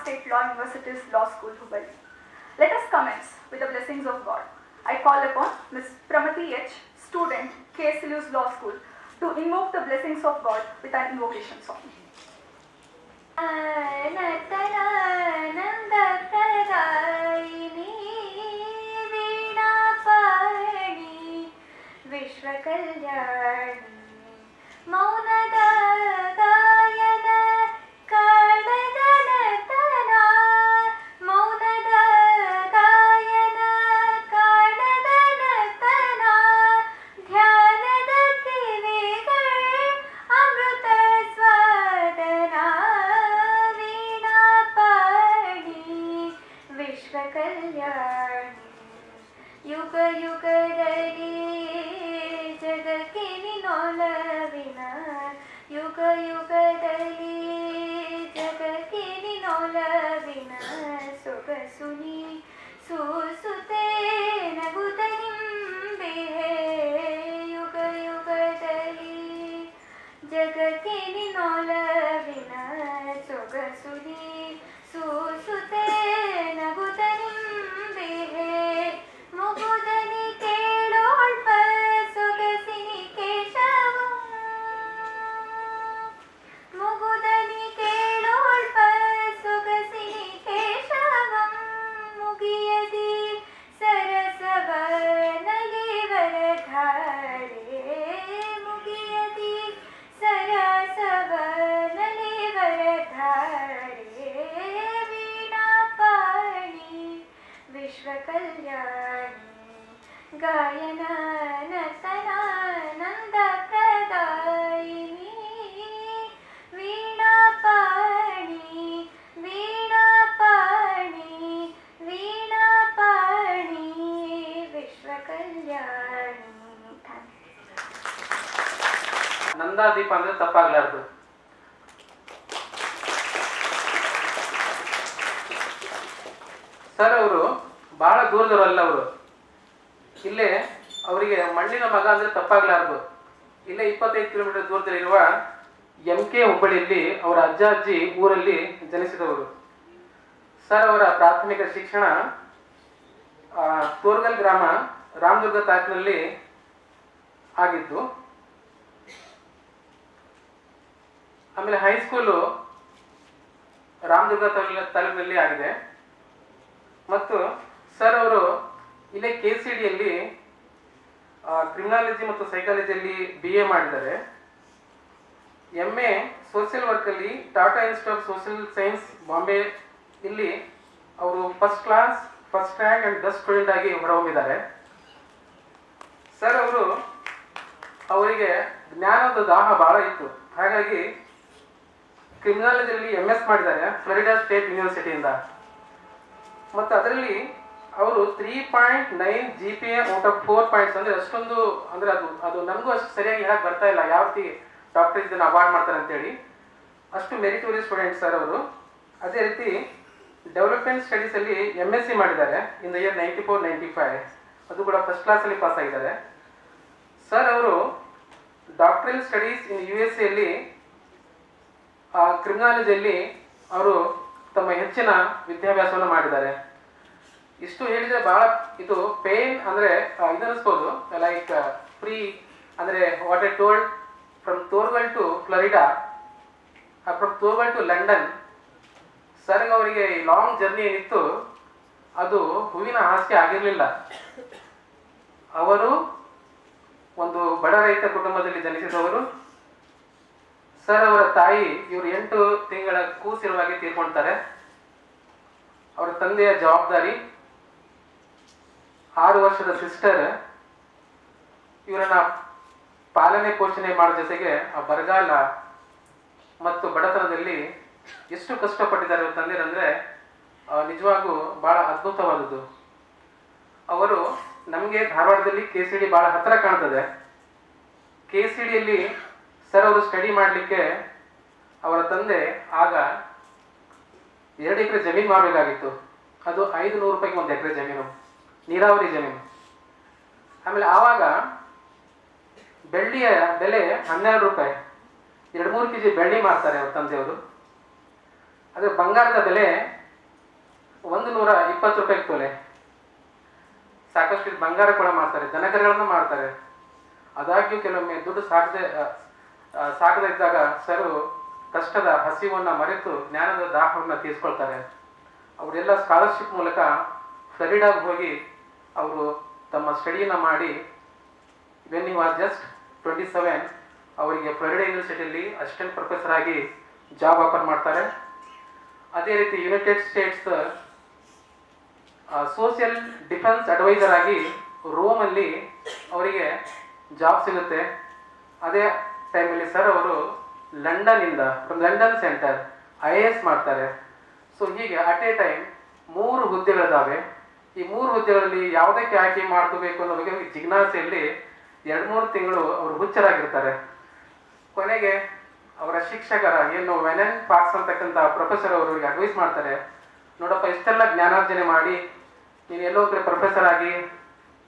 State Law University's Law School, Hubballi. Let us commence with the blessings of God. I call upon Ms. Pramati H., student, KSLU's Law School, to invoke the blessings of God with an invocation song. विश्वकल्याणी मौनद गायन कारणद नर्तन मौनद गायन कारणद नर्तन ध्यानद ಕಿವಿಗಳು ಅಮೃತ ಸ್ವಾದನ ವೀಣಾ ಪಾಣಿ ವಿಶ್ವಕಲ್ಯಾಣಿ ಯುಗ ಯುಗದಲ್ಲಿ ಜಗಕ್ಕೆ ನಿನ್ನೊಲವಿನ ಯುಗ ಯುಗದಲ್ಲಿ ಜಗಕ್ಕೆ ನಿನ್ನೊಲವಿನ ಸೊಗಸುನಿ ಸೂಸುತ್ತೆ ನಗುತ್ತ ನಿಂಬೆ ಯುಗ ಯುಗದಲ್ಲಿ ಜಗಕ್ಕೆ ನಿನ್ನೊಲವಿನ ಸೊಗಸುನಿ ಸೂಸುತ್ತೆ ನಗುತ್ತ ನಿಂಬೆ ಮುಗುದನಿ ಕೇಳೋಳ್ಪ ಸೊಗಸಿನಿ ಕೇಶವ ಮುಗುದನಿ ಕೇಳೋಳ್ಪ ಸೊಗಸಿನಿ ಕೇಶವ ಮುಗಿಯದಿ ಸರಸವ ನಲಿವರ ಧಾರೆ ಮುಗಿಯದಿ ಸರಸವ ನಲಿವರ ಧಾರೆ ವೀಣಾ ಪಾಣಿ ವಿಶ್ವಕಲ್ಯಾಣಿ ಗಾಯನ ನರ್ತನ ನಂದ ಪ್ರದಾಯಿನಿ ವೀಣಾ ಪಾಣಿ ವೀಣಾ ಪಾಣಿ ವೀಣಾ ಪಾಣಿ ವಿಶ್ವಕಲ್ಯಾಣಿ. ನಂದಾದೀಪ ಅಂದ್ರೆ ತಪ್ಪಾಗ್ಲಾರ್ದು. ಸರ್ ಅವರು ಬಹಳ ದೂರದವರಲ್ಲ. ಅವರು ಇಲ್ಲೇ ಅವರಿಗೆ ಮಣ್ಣಿನ ಮಗ ಅಂದ್ರೆ ತಪ್ಪಾಗ್ಲಾರ್ದು. ಇಲ್ಲೇ 25 ಕಿಲೋಮೀಟರ್ ದೂರದಲ್ಲಿರುವ MK ಹುಬ್ಬಳ್ಳಿಯಲ್ಲಿ ಅವರ ಅಜ್ಜ ಅಜ್ಜಿ ಊರಲ್ಲಿ ಜನಿಸಿದವರು. ಸರ್ ಅವರ ಪ್ರಾಥಮಿಕ ಶಿಕ್ಷಣ ತೋರ್ಗಲ್ ಗ್ರಾಮ ರಾಮದುರ್ಗ ತಾಲೂಕಿನಲ್ಲಿ ಆಗಿದ್ದು. ಆಮೇಲೆ ಹೈಸ್ಕೂಲು ರಾಮದುರ್ಗ ತಾಲೂಕಿನಲ್ಲಿ ಆಗಿದೆ. ಮತ್ತು ಸರ್ ಅವರು ಇಲ್ಲೇ KCDಯಲ್ಲಿ ಕ್ರಿಮಿನಾಲಜಿ ಮತ್ತು ಸೈಕಾಲಜಿಯಲ್ಲಿ BA ಮಾಡಿದ್ದಾರೆ. MA ಸೋಷಿಯಲ್ ವರ್ಕಲ್ಲಿ Tata institute of social science Bombay ಇಲ್ಲಿ ಅವರು first class first rank and best student ಆಗಿ ಹೊರಹೊಮ್ಮಿದ್ದಾರೆ. ಸರ್ ಅವರು ಅವರಿಗೆ ಜ್ಞಾನದ ದಾಹ ಬಹಳ ಇತ್ತು. ಹಾಗಾಗಿ ಕ್ರಿಮಿನಾಲಜಿಯಲ್ಲಿ MS ಮಾಡಿದ್ದಾರೆ ಫ್ಲೋರಿಡಾ ಸ್ಟೇಟ್ ಯೂನಿವರ್ಸಿಟಿಯಿಂದ. ಮತ್ತು ಅದರಲ್ಲಿ ಅವರು 3.9 GPA ಔಟ್ ಆಫ್ 4 ಪಾಯಿಂಟ್ಸ್ ಅಂದರೆ ಅಷ್ಟೊಂದು ಅಂದರೆ ಅದು ನನಗೂ ಅಷ್ಟು ಸರಿಯಾಗಿ ಹೇಳಕ್ಕೆ ಬರ್ತಾ ಇಲ್ಲ ಯಾವ ರೀತಿ ಡಾಕ್ಟರ್ ಇದನ್ನು ಅವಾರ್ಡ್ ಮಾಡ್ತಾರೆ ಅಂತೇಳಿ. ಅಷ್ಟು ಮೆರಿಟೋರಿಯಸ್ ಸ್ಟೂಡೆಂಟ್ ಸರ್ ಅವರು. ಅದೇ ರೀತಿ ಡೆವಲಪ್ಮೆಂಟ್ ಸ್ಟಡೀಸಲ್ಲಿ MSc ಮಾಡಿದ್ದಾರೆ ಇನ್ ದ ಇಯರ್ 94-95. ಅದು ಕೂಡ ಫಸ್ಟ್ ಕ್ಲಾಸಲ್ಲಿ ಪಾಸ್ ಆಗಿದ್ದಾರೆ. ಸರ್ ಅವರು ಡಾಕ್ಟರಲ್ ಸ್ಟಡೀಸ್ ಇನ್ USA ಕ್ರಿಮಿನಾಲಜಿಯಲ್ಲಿ ಅವರು ತಮ್ಮ ಹೆಚ್ಚಿನ ವಿದ್ಯಾಭ್ಯಾಸವನ್ನು ಮಾಡಿದ್ದಾರೆ. ಇಷ್ಟು ಹೇಳಿದರೆ ಭಾಳ ಇದು ಪೇನ್ ಅಂದರೆ ಇದನ್ನಿಸ್ಬೋದು. ಲೈಕ್ ಫ್ರೀ ಅಂದರೆ what I told from Torgal to Florida, from Torgal to London. ಸರ್ಗೆ ಅವರಿಗೆ ಈ ಲಾಂಗ್ ಜರ್ನಿ ಏನಿತ್ತು ಅದು ಹೂವಿನ ಹಾಸಿಗೆ ಆಗಿರಲಿಲ್ಲ. ಅವರು ಒಂದು ಬಡ ರೈತ ಕುಟುಂಬದಲ್ಲಿ ಜನಿಸಿದವರು. ಸರ್ ಅವರ ತಾಯಿ ಇವರು 8 ತಿಂಗಳ ಕೂಸಿರುವಾಗಿ ತೀರ್ಕೊಳ್ತಾರೆ. ಅವರ ತಂದೆಯ ಜವಾಬ್ದಾರಿ 6 ವರ್ಷದ ಸಿಸ್ಟರ್ ಇವರನ್ನ ಪಾಲನೆ ಪೋಷಣೆ ಮಾಡೋ ಜೊತೆಗೆ ಆ ಬರಗಾಲ ಮತ್ತು ಬಡತನದಲ್ಲಿ ಎಷ್ಟು ಕಷ್ಟಪಟ್ಟಿದ್ದಾರೆ ಅವ್ರ ತಂದೆರಂದರೆ ನಿಜವಾಗೂ ಭಾಳ ಅದ್ಭುತವಾದದ್ದು. ಅವರು ನಮಗೆ ಧಾರವಾಡದಲ್ಲಿ KCD ಭಾಳ ಹತ್ತಿರ ಕಾಣ್ತದೆ. KCDಯಲ್ಲಿ ಸರ್ ಅವರು ಸ್ಟಡಿ ಮಾಡಲಿಕ್ಕೆ ಅವರ ತಂದೆ ಆಗ 2 ಎಕರೆ ಜಮೀನು ಮಾಡಬೇಕಾಗಿತ್ತು. ಅದು 500 ರೂಪಾಯಿಗೆ 1 ಎಕರೆ ಜಮೀನು, ನೀರಾವರಿ ಜಮೀನು. ಆಮೇಲೆ ಆವಾಗ ಬೆಳ್ಳಿಯ ಬೆಲೆ 12 ರೂಪಾಯಿ, 2-3 kg ಬೆಳ್ಳಿ ಮಾರ್ತಾರೆ ಅವ್ರ ತಂದೆಯವರು. ಆದರೆ ಬಂಗಾರದ ಬೆಲೆ ₹120 ತೊಲೆ. ಸಾಕಷ್ಟು ಇದು ಬಂಗಾರ ಕೂಡ ಮಾಡ್ತಾರೆ, ದನಕರುಗಳನ್ನು ಮಾಡ್ತಾರೆ. ಆದಾಗ್ಯೂ ಕೆಲವೊಮ್ಮೆ ದುಡ್ಡು ಸಾಕದೇ ಇದ್ದಾಗ ಸರು ಕಷ್ಟದ ಹಸಿವನ್ನು ಮರೆತು ಜ್ಞಾನದ ದಾಹವನ್ನು ತೀರಿಸ್ಕೊಳ್ತಾರೆ. ಅವರೆಲ್ಲ ಸ್ಕಾಲರ್ಶಿಪ್ ಮೂಲಕ ಫ್ಲರಿಡಾಗೆ ಹೋಗಿ ಅವರು ತಮ್ಮ ಸ್ಟಡಿಯನ್ನು ಮಾಡಿ ವೆನ್ ಹಿ ವಾಸ್ ಜಸ್ಟ್ 27 ಅವರಿಗೆ ಫ್ಲರಿಡಾ ಯೂನಿವರ್ಸಿಟಿಯಲ್ಲಿ ಅಸಿಸ್ಟೆಂಟ್ ಪ್ರೊಫೆಸರ್ ಆಗಿ ಜಾಬ್ ಆಫರ್ ಮಾಡ್ತಾರೆ. ಅದೇ ರೀತಿ United States social defence adviser ಆಗಿ ರೋಮಲ್ಲಿ ಅವರಿಗೆ ಜಾಬ್ ಸಿಗುತ್ತೆ. ಅದೇ ಟೈಮಲ್ಲಿ ಸರ್ ಅವರು ಲಂಡನ್ನಿಂದ ಫ್ರಮ್ ಲಂಡನ್ ಸೆಂಟರ್ IAS ಮಾಡ್ತಾರೆ. ಸೊ ಹೀಗೆ ಅಟ್ ಎ ಟೈಮ್ 3 ಹುದ್ದೆಗಳಿದ್ದಾವೆ. ಈ 3 ಹುದ್ದೆಗಳಲ್ಲಿ ಯಾವುದಕ್ಕೆ ಆಯ್ಕೆ ಮಾಡ್ಕೋಬೇಕು ಅನ್ನೋ ಬಗ್ಗೆ ಜಿಜ್ಞಾಸೆಯಲ್ಲಿ 2-3 ತಿಂಗಳು ಅವರು ಹುಚ್ಚರಾಗಿರ್ತಾರೆ. ಕೊನೆಗೆ ಅವರ ಶಿಕ್ಷಕರ ಏನು ವೆನೆನ್ ಪಾಕ್ಸ್ ಅಂತಕ್ಕಂಥ ಪ್ರೊಫೆಸರ್ ಅವರಿಗೆ ಅಡ್ವೈಸ್ ಮಾಡ್ತಾರೆ, ನೋಡಪ್ಪ ಇಷ್ಟೆಲ್ಲ ಜ್ಞಾನಾರ್ಜನೆ ಮಾಡಿ ನೀನು ಎಲ್ಲೋ ಕಡೆ ಪ್ರೊಫೆಸರ್ ಆಗಿ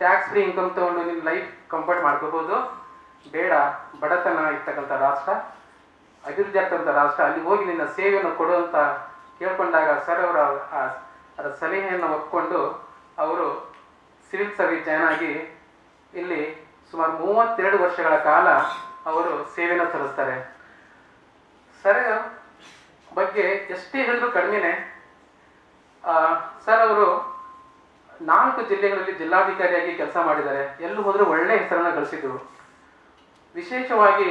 ಟ್ಯಾಕ್ಸ್ ಫ್ರೀ ಇನ್ಕಮ್ ತೊಗೊಂಡು ನಿನ್ನ ಲೈಫ್ ಕಂಫರ್ಟ್ ಮಾಡ್ಕೋಬೋದು, ಬೇಡ ಬಡತನ ಇರ್ತಕ್ಕಂಥ ರಾಷ್ಟ್ರ, ಅಭಿವೃದ್ಧಿ ಆಗ್ತಕ್ಕಂಥ ರಾಷ್ಟ್ರ, ಅಲ್ಲಿ ಹೋಗಿ ನಿನ್ನ ಸೇವೆಯನ್ನು ಕೊಡು ಅಂತ ಕೇಳ್ಕೊಂಡಾಗ ಸರ್ ಅವರ ಅದರ ಸಲಹೆಯನ್ನು ಒಪ್ಕೊಂಡು ಅವರು ಸಿವಿಲ್ ಸರ್ವಿಸ್ ಜಾಯ್ನ್ ಆಗಿ ಇಲ್ಲಿ ಸುಮಾರು 32 ವರ್ಷಗಳ ಕಾಲ ಅವರು ಸೇವೆಯನ್ನು ಸಲ್ಲಿಸ್ತಾರೆ. ಸರ್ ಬಗ್ಗೆ ಎಷ್ಟೇ ಹೇಳಿದ್ರು ಕಡಿಮೆನೆ. ಸರ್ ಅವರು 4 ಜಿಲ್ಲೆಗಳಲ್ಲಿ ಜಿಲ್ಲಾಧಿಕಾರಿಯಾಗಿ ಕೆಲಸ ಮಾಡಿದ್ದಾರೆ. ಎಲ್ಲೂ ಹೋದರೂ ಒಳ್ಳೆಯ ಹೆಸರನ್ನು ಗಳಿಸಿದ್ರು. ವಿಶೇಷವಾಗಿ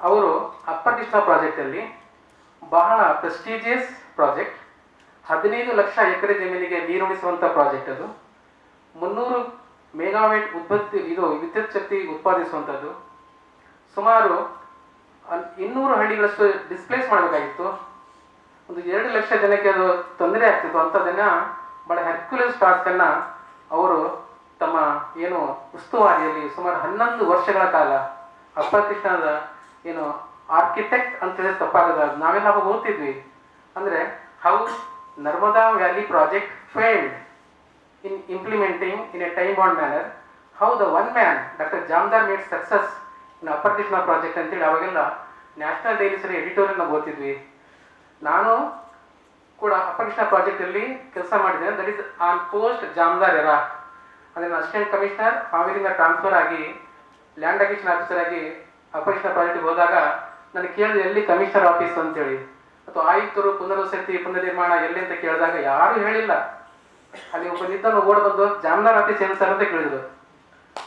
ಅವರು ಅಪ್ಪರ್ ಕೃಷ್ಣ ಪ್ರಾಜೆಕ್ಟಲ್ಲಿ ಬಹಳ ಪ್ರೆಸ್ಟೀಜಿಯಸ್ ಪ್ರಾಜೆಕ್ಟ್, 15 ಲಕ್ಷ ಎಕರೆ ಜಮೀನಿಗೆ ನೀರುಣಿಸುವಂಥ ಪ್ರಾಜೆಕ್ಟ್. ಅದು 300 ಮೆಗಾವ್ಯಾಟ್ ವಿದ್ಯುತ್ ಶಕ್ತಿ ಉತ್ಪಾದಿಸುವಂಥದ್ದು. ಸುಮಾರು 200 ಹಳ್ಳಿಗಳಷ್ಟು ಡಿಸ್ಪ್ಲೇಸ್ ಮಾಡಬೇಕಾಗಿತ್ತು. ಒಂದು 2 ಲಕ್ಷ ಜನಕ್ಕೆ ಅದು ತೊಂದರೆ ಆಗ್ತಿತ್ತು. ಅಂಥದ್ದನ್ನು ಬಹಳ ಹೆರ್ಕ್ಯುಲಸ್ ಟಾಸ್ಕನ್ನು ಅವರು ತಮ್ಮ ಏನು ಉಸ್ತುವಾರಿಯಲ್ಲಿ ಸುಮಾರು 11 ವರ್ಷಗಳ ಕಾಲ ಅಪ್ಪರ್ ಕೃಷ್ಣದ ಏನು ಆರ್ಕಿಟೆಕ್ಟ್ ಅಂತೇಳಿ ತಪ್ಪಾಗದ ನಾವೆಲ್ಲ ಓದ್ತಿದ್ವಿ. ಅಂದರೆ how Narmada valley project failed in implementing in a time bond manner, how the one man doctor Jamdar made success in upper Krishna project ಅಂತೇಳಿ ಅವಾಗೆಲ್ಲ ನ್ಯಾಷನಲ್ ಡೈಲಿಸಲ್ಲಿ ಎಡಿಟೋರಿಯಲ್ ನಾವು ಓದ್ತಿದ್ವಿ. ನಾನು ಕೂಡ ಅಪ್ಪರ್ ಕೃಷ್ಣ ಪ್ರಾಜೆಕ್ಟಲ್ಲಿ ಕೆಲಸ ಮಾಡಿದ್ದೇನೆ. That is on post Jamdar era. ಅಂದರೆ ನಾನು ಅಸಿಸ್ಟೆಂಟ್ ಕಮಿಷನರ್ ಹಾವೇರಿಯಿಂದ ಟ್ರಾನ್ಸ್ಫರ್ ಆಗಿ ಲ್ಯಾಂಡ್ ಅಕ್ವಿಸಿಷನ್ ಆಫೀಸರ್ ಆಗಿ ಅಪ್ಪರ್ ಕೃಷ್ಣ ಪ್ರಾಜೆಕ್ಟ್ಗೆ ಹೋದಾಗ ನನಗೆ ಕೇಳಿದೆ ಎಲ್ಲಿ ಕಮಿಷನರ್ ಆಫೀಸ್ ಅಂತೇಳಿ, ಅಥವಾ ಆಯುಕ್ತರು ಪುನರ್ವಸತಿ ಪುನರ್ನಿರ್ಮಾಣ ಎಲ್ಲಿ ಅಂತ ಕೇಳಿದಾಗ ಯಾರೂ ಹೇಳಿಲ್ಲ. ಅಲ್ಲಿ ಒಬ್ಬ ನಿದ್ದನ್ನು ಓಡ್ ಬಂದು ಜಾಮ್ದಾರ್ ಆಫೀಸ್ ಏನು ಸರ್ ಅಂತ ಕೇಳಿದ್ರು.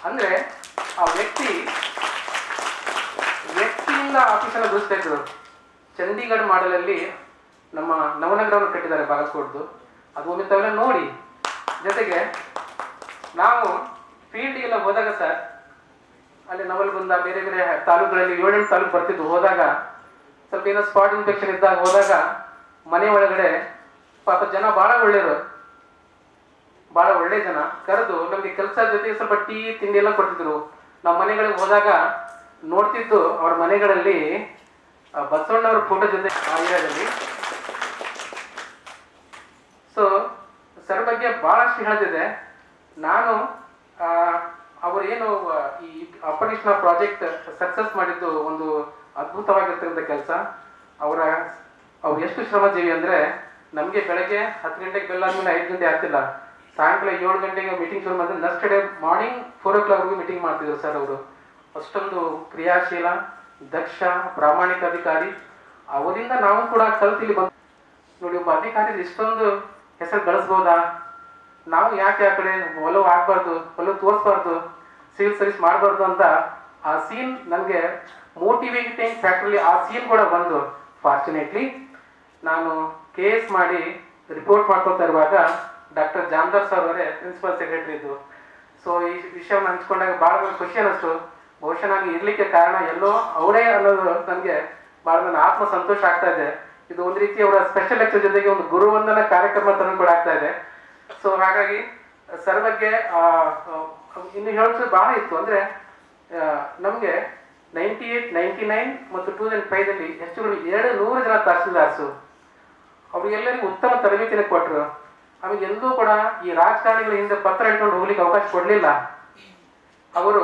ಅಂದರೆ ಆ ವ್ಯಕ್ತಿಯಿಂದ ಆಫೀಸನ್ನು ದುಡಿಸ್ತಾ ಇದ್ರು. ಚಂಡೀಗಢ ಮಾಡಲಲ್ಲಿ ನಮ್ಮ ನವನಗರವನ್ನು ಕಟ್ಟಿದ್ದಾರೆ ಬಾಗಲಕೋಟ್ದು. ಅದು ಒಮ್ಮೆ ತಾವೆಲ್ಲ ನೋಡಿ. ಜೊತೆಗೆ ನಾವು ಫೀಲ್ಡ್ಗೆಲ್ಲ ಹೋದಾಗ ಸರ್ ಅಲ್ಲಿ ನವಲ್ಗುಂದ ಬೇರೆ ಬೇರೆ ತಾಲೂಕುಗಳಲ್ಲಿ 7-8 ತಾಲೂಕು ಬರ್ತಿದ್ದು. ಹೋದಾಗ ಸ್ವಲ್ಪ ಏನೋ ಸ್ಪಾಟ್ ಇನ್ಫೆಕ್ಷನ್ ಇದ್ದಾಗ ಹೋದಾಗ ಮನೆ ಒಳಗಡೆ ಪಾಪ ಜನ ಭಾಳ ಒಳ್ಳೆಯರು, ಭಾಳ ಒಳ್ಳೆ ಜನ ಕರೆದು ನಮಗೆ ಕೆಲಸ ಜೊತೆಗೆ ಸ್ವಲ್ಪ ಟೀ ತಿಂಡಿ ಎಲ್ಲ ಕೊಡ್ತಿದ್ರು. ನಾವು ಮನೆಗಳಿಗೆ ಹೋದಾಗ ನೋಡ್ತಿದ್ದು ಅವ್ರ ಮನೆಗಳಲ್ಲಿ ಬಸವಣ್ಣವ್ರ ಫೋಟೋ ಜೊತೆ ಆ ಏರಿಯಾದಲ್ಲಿ. ಸೊ ಸರ್ ಬಗ್ಗೆ ಭಾಳಷ್ಟು ಹೇಳ್ತಿದೆ. ನಾನು ಅವರು ಏನು ಈ ಅಪ್ಪರ್ ಕೃಷ್ಣ ಪ್ರಾಜೆಕ್ಟ್ ಸಕ್ಸಸ್ ಮಾಡಿದ್ದು ಒಂದು ಅದ್ಭುತವಾಗಿರ್ತಕ್ಕಂಥ ಕೆಲಸ. ಅವ್ರು ಎಷ್ಟು ಶ್ರಮಜೀವಿ ಅಂದರೆ ನಮಗೆ ಬೆಳಗ್ಗೆ 10 ಗಂಟೆಗೆ ಬೆಲ್ಲ ಆದ್ಮೇಲೆ 5 ಗಂಟೆ ಆಗ್ತಿಲ್ಲ, ಸಾಯಂಕಾಲ 7 ಗಂಟೆಗೆ ಮೀಟಿಂಗ್ ಶುರು ಮಾಡಿದ್ರೆ ನೆಕ್ಸ್ಟ್ ಡೇ ಮಾರ್ನಿಂಗ್ 4 o'clockವರೆಗೂ ಮೀಟಿಂಗ್ ಮಾಡ್ತಿದ್ರು ಸರ್ ಅವರು. ಅಷ್ಟೊಂದು ಕ್ರಿಯಾಶೀಲ, ದಕ್ಷ, ಪ್ರಾಮಾಣಿಕ ಅಧಿಕಾರಿ. ಅವರಿಂದ ನಾವು ಕೂಡ ಕಲ್ತಿಲ್ಲಿ ಬಂದು ನೋಡಿ, ಒಬ್ಬ ಅಧಿಕಾರಿ ಇಷ್ಟೊಂದು ಹೆಸರು ಗಳಿಸ್ಬೋದಾ? ನಾವು ಯಾಕೆ ಆ ಕಡೆ ಒಲವು ಆಗಬಾರ್ದು, ಒಲವು ತೋರಿಸ್ಬಾರ್ದು, ಸಿವಿಲ್ ಸರ್ವಿಸ್ ಮಾಡಬಾರ್ದು ಅಂತ ಆ ಸೀನ್ ನನಗೆ ಮೋಟಿವೇಟಿಂಗ್ ಫ್ಯಾಕ್ಟ್ರಲ್ಲಿ ಆ ಸೀನ್ ಕೂಡ ಬಂದು. ಫಾರ್ಚುನೇಟ್ಲಿ ನಾನು KS ಮಾಡಿ ರಿಪೋರ್ಟ್ ಮಾಡ್ಕೊತಾ ಇರುವಾಗ ಡಾಕ್ಟರ್ ಜಾಮ್ದಾರ್ ಸರ್ ಅವರೇ ಪ್ರಿನ್ಸಿಪಲ್ ಸೆಕ್ರೆಟರಿ ಇದ್ದು. ಸೊ ಈ ವಿಷಯವನ್ನು ಹಂಚ್ಕೊಂಡಾಗ ಭಾಳ ಖುಷಿ ಅನ್ನಿಸ್ತು. ಬಹುಶಃ ನಾನು ಇರಲಿಕ್ಕೆ ಕಾರಣ ಎಲ್ಲೋ ಅವರೇ ಅನ್ನೋದು ನನಗೆ ಭಾಳ ನನ್ನ ಆತ್ಮ ಸಂತೋಷ ಆಗ್ತಾ ಇದೆ. ಇದು ಒಂದು ರೀತಿ ಅವರ ಸ್ಪೆಷಲ್ ಲೆಕ್ಚರ್ ಜೊತೆಗೆ ಒಂದು ಗುರುವಂದನ ಕಾರ್ಯಕ್ರಮ ತರ ಕೂಡ ಆಗ್ತಾ ಇದೆ. ಸೊ ಹಾಗಾಗಿ ಸರ್ ಬಗ್ಗೆ ಇನ್ನು ಹೇಳೋದು ಭಾಳ ಇತ್ತು. ಅಂದರೆ ನಮಗೆ 98, 99 ಮತ್ತು 2005ರಲ್ಲಿ ಹೆಚ್ಚು 200 ಜನ ತಹಸೀಲ್ದಾರ್ಸು. ಅವರಿಗೆಲ್ಲರಿಗೂ ಉತ್ತಮ ತರಬೇತಿನ ಕೊಟ್ಟರು. ಆಮೇಲೆ ಎಲ್ಲೂ ಕೂಡ ಈ ರಾಜಕಾರಣಿಗಳ ಹಿಂದೆ ಪತ್ರ ಇಟ್ಕೊಂಡು ಹೋಗ್ಲಿಕ್ಕೆ ಅವಕಾಶ ಕೊಡಲಿಲ್ಲ. ಅವರು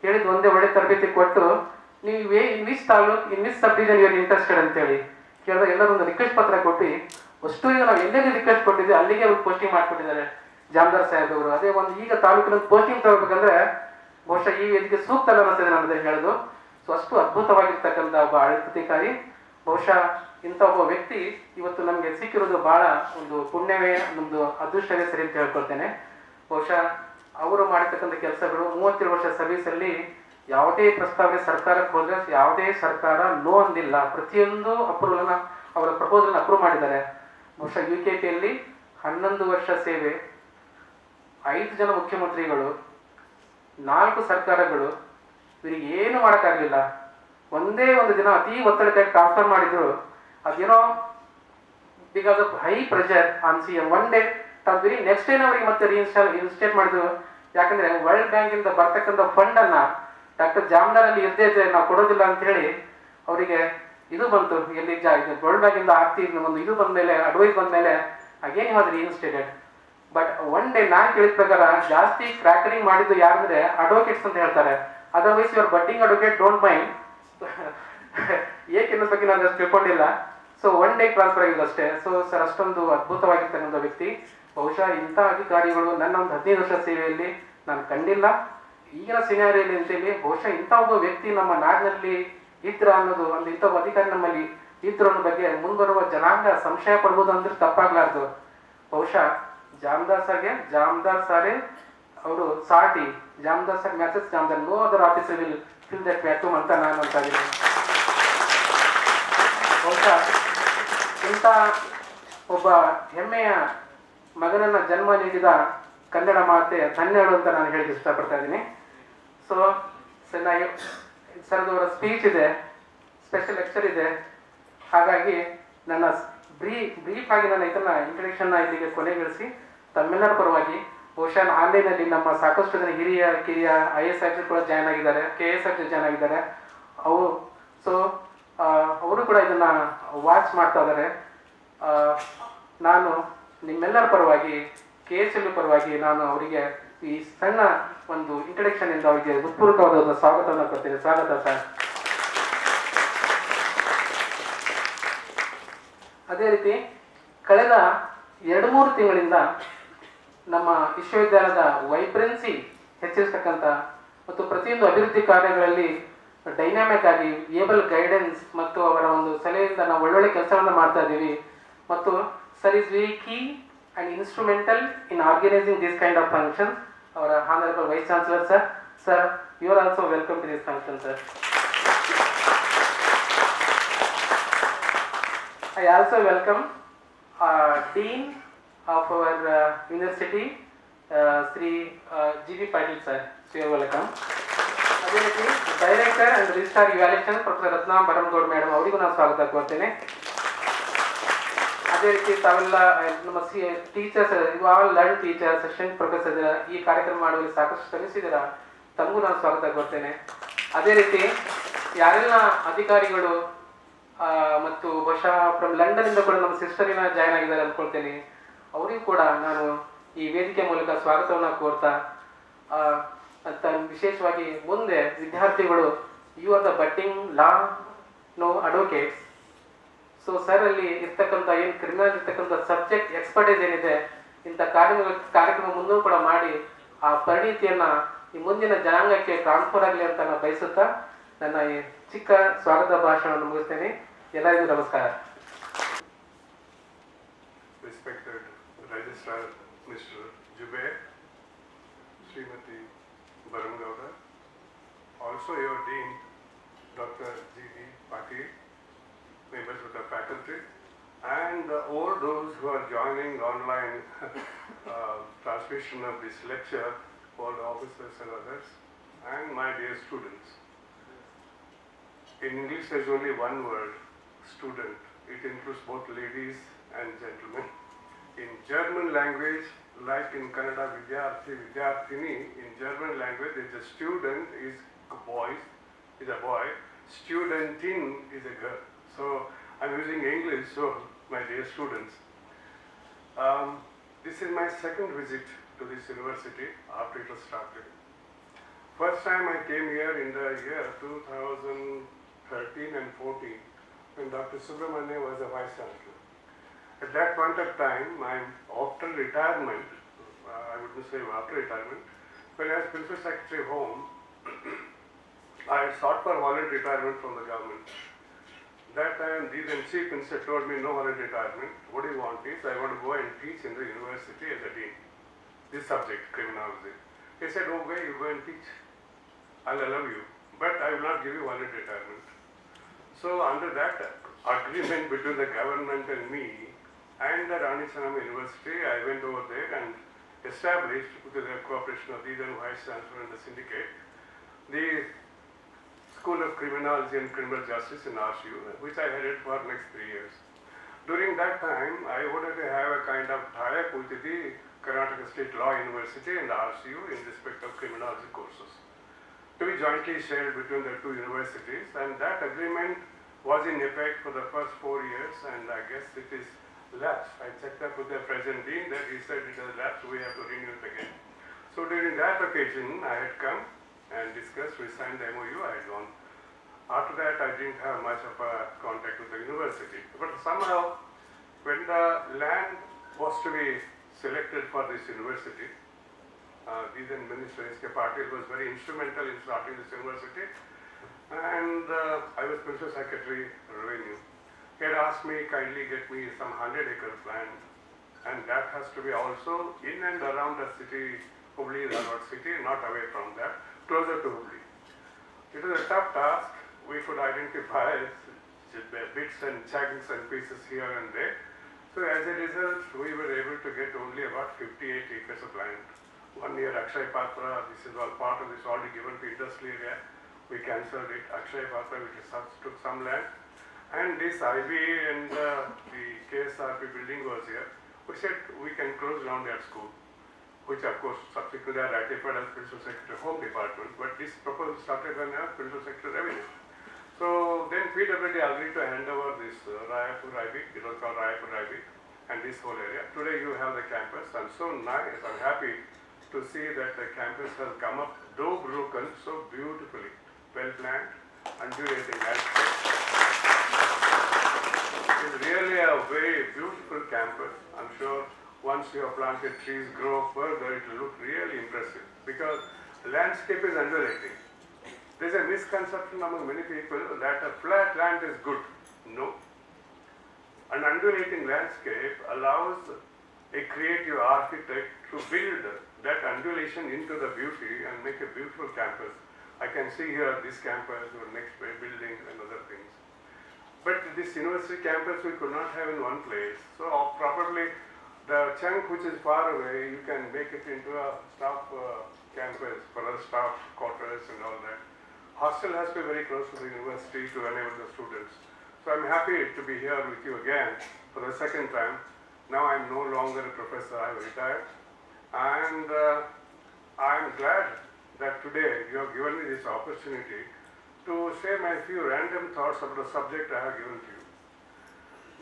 ಹೇಳಿದ್ದು ಒಂದೇ ಒಳ್ಳೆ ತರಬೇತಿ ಕೊಟ್ಟು, ನೀವು in which taluk in which sub division your interested ಅಂತೇಳಿ ಕೇಳಿದಾಗ ಎಲ್ಲರೂ ಒಂದು ರಿಕ್ವೆಸ್ಟ್ ಪತ್ರ ಕೊಟ್ಟು, ಅಷ್ಟು ಈಗ ನಾವು ಎಲ್ಲೆಲ್ಲಿ ರಿಕ್ವೆಸ್ಟ್ ಕೊಟ್ಟಿದ್ದೀವಿ ಕೊಟ್ಟಿದ್ದೆ ಅಲ್ಲಿಗೆ ಅವ್ರು ಪೋಸ್ಟಿಂಗ್ ಮಾಡಿಕೊಟ್ಟಿದ್ದಾರೆ ಜಾಮದಾರ್ ಸಾಹೇಬ್ ಅವರು. ಅದೇ ಒಂದು ಈಗ ತಾಲೂಕಿನ ಪೋಸ್ಟಿಂಗ್ ತಗೋಬೇಕಂದ್ರೆ ಬಹುಶಃ ಈ ವೇದಿಕೆ ಸೂಕ್ತ ಅಲ್ಲ ಅನ್ನಿಸ್ತದೆ ನಾನು ಹೇಳೋದು. ಸೊ ಅಷ್ಟು ಅದ್ಭುತವಾಗಿರ್ತಕ್ಕಂಥ ಒಬ್ಬ ಆಡಳಿತಾಧಿಕಾರಿ. ಬಹುಶಃ ಇಂಥ ಒಬ್ಬ ವ್ಯಕ್ತಿ ಇವತ್ತು ನಮಗೆ ಸಿಕ್ಕಿರೋದು ಬಹಳ ಒಂದು ಪುಣ್ಯವೇ, ನಮ್ದು ಅದೃಷ್ಟವೇ ಸರಿ ಅಂತ ಹೇಳ್ಕೊಳ್ತೇನೆ. ಬಹುಶಃ ಅವರು ಮಾಡಿರ್ತಕ್ಕಂಥ ಕೆಲಸಗಳು 37 ವರ್ಷ ಸರ್ವಿಸಲ್ಲಿ ಯಾವುದೇ ಪ್ರಸ್ತಾವನೆ ಸರ್ಕಾರಕ್ಕೆ ಹೋದ್ರೆ ಯಾವುದೇ ಸರ್ಕಾರ ನೋ ಅಂದಿಲ್ಲ. ಪ್ರತಿಯೊಂದು ಅಪ್ರೂವಲ್ನ ಅವರ ಪ್ರಪೋಸಲ್ನ ಅಪ್ರೂವ್ ಮಾಡಿದ್ದಾರೆ. ಬಹುಶಃ UKPಯಲ್ಲಿ 11 ವರ್ಷ ಸೇವೆ, 5 ಜನ ಮುಖ್ಯಮಂತ್ರಿಗಳು, 4 ಸರ್ಕಾರಗಳು, ಇವರಿಗೆ ಏನು ಮಾಡೋಕ್ಕಾಗಲಿಲ್ಲ. ಒಂದೇ ಒಂದು ದಿನ ಅತಿ ಒತ್ತಡಕ್ಕೆ ಟ್ರಾನ್ಸ್ಫರ್ ಮಾಡಿದ್ರು. ಅದೇನೋ because of high pressure on CM one day very next ಡೇನ ಅವರಿಗೆ ಮತ್ತೆ ಇನ್ಸ್ಟೇಟ್ ಮಾಡಿದ್ರು. ಯಾಕಂದ್ರೆ ವರ್ಲ್ಡ್ ಬ್ಯಾಂಕ್ ಇಂದ ಬರ್ತಕ್ಕಂಥ ಫಂಡ್ ಅನ್ನ ಡಾಕ್ಟರ್ ಜಾಮದಾರ್ ಅಲ್ಲಿ ಇದ್ದೇ ನಾವು ಕೊಡೋದಿಲ್ಲ ಅಂತ ಹೇಳಿ ಅವರಿಗೆ ಇದು ಬಂತು. ಎಲ್ಲಿ ವರ್ಲ್ಡ್ ಬ್ಯಾಂಕ್ ಇಂದ ಆಗ್ತಿದ್ ಒಂದು ಇದು ಬಂದ್ಮೇಲೆ ಅಡ್ವೈಸ್ ಬಂದ್ಮೇಲೆ again was reinstated. But one day ನಾನು ಕೇಳಿದ ಪ್ರಕಾರ ಜಾಸ್ತಿ ಕ್ರ್ಯಾಕರಿಂಗ್ ಮಾಡಿದ್ದು ಯಾರಂದ್ರೆ ಅಡ್ವೊಕೇಟ್ಸ್ ಅಂತ ಹೇಳ್ತಾರೆ. Otherwise your budding advocate don't mind ಏಕೆ ಅನ್ನೋ ಬಗ್ಗೆ ನಾನು ಅಷ್ಟು ತಿಳ್ಕೊಂಡಿಲ್ಲ. ಸೊ ಒನ್ ಡೇ ಟ್ರಾನ್ಸ್ಫರ್ ಆಗಿದೆ ಅಷ್ಟೇ. ಸೊ ಸರ್ ಅಷ್ಟೊಂದು ಅದ್ಭುತವಾಗಿರ್ತಕ್ಕಂಥ ವ್ಯಕ್ತಿ. ಬಹುಶಃ ಇಂಥ ಅಧಿಕಾರಿಗಳು ನನ್ನ ಒಂದು 15 ವರ್ಷ ಸೇವೆಯಲ್ಲಿ ನಾನು ಕಂಡಿಲ್ಲ. ಈಗಿನ ಸಿನಾರಿಯಲ್ಲಿ ಅಂತೇಳಿ ಬಹುಶಃ ಇಂಥ ಒಬ್ಬ ವ್ಯಕ್ತಿ ನಮ್ಮ ನಾಡಿನಲ್ಲಿ ಇದ್ರ ಅನ್ನೋದು ಒಂದು ಇಂಥ ಒಬ್ಬ ಅಧಿಕಾರಿ ನಮ್ಮಲ್ಲಿ ಇದ್ರ ಅನ್ನೋ ಬಗ್ಗೆ ಮುಂಬರುವ ಜನಾಂಗ ಸಂಶಯ ಪಡ್ಬೋದು ಅಂದ್ರೆ ತಪ್ಪಾಗ್ಲಾರ್ದು. ಬಹುಶಃ ಜಾಮದಾರ್ ಸಾರೇ ಅವರು ಸಾಟಿ. Jamadar sir Mrs Jamadar, no other officer will fill that vacuum ಅಂತ ನಾನು ಅಂತ ಇದ್ದೀನಿ. ಬಹುಶಃ ಇಂಥ ಒಬ್ಬ ಹೆಮ್ಮೆಯ ಮಗನನ್ನ ಜನ್ಮ ನೀಡಿದ ಕನ್ನಡ ಮಾತೆ ಧನ್ಯಳು ಅಂತ ನಾನು ಹೇಳಿಕ್ಕೆ ಇಷ್ಟಪಡ್ತಾ ಇದ್ದೀನಿ. ಸೊ ಸರ್ದವರ ಸ್ಪೀಚ್ ಇದೆ, ಸ್ಪೆಷಲ್ ಲೆಕ್ಚರ್ ಇದೆ. ಹಾಗಾಗಿ ನನ್ನ ಬ್ರೀಫ್ ಆಗಿ ನನ್ನ ಇದನ್ನ ಇಂಟ್ರಡಕ್ಷನ್ನ ಇಲ್ಲಿಗೆ ಕೊನೆಗೊಳಿಸಿ ತಮ್ಮೆಲ್ಲರ ಪರವಾಗಿ ಬಹುಶಃ ಆನ್ಲೈನಲ್ಲಿ ನಮ್ಮ ಸಾಕಷ್ಟು ಜನ ಕಿರಿಯ IAS ಆಫೀಸರ್ ಕೂಡ ಜಾಯ್ನ್ ಆಗಿದ್ದಾರೆ, KS ಆಫೀಸರ್ ಜಾಯ್ನ್ ಆಗಿದ್ದಾರೆ. ಅವರು ಕೂಡ ಇದನ್ನ ವಾಚ್ ಮಾಡ್ತಾ ಇದ್ದಾರೆ. ನಾನು ನಿಮ್ಮೆಲ್ಲರ ಪರವಾಗಿ KSLU ಪರವಾಗಿ ನಾನು ಅವರಿಗೆ ಈ ಸಣ್ಣ ಒಂದು ಇಂಟ್ರಡಕ್ಷನ್ ಇಂದ ಅವರಿಗೆ ಹೃತ್ಪೂರ್ವಕವಾದ ಸ್ವಾಗತವನ್ನು ಕೊಡ್ತೇನೆ. ಸ್ವಾಗತ ಸರ್. ಅದೇ ರೀತಿ ಕಳೆದ 2-3 ತಿಂಗಳಿಂದ ನಮ್ಮ ವಿಶ್ವವಿದ್ಯಾಲಯದ ವೈಬ್ರೆನ್ಸಿ ಹೆಚ್ಚಿಸತಕ್ಕಂಥ ಮತ್ತು ಪ್ರತಿಯೊಂದು ಅಭಿವೃದ್ಧಿ ಕಾರ್ಯಗಳಲ್ಲಿ ಡೈನಾಮಿಕ್ ಆಗಿ ಏಬಲ್ ಗೈಡೆನ್ಸ್ ಮತ್ತು ಅವರ ಒಂದು ಸಲಹೆಯಿಂದ ನಾವು ಒಳ್ಳೊಳ್ಳೆ ಕೆಲಸಗಳನ್ನು ಮಾಡ್ತಾ ಇದ್ದೀವಿ. ಮತ್ತು sir is very key and instrumental in organizing this kind of functions. Our Honorable Vice Chancellor sir. Sir, you are also welcome to this function, sir. I also welcome Dean of our university, Sri G.V. Patil sir. So you are welcome. ಅದೇ ರೀತಿ director and registrar evaluation professor Ratna Baramagouda madam ಅವರಿಗೂ ನಾನು ಸ್ವಾಗತ ಕೋರ್ತೇನೆ. ಅದೇ ರೀತಿ ತಾವೆಲ್ಲ ನಮ್ಮ teachers, all learn teachers, assistant professor ಈ ಕಾರ್ಯಕ್ರಮ ಮಾಡುವಲ್ಲಿ ಸಾಕಷ್ಟು ಶ್ರಮಿಸಿದ್ದೀರಾ, ತಮಗೂ ನಾನು ಸ್ವಾಗತ ಕೊಡ್ತೇನೆ. ಅದೇ ರೀತಿ ಯಾರೆಲ್ಲ ಅಧಿಕಾರಿಗಳು ಮತ್ತು ಬಹುಶಃ ಫ್ರಮ್ ಲಂಡನ್ನಿಂದ ಕೂಡ ನಮ್ಮ ಸಿಸ್ಟರಿನ ಜಾಯ್ನ್ ಆಗಿದ್ದಾರೆ ಅಂದ್ಕೊಳ್ತೇನೆ, ಅವರಿಗೂ ಕೂಡ ನಾನು ಈ ವೇದಿಕೆ ಮೂಲಕ ಸ್ವಾಗತವನ್ನು ಕೋರ್ತಾ ಅಂತ ವಿಶೇಷವಾಗಿ ಮುಂದೆ ವಿದ್ಯಾರ್ಥಿಗಳು you are the budding law no advocates. So sir ಅಲ್ಲಿ ಇರ್ತಕ್ಕಂಥ ಏನು ಕ್ರಿಮಿನಲ್ ಇರ್ತಕ್ಕಂಥ ಸಬ್ಜೆಕ್ಟ್ ಎಕ್ಸ್ಪರ್ಟೈಸ್ ಏನಿದೆ ಇಂಥ ಕಾರ್ಯಕ್ರಮ ಮುಂದೂ ಕೂಡ ಮಾಡಿ ಆ ಪರಿಣಿತಿಯನ್ನ ಈ ಮುಂದಿನ ಜನಾಂಗಕ್ಕೆ ಟ್ರಾನ್ಸ್ಫರ್ ಆಗಲಿ ಅಂತ ನಾನು ಬಯಸುತ್ತಾ ನನ್ನ ಈ ಚಿಕ್ಕ ಸ್ವಾಗತ ಭಾಷಣವನ್ನು ಮುಗಿಸ್ತೇನೆ. ಎಲ್ಲರಿಗೂ ನಮಸ್ಕಾರ. Respected Registrar Mr. Jube, Srimati Baramgowda, also your Dean Dr. G.V. Patil, members of the faculty, and all those who are joining online transmission of this lecture, all the officers and others, and my dear students. In English there is only one word, student. It includes both ladies and gentlemen. In German language, like in Kannada, Vidyarthi, Vidyarthini, in German language there is a student is a boy, studentin is a girl. So I'm using English, so my dear students. This is my second visit to this university after it was started. First time I came here in the year 2013 and 14 when Dr. Subramania was the Vice Chancellor. At that point of time, my retirement, I wouldn't say after retirement, when I was Principal Secretary Home, I had sought for voluntary retirement from the government. That time, the then Chief Minister told me, no voluntary retirement. What do you want is, I want to go and teach in the university as a dean. This subject, criminology. He said, okay, you go and teach. I'll allow you. But I will not give you voluntary retirement. So under that agreement between the government and me and the Rani Channamma University, I went over there and established, with the cooperation of the then Vice Chancellor and the syndicate, the School of Criminology and Criminal Justice in RCU, which I headed for next 3 years. During that time, I wanted to have a kind of tie-up with the Karnataka State Law University and the RCU in respect of criminology courses, to be jointly shared between the two universities, and that agreement was in effect for the first 4 years, and I guess it is lapsed. I checked up with the present dean that he said it has lapsed, we have to renew it again. So during that occasion, I had come and discussed, we signed the MOU, I had gone. After that, I didn't have much of a contact with the university. But somehow, when the land was to be selected for this university, the then Minister S.K. Patil was very instrumental in starting this university, and I was Principal Secretary Revenue. He had asked me kindly get me some 100-acre land, and that has to be also in and around the city, Hubballi, Dharwad city, not away from that, closer to Hubballi. It was a tough task. We could identify bits and chunks and pieces here and there. So as a result, we were able to get only about 58 acres of land. 1 year Akshay Patra, this is all part of this already given to industrial area. We cancelled it. Akshay Patra, which took some land. And this IB and the KSRP building was here. We said we can close down that school, which of course subsequently I ratified as Principal Secretary Home Department, but this proposal started when I was Principal Secretary Revenue. So then PWD agreed to hand over this Rayapur IB, it was called Rayapur IB, and this whole area. Today you have the campus, and so nice, I'm happy to see that the campus has come up, though broken, so beautifully, well planned, undulating landscape. It's really a very beautiful campus. I'm sure once you have planted trees, grow further, it will look really impressive, because landscape is undulating. There's a misconception among many people that a flat land is good. No. An undulating landscape allows a creative architect to build that undulation into the beauty and make a beautiful campus. I can see here this campus or next buildings and other things. But this university campus we could not have in one place. So probably the chunk which is far away, you can make it into a staff campus for the staff quarters and all that. Hostel has to be very close to the university to enable the students. So I'm happy to be here with you again for the second time. Now I'm no longer a professor, I've retired. And I'm glad that today you have given me this opportunity to share my few random thoughts about the subject I have given to you.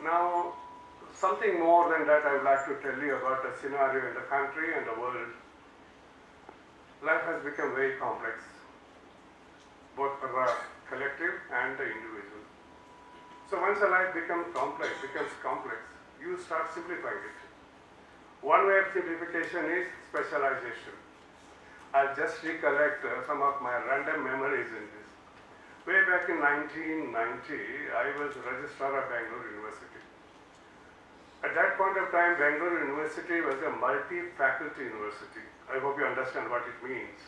Now, something more than that I would like to tell you about the scenario in the country and the world. Life has become very complex, both for the collective and the individual. So once a life becomes complex, you start simplifying it. One way of simplification is specialization. I'll just recollect some of my random memories in this. Way back in 1990, I was registrar of Bangalore University. At that point of time, Bangalore University was a multi-faculty university. I hope you understand what it means.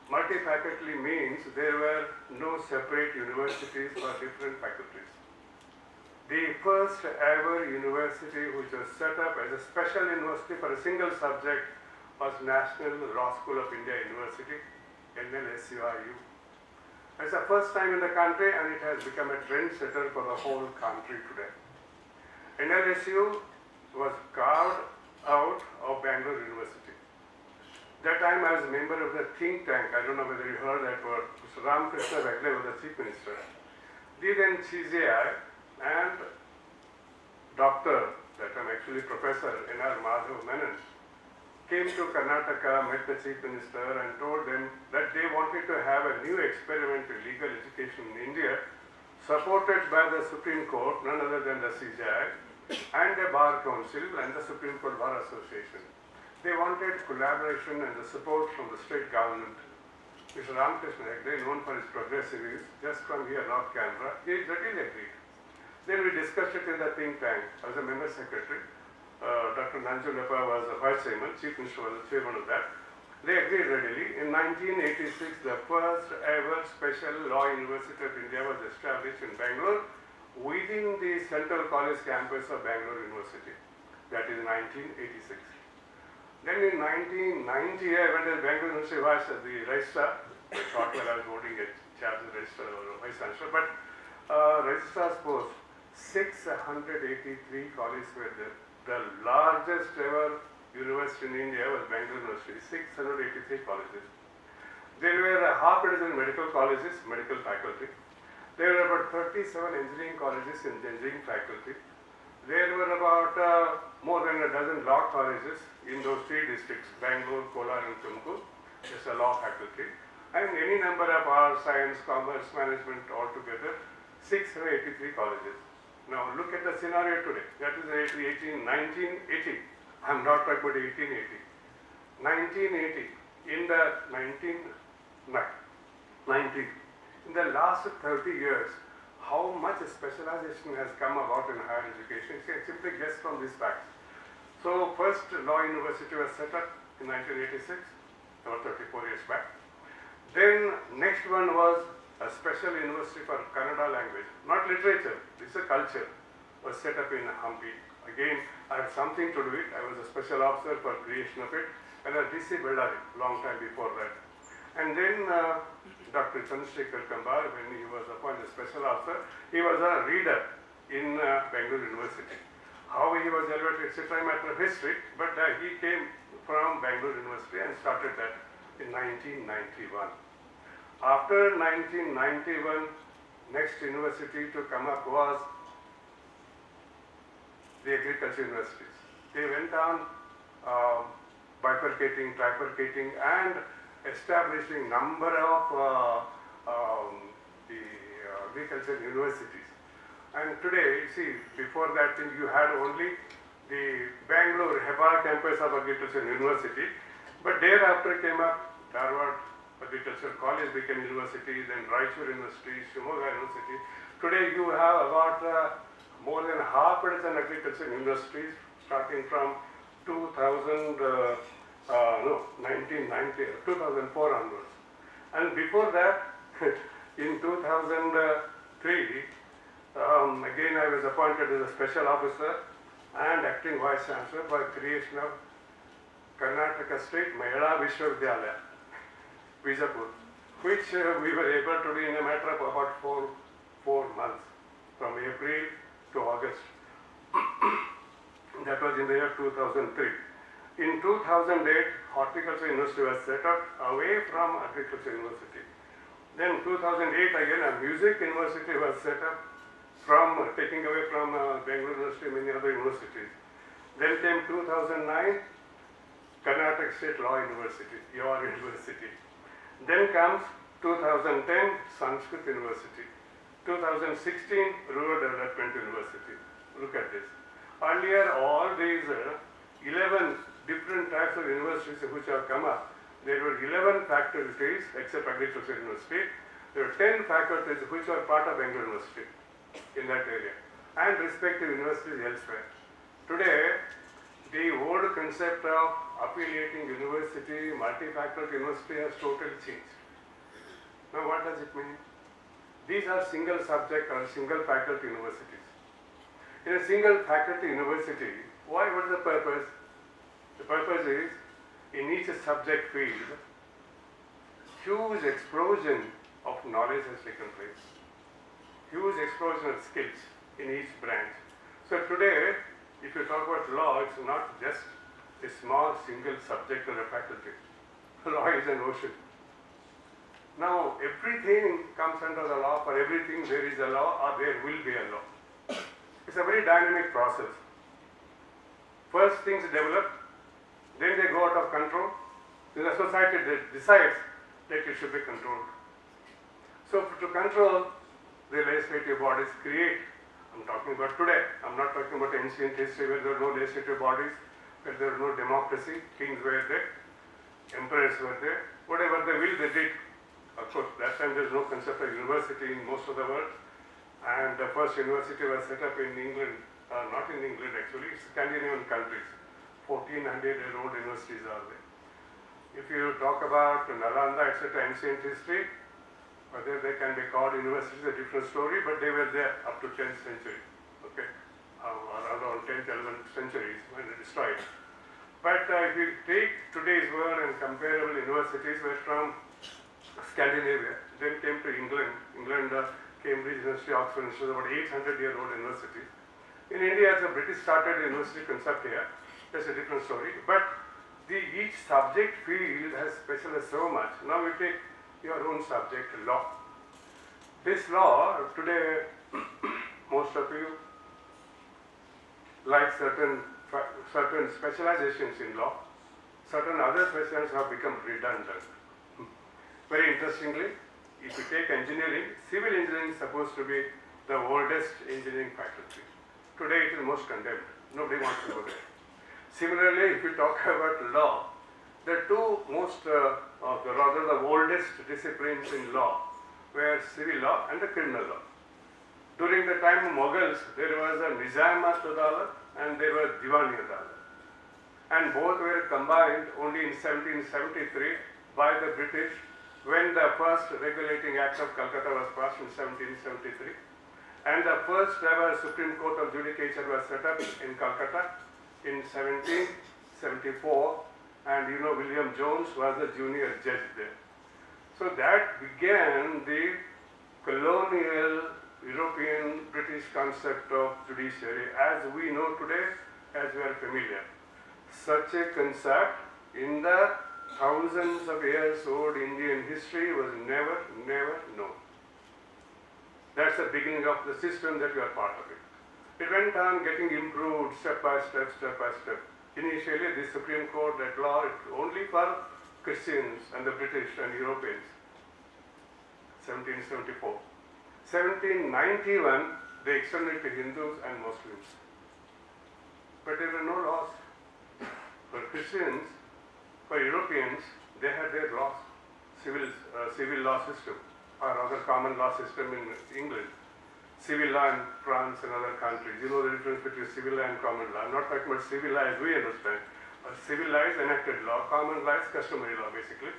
Multi-faculty means there were no separate universities for different faculties. The first ever university which was set up as a special university for a single subject was National Law School of India University, NLSUIU. It's the first time in the country, and it has become a trendsetter for the whole country today. NLSU was carved out of Bangalore University. That time I was a member of the think tank. I don't know whether you heard that word. Mr. Ramakrishna Bagle was the Chief Minister. The then CJI and Dr. that time actually Professor N.R. Madhav Menon came to Karnataka, met the Chief Minister and told them that they wanted to have a new experiment in legal education in India, supported by the Supreme Court, none other than the CJI, and the Bar Council and the Supreme Court Bar Association. They wanted collaboration and the support from the state government. Mr. Ramakrishna Hegde, known for his progressive views, just from here, North Canberra, he readily agreed. Then we discussed it in the think tank. I was a member secretary. Dr. Nanjulappa was the vice chairman, chief minister was the chairman of that. They agreed readily. In 1986, the first ever special law university of India was established in Bangalore within the Central College campus of Bangalore University. That is 1986. Then in 1990, I went to Bangalore University, was the registrar. I thought when I was voting at charge of registrar or vice chancellor, but registrar's post, 683 colleges were there. The largest ever university in India was Bangalore University, 683 colleges. There were half a dozen medical colleges, medical faculty. There were about 37 engineering colleges in the engineering faculty. There were about more than a dozen law colleges in those three districts, Bangalore, Kolar and Tumkur, just a law faculty. And any number of arts, science, commerce, management altogether, 683 colleges. Now look at the scenario today. That is 1980. I'm not talking about 1880. 1980. In the 1990. In the last 30 years, how much specialization has come about in higher education? You can simply guess from these facts. So first law university was set up in 1986, about 34 years back. Then next one was a special university for Kannada language, not literature, it's a culture, was set up in Hampi. Again, I had something to do with it. I was a special officer for creation of it, and a DC Bellary, long time before that. And then Dr. Chandrasekhar Kambar, when he was appointed special officer, he was a reader in Bangalore University. How he was elevated, etc., a matter of history, but he came from Bangalore University and started that in 1991. After 1991, next university to come up was the agriculture universities. They went on bifurcating, trifurcating, and establishing number of the agriculture universities. And today, see, before that thing, you had only the Bangalore Hubballi campus of Agriculture University, but thereafter came up Dharwad Agriculture College became university, then Raichur University, Shimoga University. Today you have about more than half a dozen agriculture universities starting from 1990, 2004 onwards. And before that, in 2003, again I was appointed as a special officer and acting vice chancellor for creation of Karnataka State Mahila Vishwavidyalaya, Vijapur, which we were able to do in a matter of about four months, from April to August. That was in the year 2003. In 2008, Horticulture University was set up away from Agriculture University. Then 2008 again, a music university was set up, from taking away from Bangalore University and many other universities. Then came 2009, Karnataka State Law University, your university. Then comes 2010, Sanskrit University. 2016, Rural Development University. Look at this. Earlier, all these 11 different types of universities which have come up, there were 11 faculties except Agriculture University. There were 10 faculties which were part of Bangalore University in that area, and respective universities elsewhere. Today, the old concept of affiliating university, multi-faculty university has totally changed. Now what does it mean? These are single subject or single faculty universities. In a single faculty university, what is the purpose? The purpose is, in each subject field, huge explosion of knowledge has taken place. Huge explosion of skills in each branch. So today, if you talk about law, it's not just a small single subject or a faculty. Law is an ocean. Now, everything comes under the law. For everything there is a law or there will be a law. It's a very dynamic process. First things develop, then they go out of control. Then the society decides that it should be controlled. So to control, the legislative bodies create I'm talking about today. I'm not talking about ancient history where there were no legislative bodies, where there was no democracy, kings were there, emperors were there. Whatever they will, they did. Of course, that time there was no concept of university in most of the world. And the first university was set up in England, not in England actually, it's Scandinavian countries. 1400-year-old universities are there. If you talk about Nalanda, etc., ancient history, whether they can be called universities is a different story, but they were there up to 10th century, okay, around 10th, 11th centuries when they destroyed. But if you take today's world and comparable universities were from Scandinavia, then came to England, Cambridge University, Oxford University, about 800-year-old university. In India, as a British started university concept here, that's a different story. But each subject field has specialized so much. Now we take your own subject, law. This law, today, most of you like certain specializations in law. Certain other specializations have become redundant. Very interestingly, if you take engineering, civil engineering is supposed to be the oldest engineering faculty. Today it is most condemned. Nobody wants to go there. Similarly, if you talk about law, the two most, the oldest disciplines in law were civil law and the criminal law. During the time of Mughals, there was a Nizamat Adalat and there was Diwani Adalat. And both were combined only in 1773 by the British when the first regulating act of Calcutta was passed in 1773. And the first ever Supreme Court of Judicature was set up in Calcutta in 1774. And you know, William Jones was the junior judge there. So that began the colonial European British concept of judiciary as we know today, as we are familiar. Such a concept in the thousands of years old Indian history was never known. That's the beginning of the system that we are part of it. It went on getting improved step by step. Initially, the Supreme Court that law only for Christians and the British and Europeans. 1774. 1791, they extended to Hindus and Muslims. But there were no laws. For Christians, for Europeans, they had their laws, civil law system, or other common law system in England. Civil law in France and other countries. You know the difference between civil law and common law. I'm not talking about civil law as we understand. Civil law is enacted law, common law is customary law basically.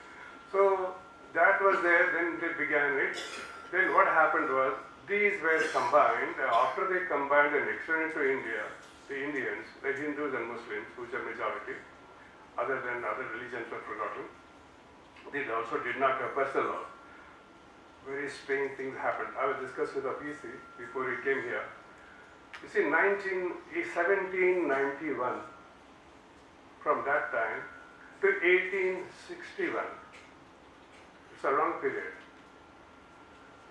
So that was there, then they began it. Then what happened was, these were combined. After they combined and extended to India, the Indians, the Hindus and Muslims, which are majority, other than other religions were forgotten, they also did not have personal law. Very strange things happened. I was discussing with a PC before he came here. You see, 1791, from that time to 1861, it's a long period.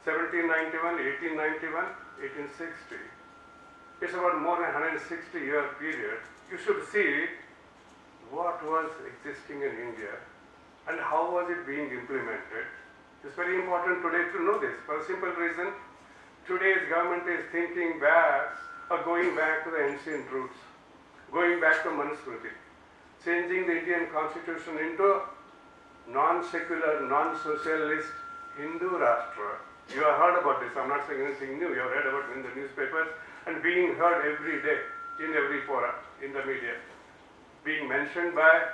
1791, 1891, 1860. It's about more than 160-year period. You should see what was existing in India and how was it being implemented. It's very important today to know this for a simple reason. Today's government is thinking back or going back to the ancient roots, going back to Manusmriti, changing the Indian constitution into non-secular, non-socialist Hindu Rashtra. You have heard about this. I'm not saying anything new. You have read about it in the newspapers and being heard every day in every forum, in the media, being mentioned by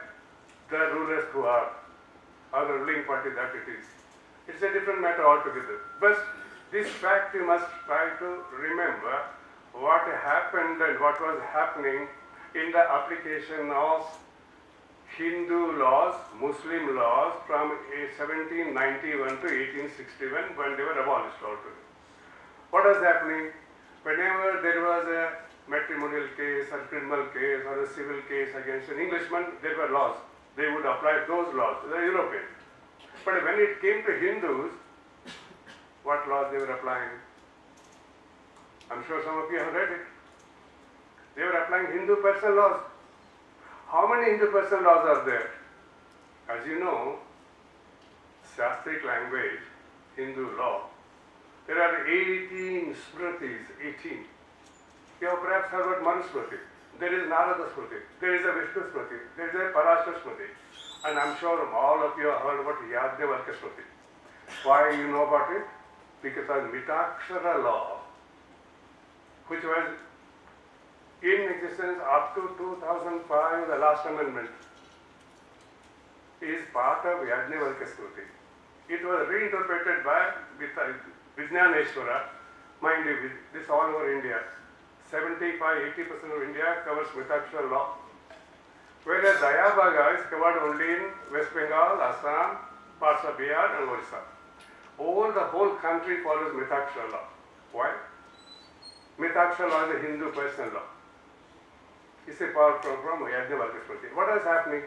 the rulers who are, or the ruling party that it is. It's a different matter altogether. But this fact you must try to remember what happened and what was happening in the application of Hindu laws, Muslim laws from 1791 to 1861 when they were abolished altogether. What was happening? Whenever there was a matrimonial case, a criminal case or a civil case against an Englishman, there were laws. They would apply those laws to the Europeans. But when it came to Hindus, what laws they were applying? I'm sure some of you have read it. They were applying Hindu personal laws. How many Hindu personal laws are there? As you know, Shastric language, Hindu law, there are 18 smritis, 18. You have perhaps heard about Manusmriti. There is Narada Smriti. There is a Vishnu Smriti. There is a Parashar Smriti. And I'm sure all of you have heard about Yajnavalkya Smriti. Why you know about it? Because of Mitakshara law, which was in existence up to 2005, the last amendment, is part of Yajnavalkya Smriti. It was reinterpreted by Vijnaneshwara. Mind you, this all over India. 75-80% of India covers Mitakshara law. Whereas Dayabhaga is covered only in West Bengal, Assam, parts of Bihar and Orissa. All the whole country follows Mitakshara law. Why? Mitakshara law is a Hindu personal law. It's a part from Yajnavalkya Smriti. What is happening?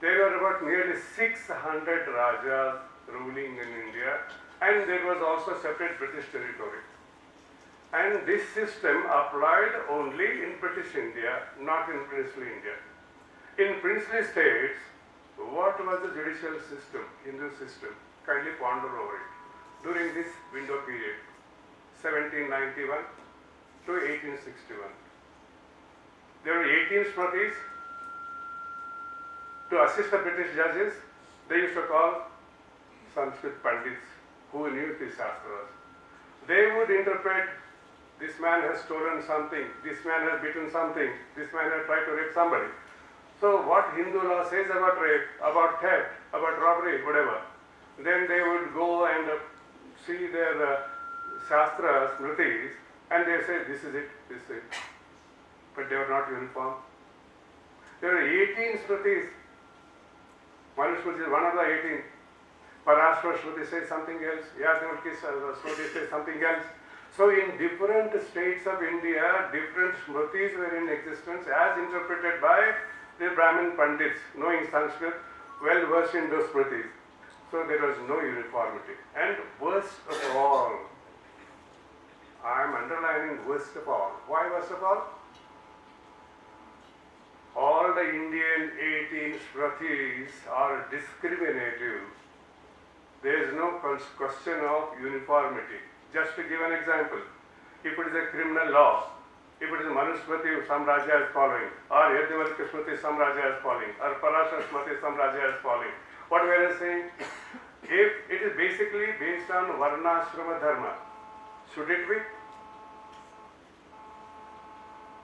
There were about nearly 600 Rajas ruling in India, and there was also separate British territory. And this system applied only in British India, not in princely India. In princely states, what was the judicial system, Hindu system? Kindly ponder over it. During this window period, 1791 to 1861. There were 18 Smritis. To assist the British judges, they used to call Sanskrit Pandits who knew the Shastras. They would interpret, this man has stolen something, this man has beaten something, this man has tried to rape somebody. So what Hindu law says about rape, about theft, about robbery, whatever, then they would go and see their Shastras, Smritis, and they say, this is it, this is it. But they were not uniform. There are 18 Smritis. Manusmriti is one of the 18. Parashar Smriti says something else. Yajnavalkya Smriti says something else. So in different states of India, different Smritis were in existence as interpreted by the Brahmin Pandits, knowing Sanskrit, well versed in those Smritis. So there was no uniformity. And worst of all, I am underlining worst of all. Why worst of all? All the Indian 18 Smritis are discriminative. There is no question of uniformity. Just to give an example, if it is a criminal law, if it is a Manusmriti, some Raja is following, or Yajnavalkya Smriti, some Raja is following, or Parashar Smriti, some Raja is following. What we are saying? If it is basically based on Varnashrama Dharma, should it be?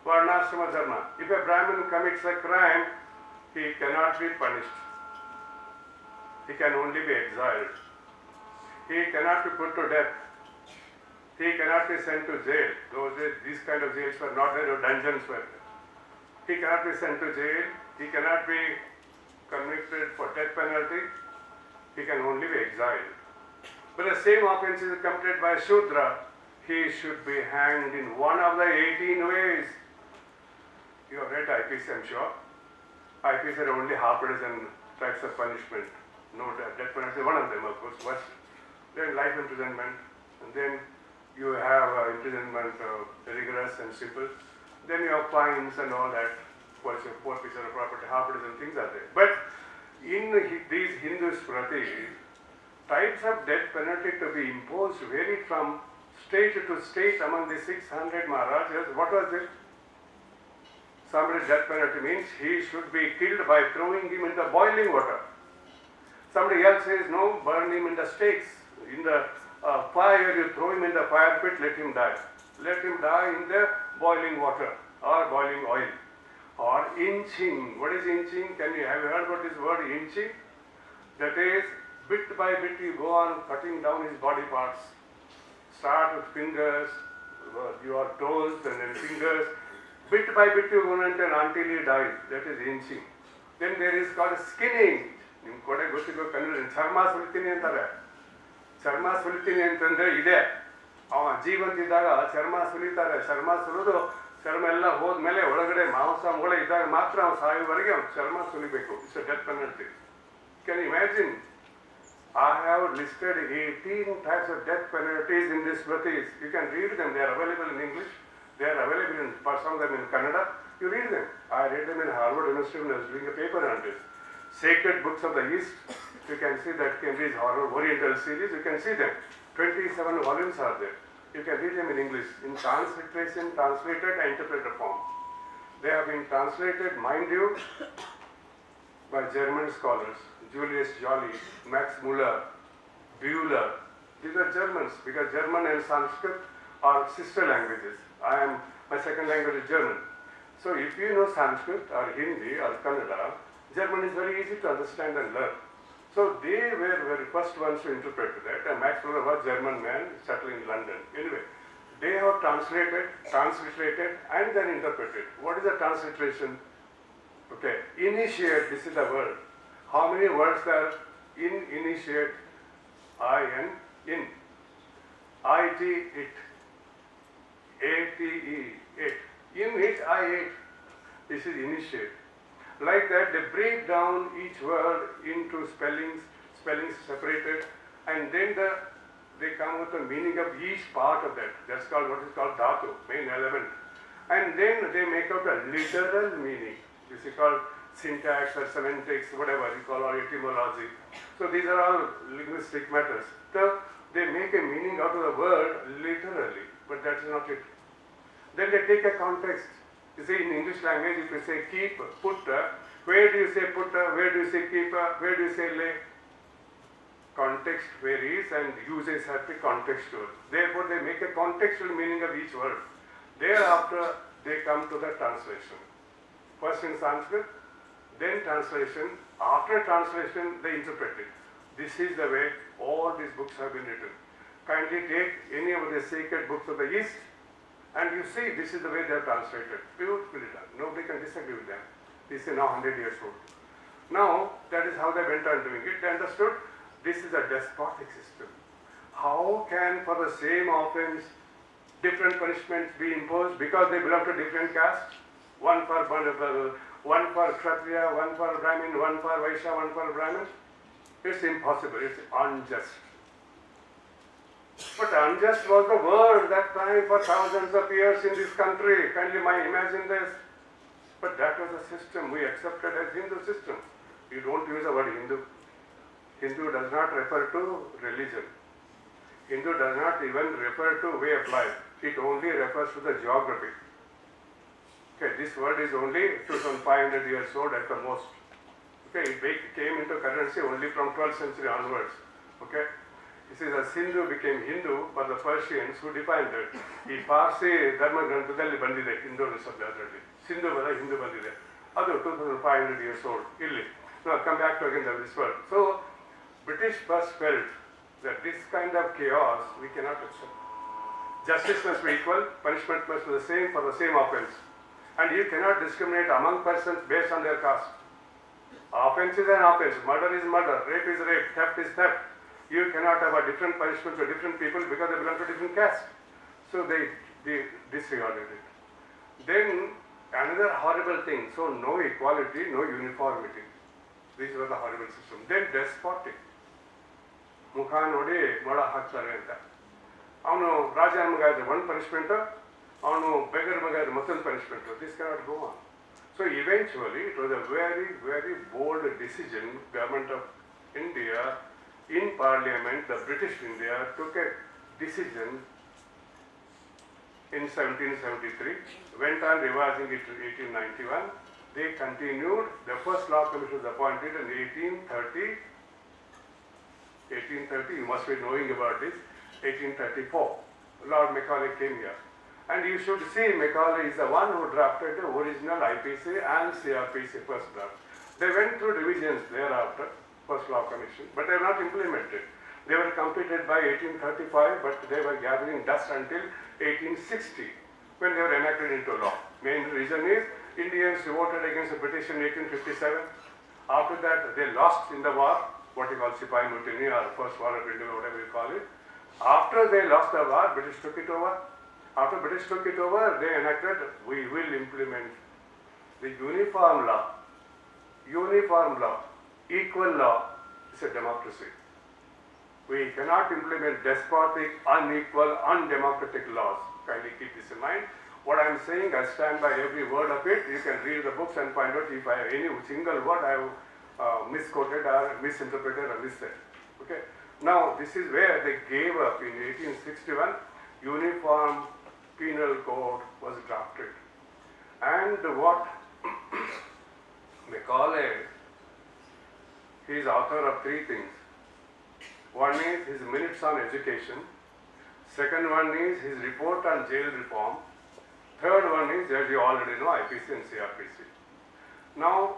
Varnashrama Dharma. If a Brahmin commits a crime, he cannot be punished. He can only be exiled. He cannot be put to death. He cannot be sent to jail. These kind of jails were not there, or dungeons were there. He cannot be sent to jail. He cannot be convicted for death penalty. He can only be exiled. But the same offense is committed by Shudra. He should be hanged in one of the 18 ways. You have read IPC, I'm sure. IPC are only half a dozen types of punishment. No death penalty, one of them, of course. Worst. Then life imprisonment, and then you have imprisonment rigorous and simple. Then you have fines and all that. What's your forfeiture of property, half a dozen things are there. But in these Hindu Smritis, types of death penalty to be imposed varied from state to state among the 600 Maharajas. What was it? Somebody's death penalty means he should be killed by throwing him in the boiling water. Somebody else says, no, burn him in the stakes. In the fire, you throw him in the fire pit, let him die. Let him die in the boiling water or boiling oil. Or inching. What is inching? Have you heard about this word inching? That is, bit by bit you go on cutting down his body parts. Start with fingers, your toes and then fingers. Bit by bit you go on until he dies. That is inching. Then there is called skinning. ಚರ್ಮ ಸುಲಿತೀನಿ ಅಂತಾರೆ. ಚರ್ಮ ಸುಲಿತೀನಿ ಅಂತಂದ್ರೆ ಇದೆ. ಅವ ಜೀವಂತಿದ್ದಾಗ ಚರ್ಮ ಸುಲಿತಾರೆ. ಚರ್ಮ ಸುಲಿದು ಚರ್ಮ ಎಲ್ಲ ಹೋದ್ಮೇಲೆ ಒಳಗಡೆ ಮಾಂಸ ಮೂಳೆ ಇದ್ದಾಗ ಮಾತ್ರ ಅವ್ನು ಸಾಯುವವರೆಗೆ ಅವ್ನು ಚರ್ಮ ಸುಲಿಬೇಕು. It's a death penalty. Can you imagine? I have listed 18 types of death penalties in these Smritis. You can read them. They are available in English. They are available in some of them in Kannada. You read them. I read them in Harvard University when I was doing a paper on this. Sacred Books of the East. You can see that Cambridge Horror Oriental series. You can see them. 27 volumes are there. You can read them in English, in transliteration, translated and interpreted form. They have been translated, mind you, by German scholars, Julius Joly, Max Muller, Bühler. These are Germans, because German and Sanskrit are sister languages. My second language is German. So if you know Sanskrit or Hindi or Kannada, German is very easy to understand and learn. So they were very first ones to interpret that, and Max Muller was a German man settling in London. Anyway, they have translated, transliterated, and then interpreted. What is the transliteration? Okay, initiate, this is the word. How many words are in initiate? I-N, in. I-T, it. A-T-E, it. In it, I ate. This is initiate. Like that, they break down each word into spellings separated, and then they come with the meaning of each part of that. That's called what is called dhatu, main element. And then they make out a literal meaning. This is called syntax or semantics, whatever you call, or etymology. So these are all linguistic matters. So they make a meaning out of the word literally, but that is not it. Then they take a context. You see, in English language, if you say keep, put, where do you say put, where do you say keep, where do you say lay? Context varies and usage have to be contextual. Therefore, they make a contextual meaning of each word. Thereafter, they come to the translation. First in Sanskrit, then translation. After translation, they interpret it. This is the way all these books have been written. Kindly take any of the sacred books of the East, and you see this is the way they are translated. Beautifully done. Nobody can disagree with them. This is now 100 years old. Now, that is how they went on doing it. They understood this is a despotic system. How can for the same offense different punishments be imposed because they belong to different castes? One for Kshatriya, one for Brahmin, one for Vaishya, one for Brahmin? It's impossible. It's unjust. But unjust was the word that time for thousands of years in this country. Kindly imagine this. But that was the system we accepted as Hindu system. You don't use the word Hindu. Hindu does not refer to religion. Hindu does not even refer to way of life. It only refers to the geography. Okay, this word is only 2,500 years old at the most. Okay, it came into currency only from 12th century onwards. Okay. This is as Sindhu became Hindu for the Persians who defined it. ಈ ಪಾರ್ಸಿ ಧರ್ಮ ಗ್ರಂಥದಲ್ಲಿ ಬಂದಿದೆ Hindu ಶಬ್ದದಲ್ಲಿ. Sindhu ಬದ ಹಿಂದೂ ಬಂದಿದೆ. ಅದು 2,500 years old. ಇಲ್ಲಿ. Now come back to again this word. So British first felt that this kind of chaos we cannot accept. Justice must be equal, punishment must be the same for the same offense. And you cannot discriminate among persons based on their caste. Offense is an offense, murder is murder, rape is rape, theft is theft. You cannot have a different punishment for different people because they belong to different castes. So they disregarded it. Then another horrible thing, so no equality, no uniformity. This was the horrible system. Then despotic. ಮುಖ ನೋಡಿ ಮೊಳ ಹಾಕ್ತಾರೆ ಅಂತ. ಅವನು ರಾಜನ ಮಗ ಇದ್ರೆ ಒಂದು ಪನಿಷ್ಮೆಂಟು, ಅವನು ಬೆಗರ್ ಮಗ ಇದ್ರೆ ಮತ್ತೊಂದು punishment. This cannot go on. So eventually it was a very, very bold decision. Government of India in Parliament, the British India took a decision in 1773, went on revising it to 1891. They continued. The first law commission was appointed in 1830. 1830, you must be knowing about this. 1834, Lord Macaulay came here. And you should see Macaulay is the one who drafted the original IPC and CRPC first draft. They went through revisions thereafter, first law commission, but they were not implemented. They were completed by 1835, but they were gathering dust until 1860, when they were enacted into law. Main reason is Indians revolted against the British in 1857. After that, they lost in the war, what you call Sipai Mutiny or First War of India, whatever you call it. After they lost the war, British took it over. After British took it over, they enacted, we will implement the uniform law. Uniform law, equal law is a democracy. We cannot implement despotic, unequal, undemocratic laws. Kindly keep this in mind. What I am saying, I stand by every word of it. You can read the books and find out if I have any single word I have misquoted or misinterpreted or missaid. Okay. Now, this is where they gave up in 1861. uniform penal code was drafted. And what Macaulay, he is author of three things. One is his minutes on education. Second one is his report on jail reform. Third one is, as you already know, IPC and CRPC. Now,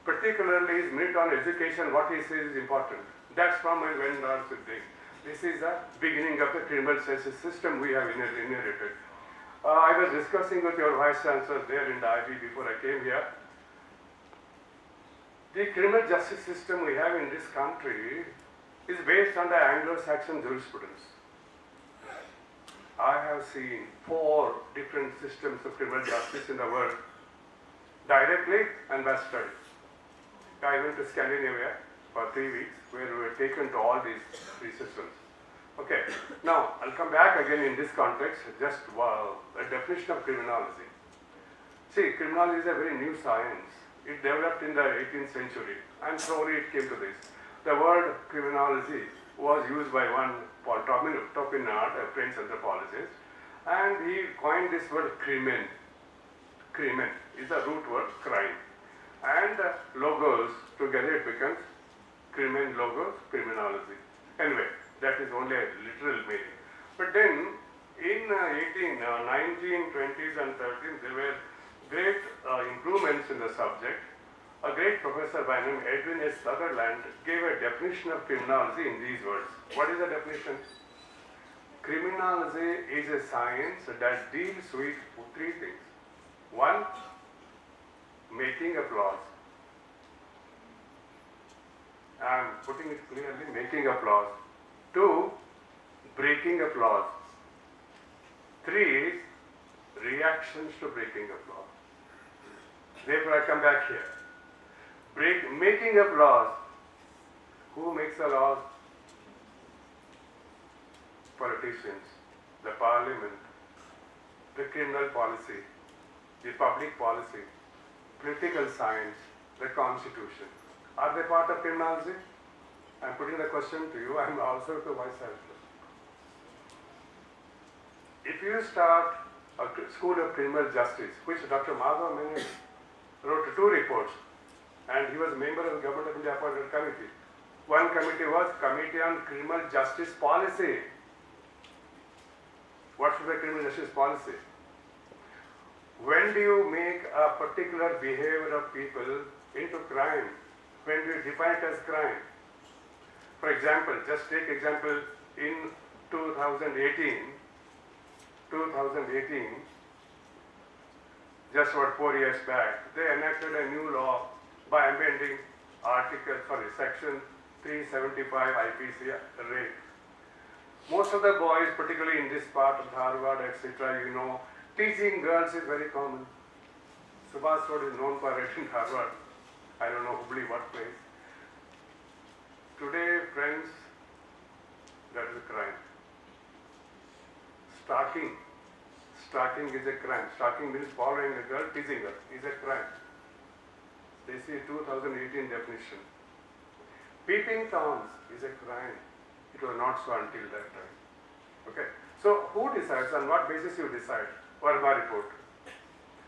particularly his minute on education, what he says is important. That's from my Jamdar thing. This is the beginning of the criminal justice system we have inherited. I was discussing with your Vice Chancellor there in the IB before I came here. The criminal justice system we have in this country is based on the Anglo-Saxon jurisprudence. I have seen 4 different systems of criminal justice in the world, directly and by study. I went to Scandinavia for 3 weeks, where we were taken to all these 3 systems. Okay, now I'll come back again in this context, just a definition of criminology. See, criminology is a very new science. It developed in the 18th century, and slowly it came to this. The word criminology was used by one Paul Topinard, a French anthropologist, and he coined this word crimen. Crimen is the root word crime. And logos, together it becomes crimen logos, criminology. Anyway, that is only a literal meaning. But then, in 1920s and 30s, there were great improvements in the subject. A great professor by name Edwin S. Sutherland gave a definition of criminology in these words. What is the definition? Criminology is a science that deals with 3 things. 1, making of laws. I am putting it clearly, making of laws. 2, breaking of laws. 3 is reactions to breaking of laws. Therefore, I come back here. Making of laws. Who makes the laws? Politicians, the parliament, the criminal policy, the public policy, political science, the constitution. Are they part of criminology? I am putting the question to you. I am also to Vice Chancellor. If you start a school of criminal justice, which Dr. Madhav Menon wrote 2 reports, and he was a member of the Government of India appointed committee. One committee was Committee on Criminal Justice Policy. What should be criminal justice policy? When do you make a particular behavior of people into crime? When do you define it as crime? For example, just take example in 2018, just about 4 years back, they enacted a new law by amending section 375 IPC rape. Most of the boys, particularly in this part of Harvard, etc., you know, teasing girls is very common. Subhash Road is known for it in Harvard. I don't know Hubballi what place. Today, friends, that is a crime. Stalking is a crime. Stalking means following a girl, teasing her, is a crime. This is 2018 definition. Peeping Toms is a crime. It was not so until that time. Okay. So who decides? On what basis you decide? Verma report.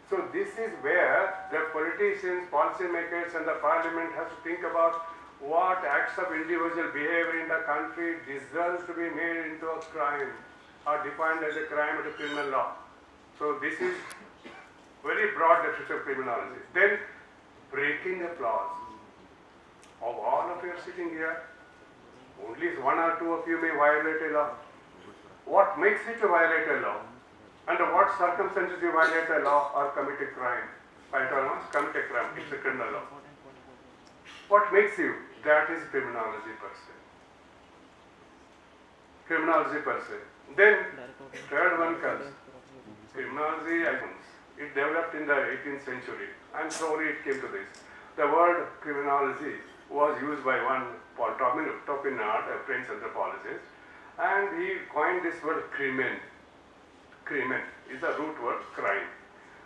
So this is where the politicians, policymakers and the parliament has to think about what acts of individual behavior in the country deserves to be made into a crime or defined as a crime under criminal law. So this is very broad definition of criminology. Then breaking the laws. Of all of you sitting here, only 1 or 2 of you may violate a law. What makes it to violate a law? Under what circumstances you violate a law or commit a crime? I told you, commit a crime, it's a criminal law. What makes you? That is criminology per se. Criminology per se. Then, third one comes. Criminology, it developed in the 18th century, and slowly it came to this. The word criminology was used by one Paul Topinard, a French anthropologist, and he coined this word crimen. Crimen is the root word crime.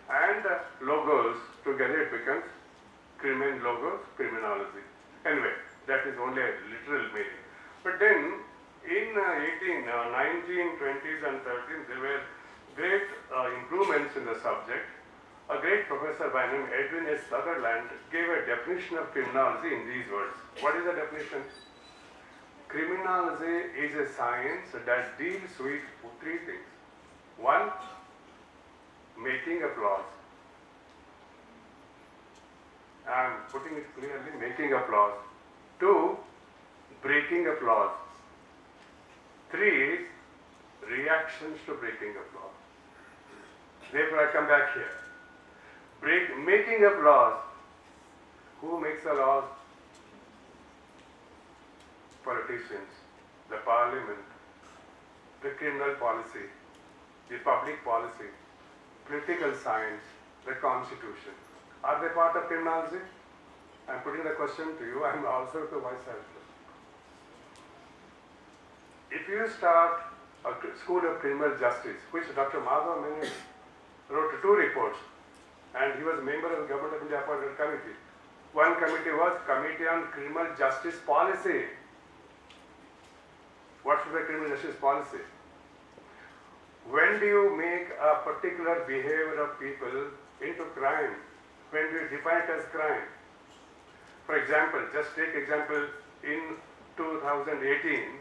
And logos, together it becomes crimen logos, criminology. Anyway, that is only a literal meaning. But then, In 1920s and 30s, there were great improvements in the subject. A great professor by name Edwin S. Sutherland gave a definition of criminology in these words. What is the definition? Criminology is a science that deals with three things. One, making of laws. I am putting it clearly, making of laws. Two, breaking of laws. Three is reactions to breaking of laws. Therefore, I come back here. Making of laws. Who makes the laws? Politicians, the parliament, the criminal policy, the public policy, political science, the constitution. Are they part of criminology? I am putting the question to you. I am also to myself. If you start a school of criminal justice, which Dr. Madhav Menon wrote 2 reports, and he was a member of the Government of India appointed committee. One committee was Committee on Criminal Justice Policy. What should be criminal justice policy? When do you make a particular behavior of people into crime? When do you define it as crime? For example, just take example in 2018,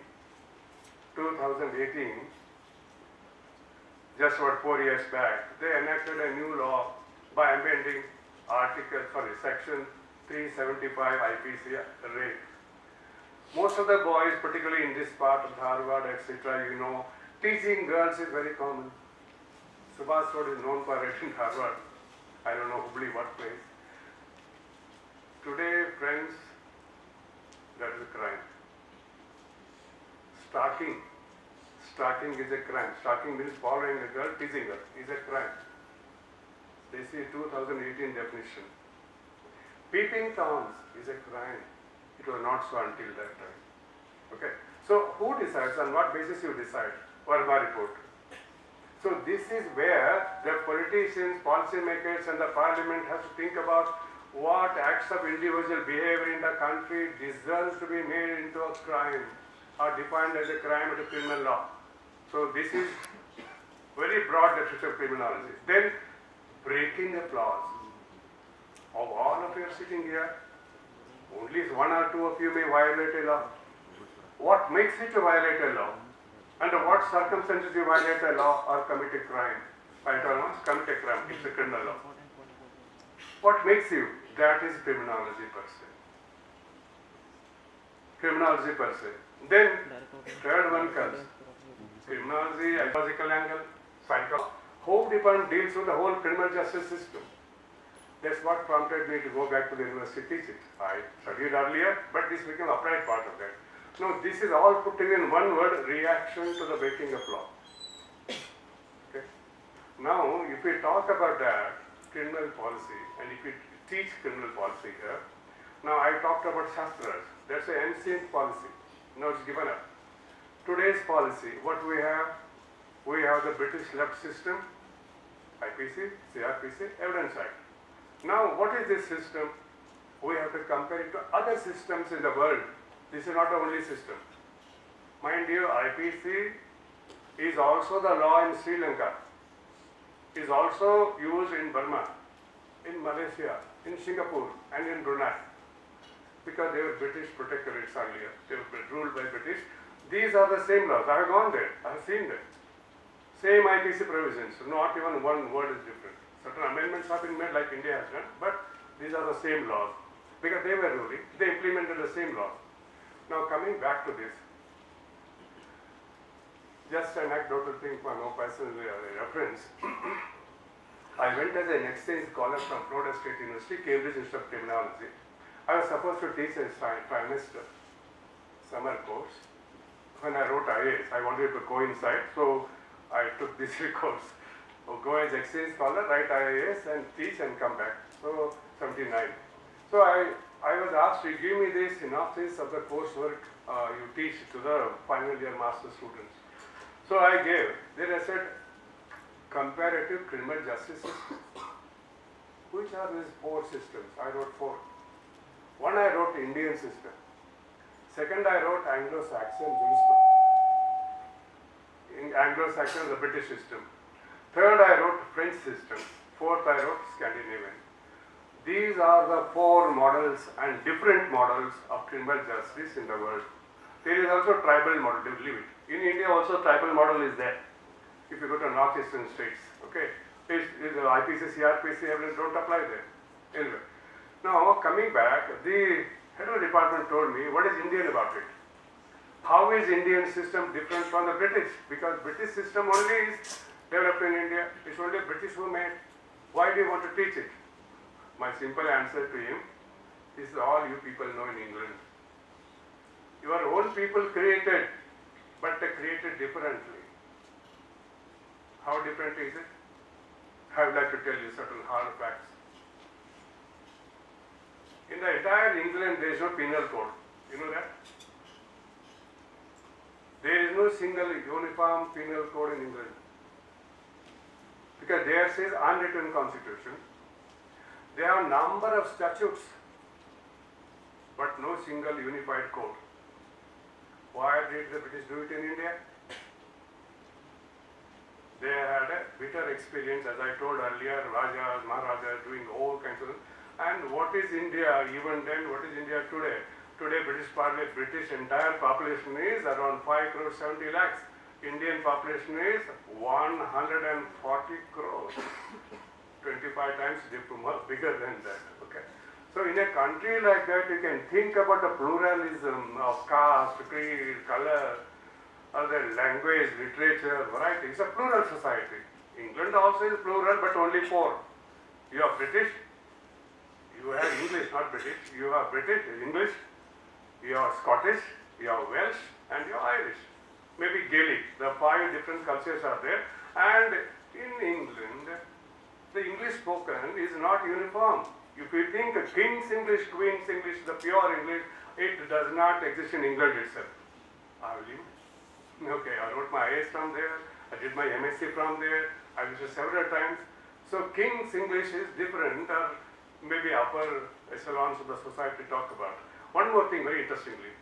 just about 4 years back, they enacted a new law by amending section 375 IPC rape. Most of the boys, particularly in this part of Harvard, etc., you know, teasing girls is very common. Subhash Road is known for it in Harvard. I don't know Hubballi what place. Today, friends, that is a crime. Stalking is a crime. Stalking means following a girl, teasing her, is a crime. This is 2018 definition. Peeping Toms is a crime. It was not so until that time. Okay. So who decides? On what basis you decide? Verma report. So this is where the politicians, policymakers and the parliament has to think about what acts of individual behavior in the country deserves to be made into a crime or defined as a crime under criminal law. So this is very broad definition of criminology. Then breaking the laws. Of all of you sitting here, only 1 or 2 of you may violate a law. What makes it to violate a law? Under what circumstances you violate a law or commit a crime? I tell you, commit a crime, it's a criminal law. What makes you? That is criminology per se. Criminology per se. Then, third one comes. Criminology, psychological angle, psychology. Home Department deals with the whole criminal justice system. That's what prompted me to go back to the university to teach it. I studied earlier, but this became a applied part of that. No, this is all put together in one word, reaction to the breaking of law. Okay. Now, if we talk about that, criminal policy, and if we teach criminal policy here, now I talked about Shastras. That's an ancient policy. Now it's given up. Today's policy, what we have the British left system, IPC, CRPC, Evidence Act. Now, what is this system? We have to compare it to other systems in the world. This is not the only system. Mind you, IPC is also the law in Sri Lanka, is also used in Burma, in Malaysia, in Singapore, and in Brunei. Because they were British protectorates earlier. They were ruled by British. These are the same laws. I have gone there. I have seen them. Same IPC provisions. Not even one word is different. Certain amendments have been made like India has done, but these are the same laws. Because they were ruling, they implemented the same law. Now coming back to this, just an anecdotal thing for no personal reference. I went as an exchange scholar from Florida State University, Cambridge Institute of Criminology. I was supposed to teach a trimester summer course. When I wrote IAS, I wanted to coincide, so I took this course. Go as exchange scholar, write IAS and teach and come back. So 79. So I was asked to give me this synopsis of the coursework you teach to the final year master students. So I gave. Then I said, comparative criminal justice system. Which are these 4 systems? I wrote 4. One I wrote Indian system. Second I wrote Anglo-Saxon jurisprudence. Anglo-Saxon, the British system. Third, I wrote French system. Fourth, I wrote Scandinavian. These are the four models and different models of criminal justice in the world. There is also tribal model, leave it. In India also tribal model is there. If you go to northeastern states, okay. IPC, CRPC, everything don't apply there. Anyway. Now coming back, the head of the department told me, what is Indian about it? How is Indian system different from the British? Because British system only is developed in India. It's only British who made. Why do you want to teach it? My simple answer to him is all you people know in England. Your own people created, but they created differently. How different is it? I would like to tell you certain hard facts. In the entire England, there is no penal code. You know that? There is no single uniform penal code in England. Because there says unwritten constitution. There are number of statutes, but no single unified code. Why did the British do it in India? They had a bitter experience, as I told earlier, Rajas, Maharajas doing all kinds of. And what is India even then? What is India today? Today, British entire population is around 5 crores 70 lakhs. Indian population is 140 crores. 25 times bigger than that. Okay. So in a country like that, you can think about the pluralism of caste, creed, color, other language, literature, variety. It's a plural society. England also is plural, but only four. You are British, you have English, not British. You are British, English, you are Scottish, you are Welsh, and you are Irish. Maybe Gaelic. The 5 different cultures are there. And in England, the English spoken is not uniform. If you think King's English, Queen's English, the pure English, it does not exist in England itself. Are you? Okay, I wrote my IAS from there, I did my MSc from there, I visited several times. So King's English is different, or maybe upper echelons of the society talk about. One more thing very interestingly,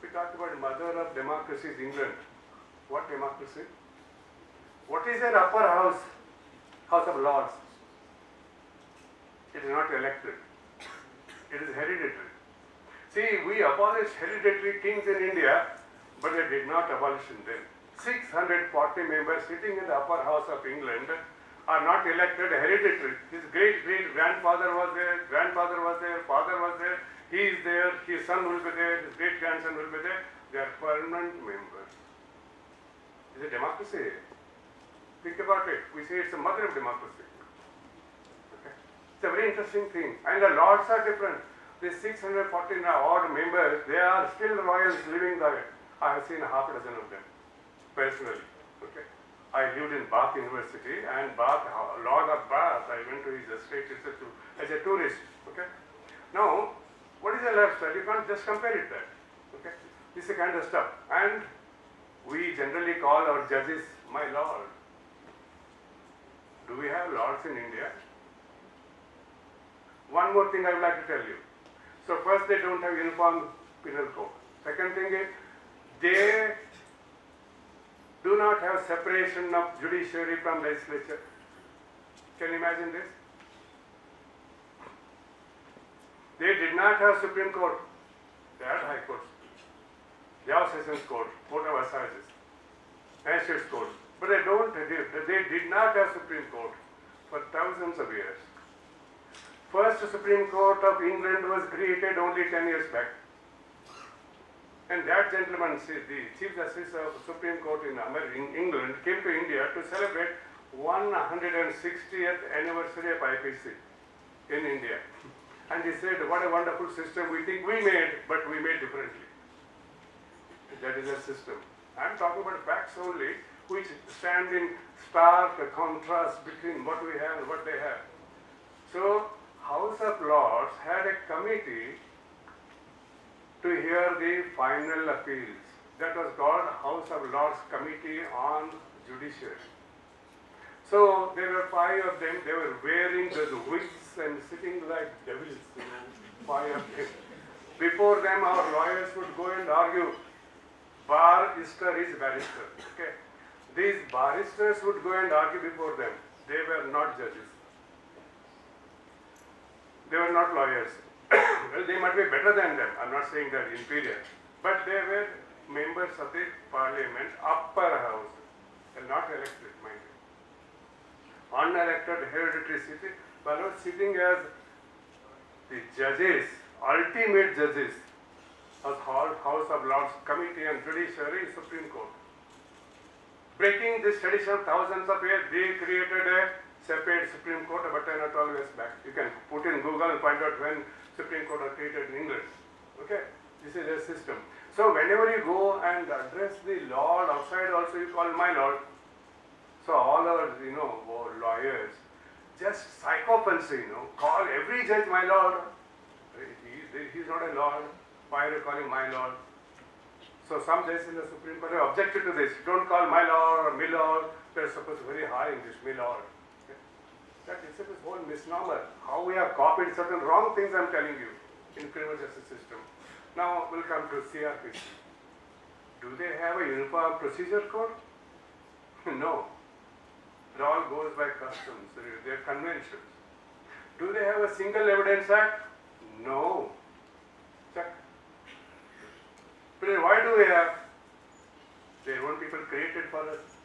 we talked about mother of democracy is England. What democracy? What is their upper house? House of Lords. It is not elected. It is hereditary. See, we abolished hereditary kings in India, but they did not abolish in them. 640 members sitting in the upper house of England are not elected, hereditary. His great-great-grandfather was there, grandfather was there, father was there, he is there, his son will be there, his great-grandson will be there. They are permanent members. Is it democracy? Think about it. We say it's the mother of democracy. Okay. It's a very interesting thing. And the lords are different. These 614 odd members, they are still royals living there. I have seen half a dozen of them, personally. Okay. I lived in Bath University, and Bath, Lord of Bath, I went to his estate as a tourist. Okay. Now, what is a lifestyle? You can't just compare it there. Okay. This is the kind of stuff. And we generally call our judges, my lord. Do we have lords in India? One more thing I would like to tell you. So first, they don't have uniform penal code. Second thing is, they do not have separation of judiciary from legislature. Can you imagine this? They did not have Supreme Court. They had High Courts. They have Sessions Court, Court of Assizes, Magistrates Court. But they did not have Supreme Court for thousands of years. First Supreme Court of England was created only 10 years back. And that gentleman, the Chief Justice of the Supreme Court in England, came to India to celebrate 160th anniversary of IPC in India. And he said, what a wonderful system we think we made, but we made differently. That is a system. I am talking about facts only, which stand in stark contrast between what we have and what they have. So, House of Lords had a committee to hear the final appeals. That was called House of Lords Committee on Judiciary. So there were 5 of them. They were wearing those wigs and sitting like devils. 5 of them. Before them, our lawyers would go and argue. Barrister is barrister. Okay. these barristers would go and argue before them. They were not judges. They were not lawyers. Well, they might be better than them. I'm not saying they're inferior. But they were members of the parliament, upper house, and not elected, mind you. Unelected hereditary city, but not sitting as the judges, ultimate judges of House of Lords Committee and Judiciary Supreme Court. Breaking this tradition of thousands of years, they created a separate Supreme Court about 10 or 12 years back. You can put in Google and find out when Supreme Court was created in England. Okay? This is a system. So whenever you go and address the Lord outside also you call my Lord. So all our, lawyers, just psychopathy, call every judge my Lord. He's not a Lord. Why are you calling my Lord? So some judges in the Supreme Court have objected to this. Don't call my Lord or my Lord. They're supposed to be very high English, my Lord. Okay? That itself is whole misnomer. How we have copied certain wrong things I'm telling you in criminal justice system. Now we'll come to CRPC. Do they have a uniform procedure code? No. It all goes by customs, their conventions. Do they have a single evidence act? No. Check. But why do we have? Their own people created for us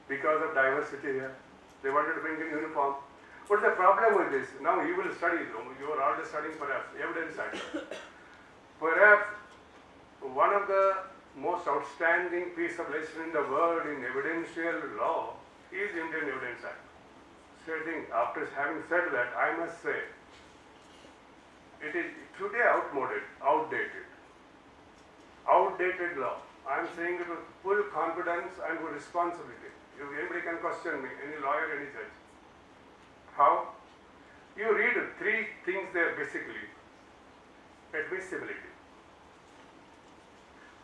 because of diversity here. They wanted to bring in uniform. What's the problem with this? Now you will study, you are already studying perhaps evidence act. Perhaps one of the most outstanding piece of legislation in the world in evidential law is Indian Evidence Act. Stating, after having said that, I must say, it is today outdated law. I am saying it with full confidence and with responsibility. Anybody can question me, any lawyer, any judge. How? You read three things there basically. Admissibility.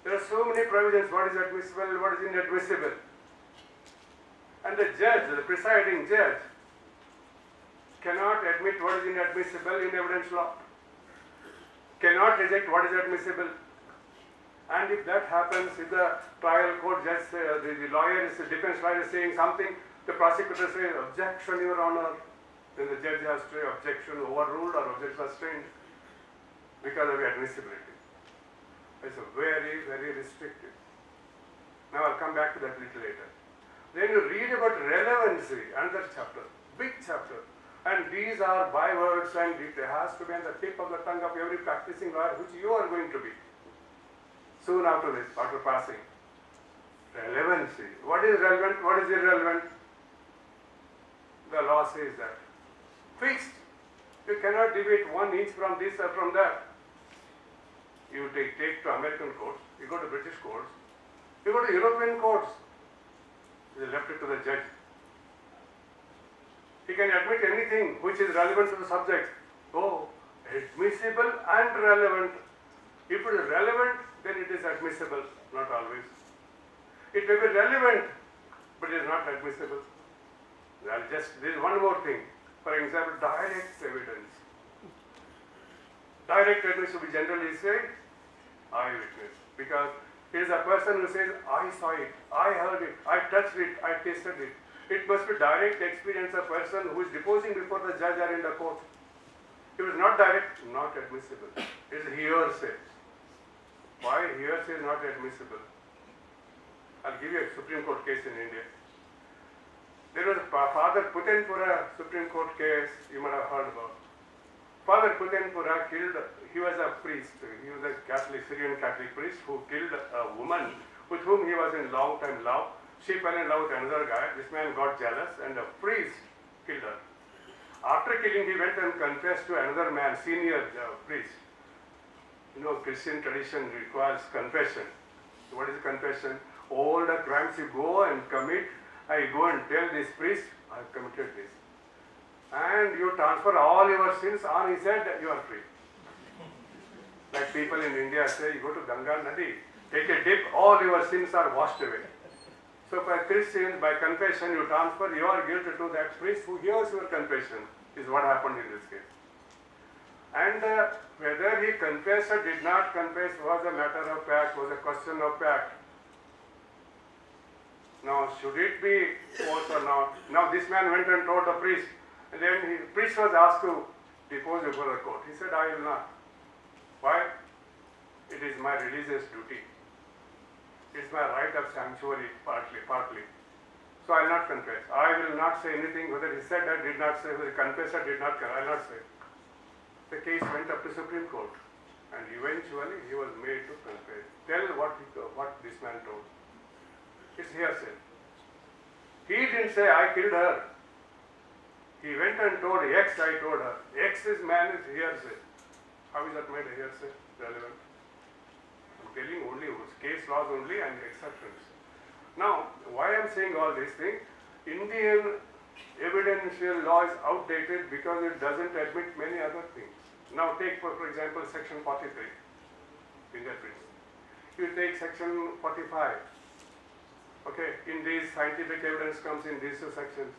There are so many provisions, what is admissible, what is inadmissible. And the judge, the presiding judge, cannot admit what is inadmissible in evidence law, cannot reject what is admissible. And if that happens, if the trial court judge, the lawyer is, the defense lawyer is saying something, the prosecutor says, objection, Your Honor, then the judge has to say, objection overruled or objection sustained because of admissibility. It's a very, very restrictive. Now I'll come back to that little later. Then you read about relevancy, another chapter, big chapter. And these are bywords and it has to be on the tip of the tongue of every practicing lawyer, which you are going to be soon after this, after passing. Relevancy. What is relevant? What is irrelevant? The law says that. Fixed. You cannot deviate 1 inch from this or from that. You take to American courts, you go to British courts, you go to European courts. You left it to the judge. He can admit anything which is relevant to the subject. Oh, admissible and relevant. If it is relevant, then it is admissible, not always. It may be relevant, but it is not admissible. There is one more thing. For example, direct evidence. Direct evidence we generally say eyewitness, because it is a person who says, I saw it, I heard it, I touched it, I tasted it. It must be direct experience of person who is deposing before the judge or in the court. If it is not direct, not admissible. It is hearsay. Why hearsay is not admissible? I'll give you a Supreme Court case in India. There was a Father Putenpura Supreme Court case you might have heard about. Father Putenpura killed, he was a priest, he was a Catholic, Syrian Catholic priest who killed a woman with whom he was in long-time love. She fell in love with another guy, this man got jealous and the priest killed her. After killing, he went and confessed to another man, senior priest. You know, Christian tradition requires confession. So what is confession? All the crimes you go and commit, I go and tell this priest, I have committed this. And you transfer all your sins on his head, you are free. Like people in India say, you go to Ganga Nadi, take a dip, all your sins are washed away. So for Christians, by confession, you transfer your guilt to that priest who hears your confession, is what happened in this case. And whether he confessed or did not confess was a matter of fact, was a question of fact. Now, should it be forced or not? Now, this man went and told the priest, and then the priest was asked to depose before the court. He said, I will not. Why? It is my religious duty. It's my right of sanctuary, partly. So I will not confess. I will not say anything, whether he said or did not say, whether he confessed or did not, I will not say. The case went up to Supreme Court, and eventually he was made to confess. Tell what this man told. It's hearsay. He didn't say, I killed her. He went and told X, I told her. X's man is hearsay. How is that made a hearsay relevant? I'm telling only case laws only and exceptions. Now, why I'm saying all these things? Indian evidential law is outdated because it doesn't admit many other things. Now take for example section 43, fingerprints. You take section 45. Okay, in these scientific evidence comes in these two sections.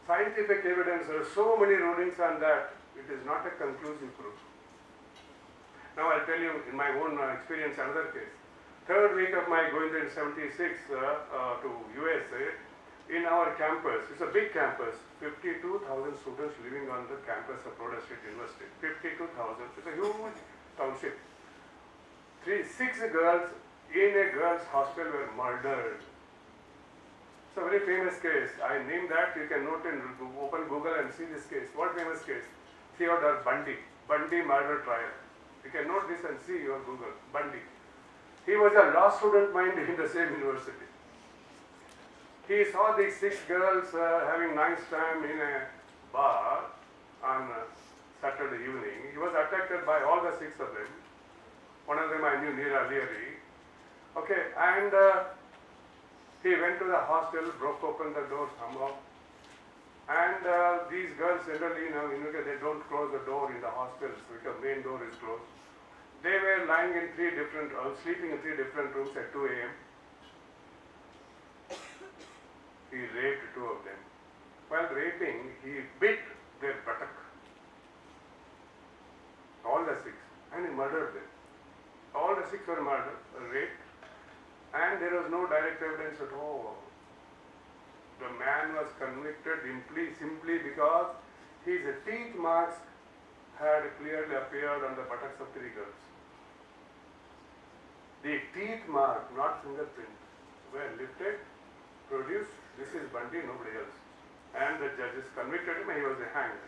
Scientific evidence, there are so many rulings on that, it is not a conclusive proof. Now I'll tell you in my own experience another case. Third week of my going there in 76 to USA, in our campus, it's a big campus, 52,000 students living on the campus of Rhode State University. 52,000, it's a huge township. 6 girls in a girls' hostel were murdered. It's a very famous case. I named that. You can note and open Google and see this case. What famous case? Theodore Bundy. Bundy murder trial. You can note this and see your Google. Bundy. He was a law student mind in the same university. He saw these 6 girls having nice time in a bar on Saturday evening. He was attracted by all the 6 of them. One of them I knew, Neera Leary. Okay, and he went to the hostel, broke open the door somehow. And these girls generally, in UK, they don't close the door in the hostels because main door is closed. They were lying in 3 different, sleeping in 3 different rooms at 2 a.m. He raped 2 of them. While raping, he bit their buttock. All the 6. And he murdered them. All the 6 were murdered, raped. And there was no direct evidence at all. The man was convicted simply because his teeth marks had clearly appeared on the buttocks of 3 girls. The teeth mark, not fingerprint, were lifted, produced. This is Bundy, nobody else. And the judges convicted him and he was hanged.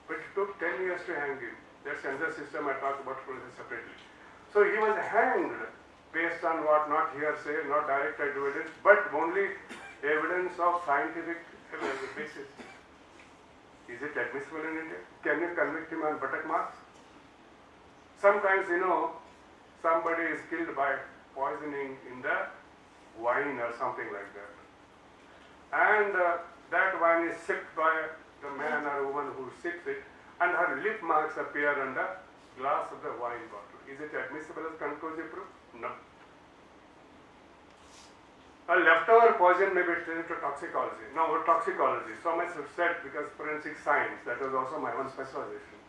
But it took 10 years to hang him. That's another system I talk about separately. So he was hanged based on what? Not hearsay, not direct evidence, but only evidence of scientific basis. Is it admissible in India? Can you convict him on buttock marks? Sometimes, somebody is killed by poisoning in the wine or something like that. And that wine is sipped by the man or woman who sips it, and her lip marks appear on the glass of the wine bottle. Is it admissible as conclusive proof? No. A leftover poison may be treated to toxicology. Now, toxicology, so much is said because forensic science, that was also my own specialization.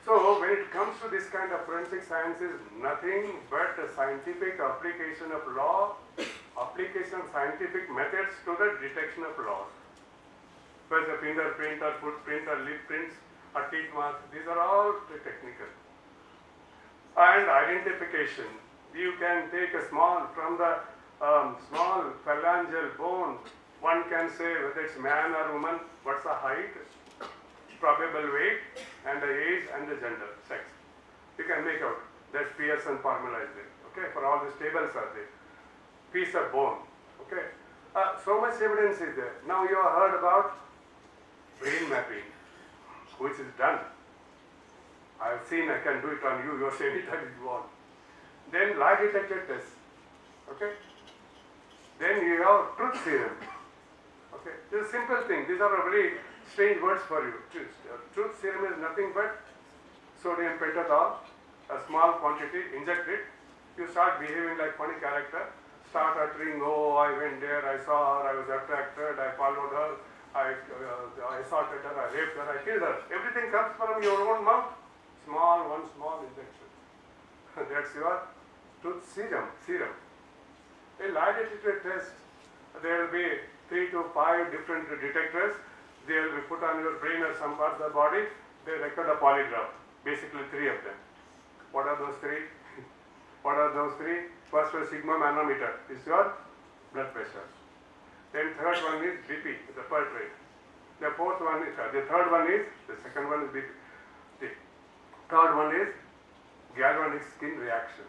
So, when it comes to this kind of forensic science is nothing but a scientific application of law, application of scientific methods to the detection of laws. Whether fingerprint or footprint or lip prints or teeth marks, these are all technical. And identification. You can take a from the small phalangeal bone, one can say whether it's man or woman, what's the height, probable weight, and the age and the gender, sex. You can make out. That's Pearson formula is there. Okay, for all these tables are there. Piece of bone. Okay. So much evidence is there. Now you have heard about brain mapping, which is done. I have seen, I can do it on you, you are saying it if you want. Then lie detector test. Okay. Then you have truth serum. Okay. This is a simple thing. These are very strange words for you. Truth serum is nothing but sodium pentothal, a small quantity, inject it. You start behaving like funny character. Start uttering, oh, I went there, I saw her, I was attracted, I followed her, I assaulted her, I raped her, I killed her. Everything comes from your own mouth. One small injection. That's your truth serum. A lie detector test There will be 3 to 5 different detectors. They will be put on your brain or some parts of the body. They record a polygraph, basically 3 of them. What are those 3? What are those 3? First one, sigma manometer, is your blood pressure. Then third one is BP, the pulse rate. The fourth one is, the third one is, the second one is BP. The third one is galvanic skin reaction.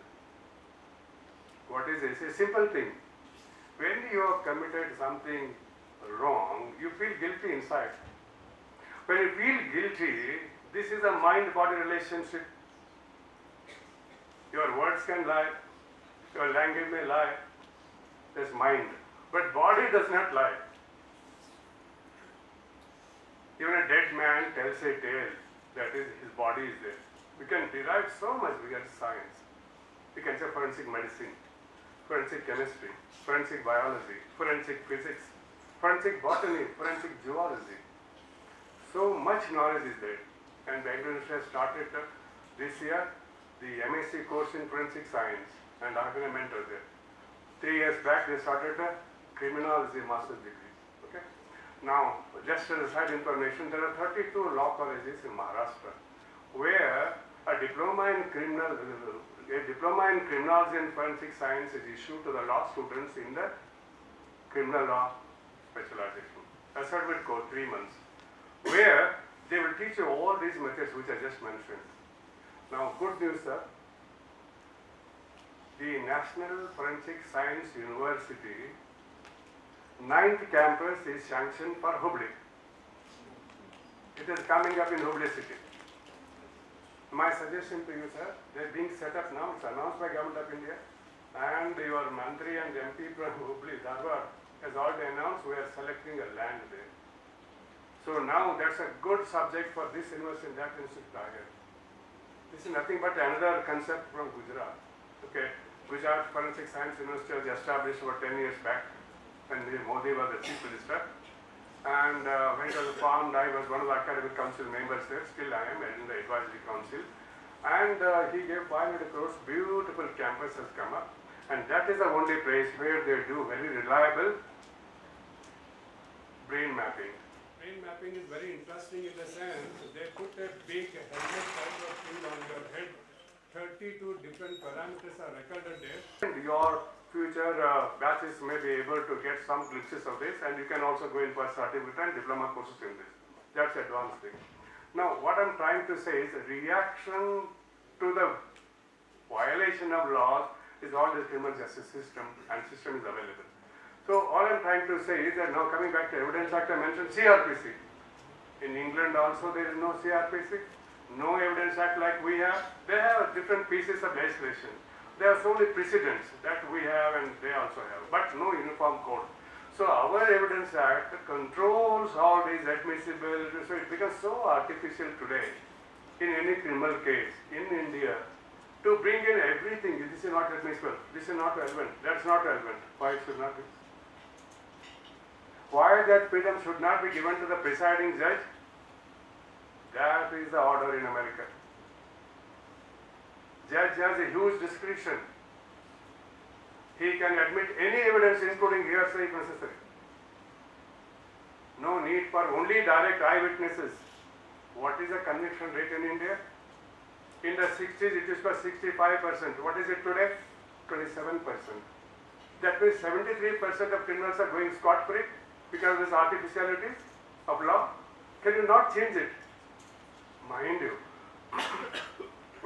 What is this? A simple thing. When you have committed something wrong, you feel guilty inside. When you feel guilty, this is a mind-body relationship. Your words can lie, your language may lie, that's mind. But body does not lie. Even a dead man tells a tale, that is, his body is there. We can derive so much bigger science. We can say forensic medicine, forensic chemistry, forensic biology, forensic physics, forensic botany, forensic zoology. So much knowledge is there. And Bangalore has started this year the MSc course in forensic science, and I have been a mentor there. 3 years back they started a criminology master's degree. Okay. Now, just as a side information, there are 32 law colleges in Maharashtra where a diploma in criminology and forensic science is issued to the law students in the criminal law specialization. A certificate course, 3 months, where they will teach you all these methods which I just mentioned. Now, good news, sir. The National Forensic Science University 9th campus is sanctioned for Hubballi. It is coming up in Hubballi city. My suggestion to you, sir, they are being set up now. It's announced by Government of India, and your Mantri and MP from Hubballi, Dharwad, has already announced we are selecting a land there. So now that's a good subject for this university and that institute target. This is nothing but another concept from Gujarat. Okay, Gujarat Forensic Science University was established about 10 years back, when Modi was the chief minister. And when it was formed, I was one of the academic council members there. Still I am in the advisory council. And he gave 500 crores. Beautiful campus has come up, and that is the only place where they do very reliable brain mapping. Brain mapping is very interesting in the sense they put a big helmet type of thing on your head. 32 different parameters are recorded there. And your future batches may be able to get some glimpses of this, and you can also go in for certificate and diploma courses in this. That's advanced thing. Now, what I'm trying to say is a reaction to the violation of laws is all the criminal justice system, and system is available. So all I'm trying to say is that now coming back to Evidence Act, I mentioned CRPC. In England also there is no CRPC, no Evidence Act like we have. They have different pieces of legislation. There are so many precedents that we have and they also have, but no uniform code. So our Evidence Act controls all these admissible, so it becomes so artificial today in any criminal case in India to bring in everything. This is not admissible, this is not relevant, that's not relevant. Why it should not be? Why that freedom should not be given to the presiding judge? That is the order in America. Judge has a huge discretion. He can admit any evidence, including hearsay if necessary. No need for only direct eyewitnesses. What is the conviction rate in India? In the 60s, it is for 65%. What is it today? 27%. That means 73% of criminals are going scot-free because of this artificiality of law. Can you not change it? Mind you,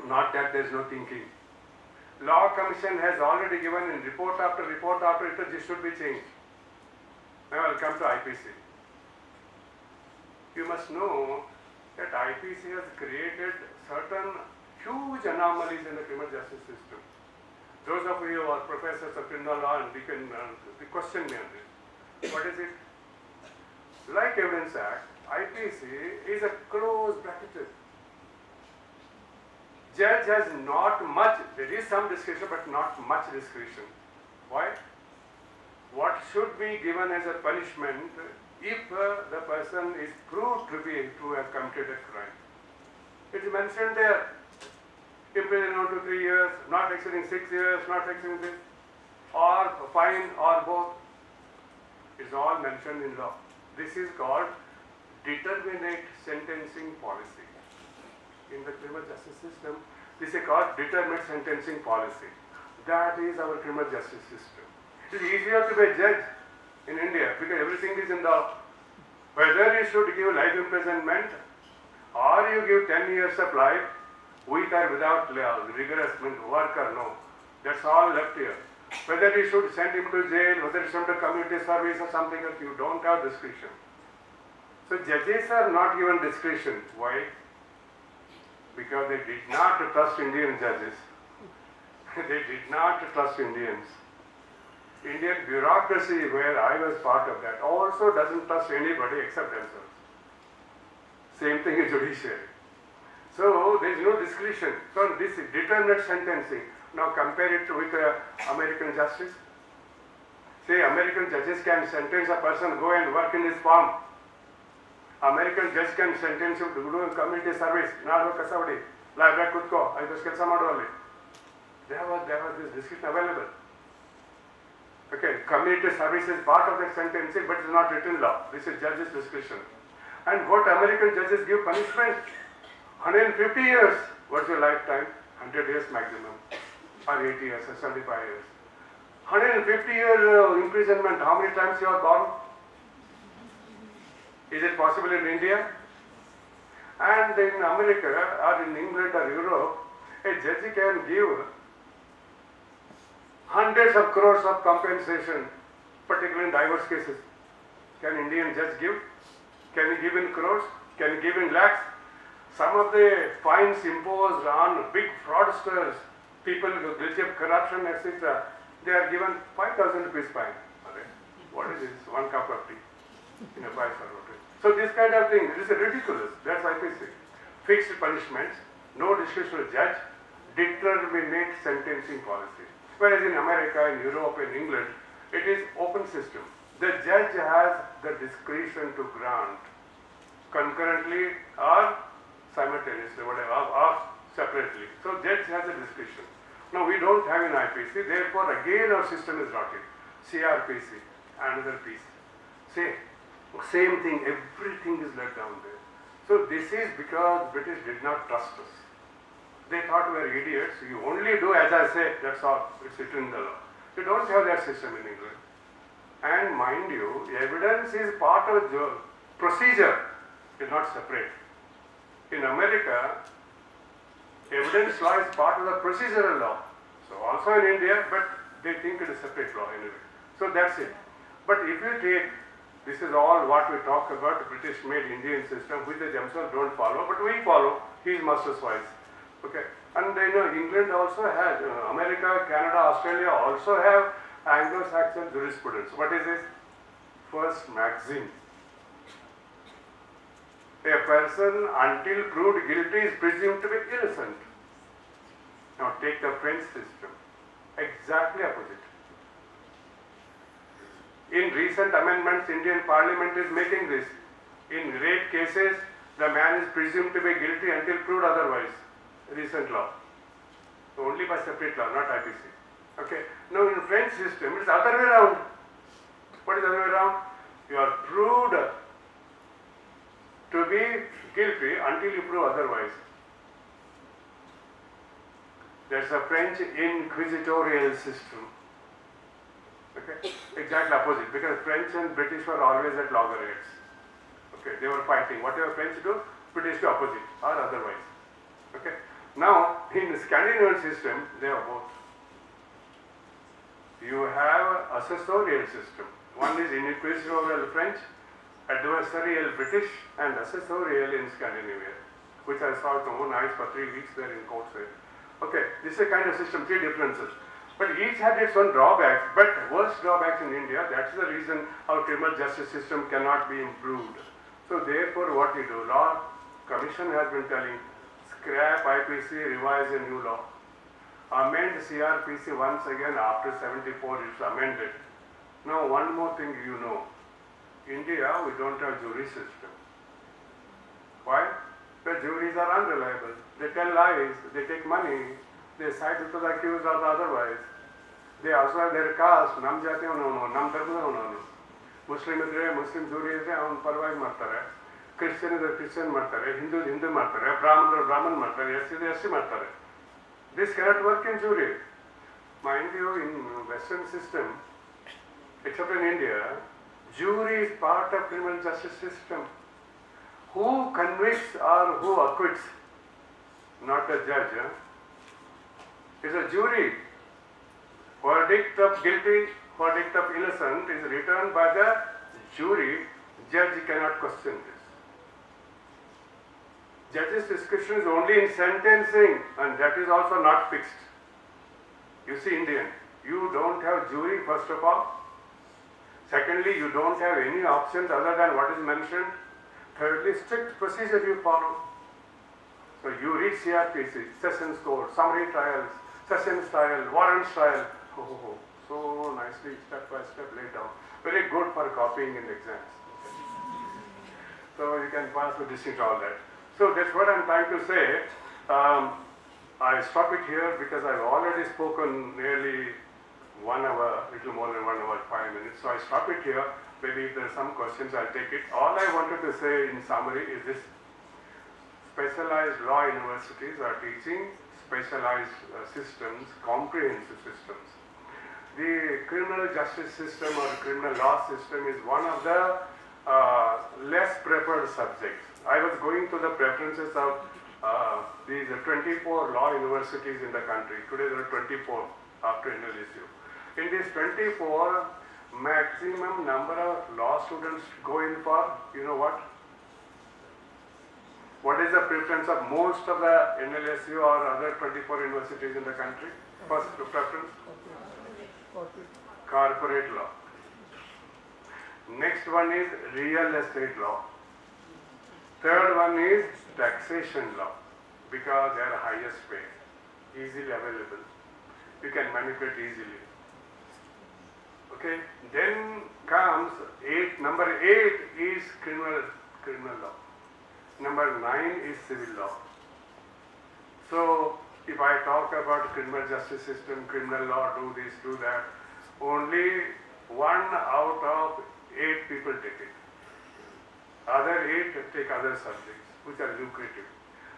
not that there is no thinking. Law Commission has already given in report after report after it, this should be changed. Now I will come to IPC. You must know that IPC has created certain huge anomalies in the criminal justice system. Those of you who are professors of criminal law, and we can question me on this. What is it? Like Evidence Act, IPC is a close bracketed. Judge has not much, there is some discretion but not much discretion. Why? What should be given as a punishment if the person is proved to have committed a crime? It is mentioned there. Imprisonment 1 to 3 years, not exceeding 6 years, not exceeding this, or fine, or both. It's all mentioned in law. This is called determinate sentencing policy. In the criminal justice system, this is called determinate sentencing policy. That is our criminal justice system. It is easier to be a judge in India because everything is in the law. Whether you should give life imprisonment or you give 10 years of life, with or without rigorous work or no, that's all left here. Whether you should send him to jail, whether you should to community service or something else, you don't have discretion. So judges are not given discretion. Why? Because they did not trust Indian judges. They did not trust Indians. Indian bureaucracy, where I was part of that, also doesn't trust anybody except themselves. Same thing in judiciary. So there is no discretion. So this is determinate sentencing. Now compare it with American justice. Say American judges can sentence a person go and work in his farm. American judge can sentence him to do community service. Not work kasavadi. Library kutko. I just kelsa maduvali. They have this discretion available. Okay, community service is part of the sentencing, but it is not written law. This is judge's discretion. And what American judges give punishment? 150 years. What's your lifetime? 100 years maximum. Or 80 years or 75 years. 150 year imprisonment. How many times you are gone? Is it possible in India? And in America or in England or Europe, a judge can give hundreds of crores of compensation, particularly in divorce cases. Can Indian judge give? Can he give in crores? Can he give in lakhs? Some of the fines imposed on big fraudsters, people guilty of corruption, etc., they are given 5,000 rupees fine. What is this? 1 cup of tea in a 5-star hotel. So this kind of thing, this is ridiculous. That's IPC. Fixed punishments, no discretion of judge, determinate sentencing policy. Whereas in America, in Europe, in England, it is open system. The judge has the discretion to grant concurrently or simultaneously, whatever, or separately. So judge has a discretion. Now we don't have in IPC, therefore again our system is rotted. CRPC, another piece. Same thing, everything is let down there. So this is because British did not trust us. They thought we were idiots. You only do as I say, that's all. It's written in the law. You don't have that system in England. And mind you, evidence is part of the procedure, it's not separate. In America, evidence law is part of the procedural law. So also in India, but they think it is separate law anyway. So that's it. But if you take, this is all what we talk about, British made Indian system, which they themselves don't follow, but we follow, his master's voice. Okay. And England also has, America, Canada, Australia also have Anglo-Saxon jurisprudence. What is this? First maxim. A person until proved guilty is presumed to be innocent. Now take the French system. Exactly opposite. In recent amendments, Indian Parliament is making this. In rape cases, the man is presumed to be guilty until proved otherwise. Recent law. Only by separate law, not IPC. Okay. Now in French system, it's the other way around. What is the other way around? You are proved to be guilty until you prove otherwise. That's a French inquisitorial system. Okay, exactly opposite, because French and British were always at loggerheads. Okay, they were fighting. Whatever French do, British do opposite or otherwise. Okay. Now in the Scandinavian system, they are both. You have accessorial system. One is inquisitorial French, adversarial British, and accessorial in Scandinavia, which I saw with my own eyes for 3 weeks there in Courtside. Okay, this is a kind of system, 3 differences. But each had its own drawbacks, but worst drawbacks in India. That's the reason our criminal justice system cannot be improved. So therefore what we do, Law Commission has been telling, scrap IPC, revise a new law. Amend CRPC once again after 74, it's amended. Now one more thing you know, India, we don't have jury system. Why? The juries are unreliable. They tell lies, they take money, they side with the accused or the otherwise. They also have their caste, nam jati nam dharma. Muslim ಇದ್ರೆ Muslim jury ಇದ್ರೆ ಅವ್ನು ಪರವಾಗಿ ಮಾಡ್ತಾರೆ, Christian ಇದ್ರೆ Christian ಮಾಡ್ತಾರೆ, ಹಿಂದೂ ಮಾಡ್ತಾರೆ, ಬ್ರಾಹ್ಮಣ್ ಮಾಡ್ತಾರೆ, S ಇದ್ರೆ ಎಸ್ ಸಿ ಮಾಡ್ತಾರೆ. This cannot work in jury. Mind you, in Western system, except in India, jury is part of criminal justice system. Who convicts or who acquits? Not a judge. It's a jury. Verdict of guilty, verdict of innocent is returned by the jury. Judge cannot question this. Judge's discretion is only in sentencing, and that is also not fixed. You see, Indian, you don't have jury first of all. Secondly, you don't have any options other than what is mentioned. Thirdly, strict procedure you follow. So you read CRPC, Sessions Court, summary trials, Sessions trial, warrants trial. Oh, so nicely step by step laid down. Very good for copying in exams. So you can pass with distinct all that. So that's what I'm trying to say. I stop it here because I've already spoken nearly 1 hour, little more than 1 hour, 5 minutes. So I stop it here. Maybe if there are some questions, I'll take it. All I wanted to say in summary is this. Specialized law universities are teaching specialized systems, comprehensive systems. The criminal justice system or criminal law system is one of the less preferred subjects. I was going to the preferences of these 24 law universities in the country. Today there are 24 after NLSU. In these 24, maximum number of law students go in for, you know what? What is the preference of most of the NLSU or other 24 universities in the country? First preference? Corporate law. Next one is real estate law. Third one is taxation law, because they are highest paid, easily available. You can manipulate easily. Okay. Then comes number 8 is criminal law. Number 9 is civil law. So if I talk about criminal justice system, criminal law, do this, do that, only 1 out of 8 people take it. Other 8 take other subjects, which are lucrative.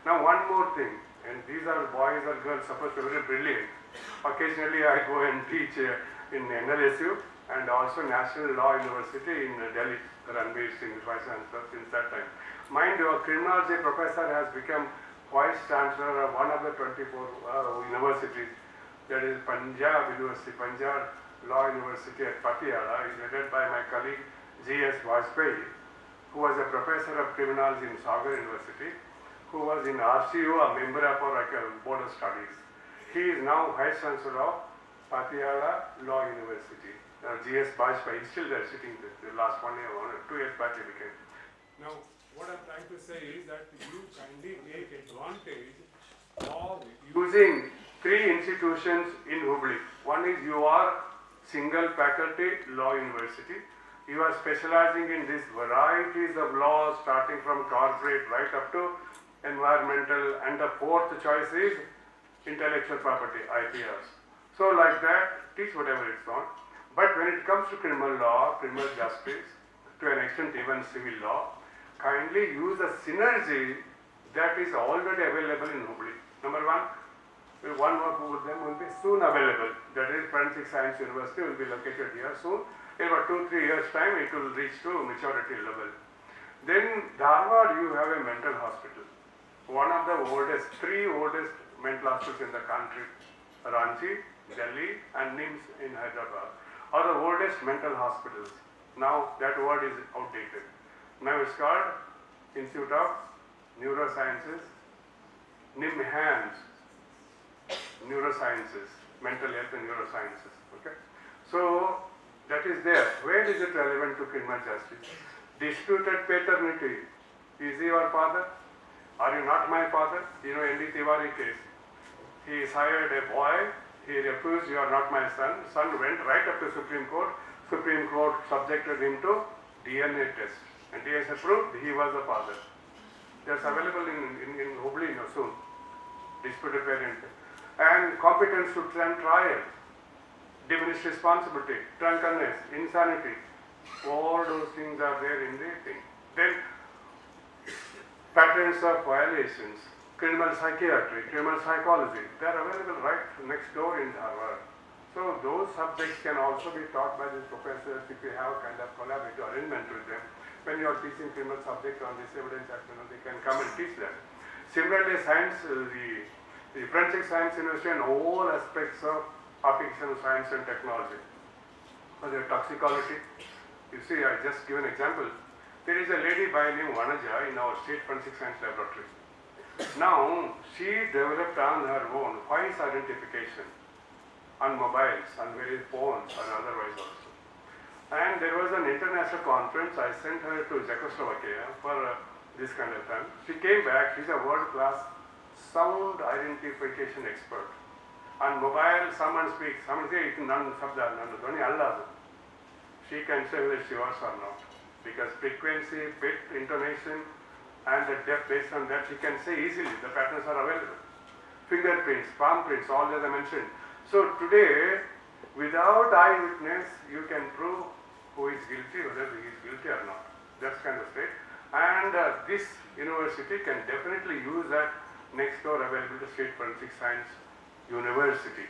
Now one more thing, and these are boys or girls supposed to be very brilliant. Occasionally I go and teach in NLSU and also National Law University in Delhi, Ranveer Singh, Vice Chancellor since that time. Mind you, a criminology professor has become Vice Chancellor of one of the 24 universities, that is Punjab University, Punjab Law University at Patiala, is headed by my colleague G.S. Vajpayee, who was a professor of criminology in Sagar University, who was in RCU, a member of our Board of Studies. He is now Vice Chancellor of Patiala Law University. G.S. Vajpayee is still there sitting there. The last 1 year, 2 years back he became. Now, what I'm trying to say is that you kindly take advantage of using 3 institutions in Hubballi. One is you are single faculty law university. You are specializing in these varieties of laws starting from corporate right up to environmental, and the 4th choice is intellectual property, IPRs. So like that, teach whatever it's on. But when it comes to criminal law, criminal justice, to an extent even civil law, kindly use the synergy that is already available in Hubballi. Number 1, one of them will be soon available. That is Forensic Science University will be located here soon. In about 2-3 years time it will reach to maturity level. Then Dharwad you have a mental hospital. One of the oldest, 3 oldest mental hospitals in the country. Ranchi, Delhi and NIMS in Hyderabad are the oldest mental hospitals. Now that word is outdated. Now it's called Institute of Neurosciences, NIMHANS, Neurosciences, Mental Health and Neurosciences. Okay, so that is there. Where is it relevant to criminal justice? Disputed paternity. Is he your father? Are you not my father? You know, N.D. Tiwari case. He hired a boy. He refused. You are not my son. Son went right up to Supreme Court. Supreme Court subjected him to DNA test. And he has proved he was the father. That's available in Hubballi soon. Disputed parent. And competence to stand trial. Diminished responsibility, drunkenness, insanity, All those things are there in the thing. Then patterns of violations, criminal psychiatry, criminal psychology, they are available right next door in Harvard. So those subjects can also be taught by the professors if you have kind of collaborative arrangement with them. When you are teaching criminal subject on this evidence act, they can come and teach them. Similarly, science, the Forensic Science University and all aspects of application of science and technology. For the toxicology, you see, I just give an example. There is a lady by name Vanaja in our State Forensic Science Laboratory. Now, she developed on her own voice identification on mobiles, on various phones and otherwise also. And there was an international conference, I sent her to Czechoslovakia for this kind of time. She came back, she's a world-class sound identification expert. On mobile, someone speaks, someone says, she can say whether she was or not. Because frequency, pitch, intonation, and the depth based on that, she can say easily, the patterns are available. Fingerprints, palm prints, all that I mentioned. So today, without eyewitness, you can prove who is guilty, whether he is guilty or not. That's kind of state. And this university can definitely use that next door available to State Forensic Science University.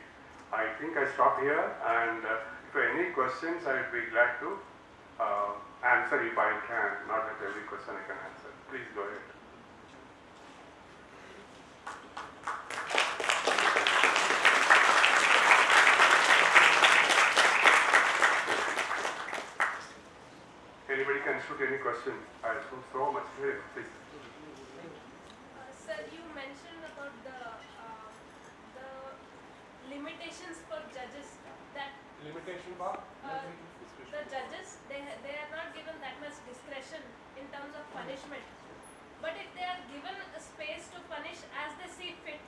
I think I stop here, and if you have any questions, I would be glad to answer if I can. Not that every question I can answer. Please go ahead. Anybody can shoot any question. I'll shoot so much. Here, please. Sir, you mentioned about the limitations for judges. That Limitation bar? the judges they are not given that much discretion in terms of punishment. But if they are given a space to punish as they see fit,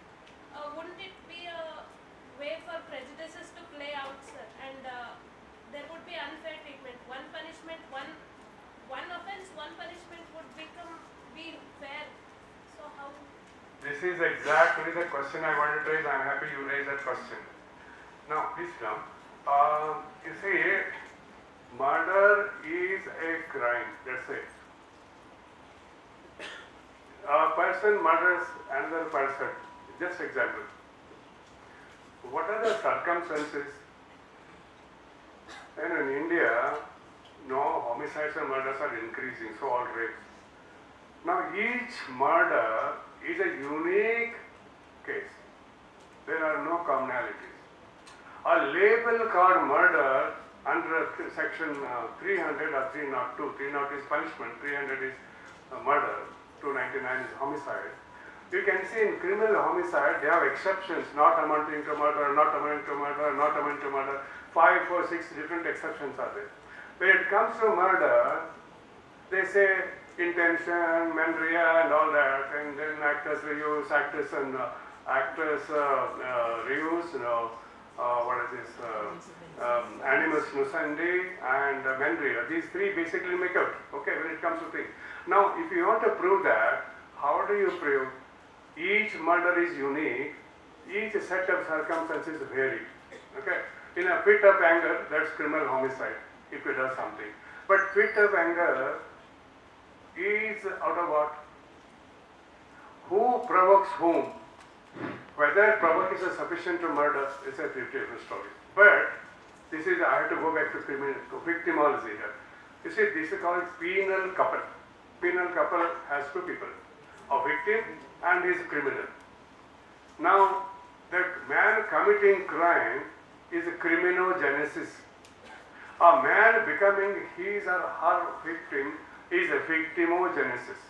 wouldn't it be a way for prejudices to play out, sir? And there would be unfair treatment. One punishment, one offense, one punishment would be fair. So how? This is exactly the question I wanted to raise. I am happy you raised that question. Now, please come. You see, murder is a crime. That's it. A person murders another person. Just example. What are the circumstances? And in India, no homicides and murders are increasing, so all rapes. Now, each murder is a unique case. There are no commonalities. A label called murder under section 300 or 302. 300 is punishment, 300 is murder, 299 is homicide. You can see in criminal homicide, they have exceptions, not amounting to murder, not amounting to murder, not amounting to murder. 5 or 6 different exceptions are there. When it comes to murder, they say intention, mens rea and all that, and then actors reuse, actors and reuse, what is this, animus nucendi and mens rea. These 3 basically make out, okay, when it comes to things. Now, if you want to prove that, how do you prove? Each murder is unique, each set of circumstances vary, okay. In a fit of anger, that's criminal homicide, if you does something. But fit of anger is out of what? Who provokes whom? Whether provoke is sufficient to murder is a different story. But this is, I have to go back to victimology here. You see, this is called penal couple. Penal couple has 2 people, a victim and his criminal. Now, that man committing crime is a criminogenesis. A man becoming his or her victim is a victimogenesis.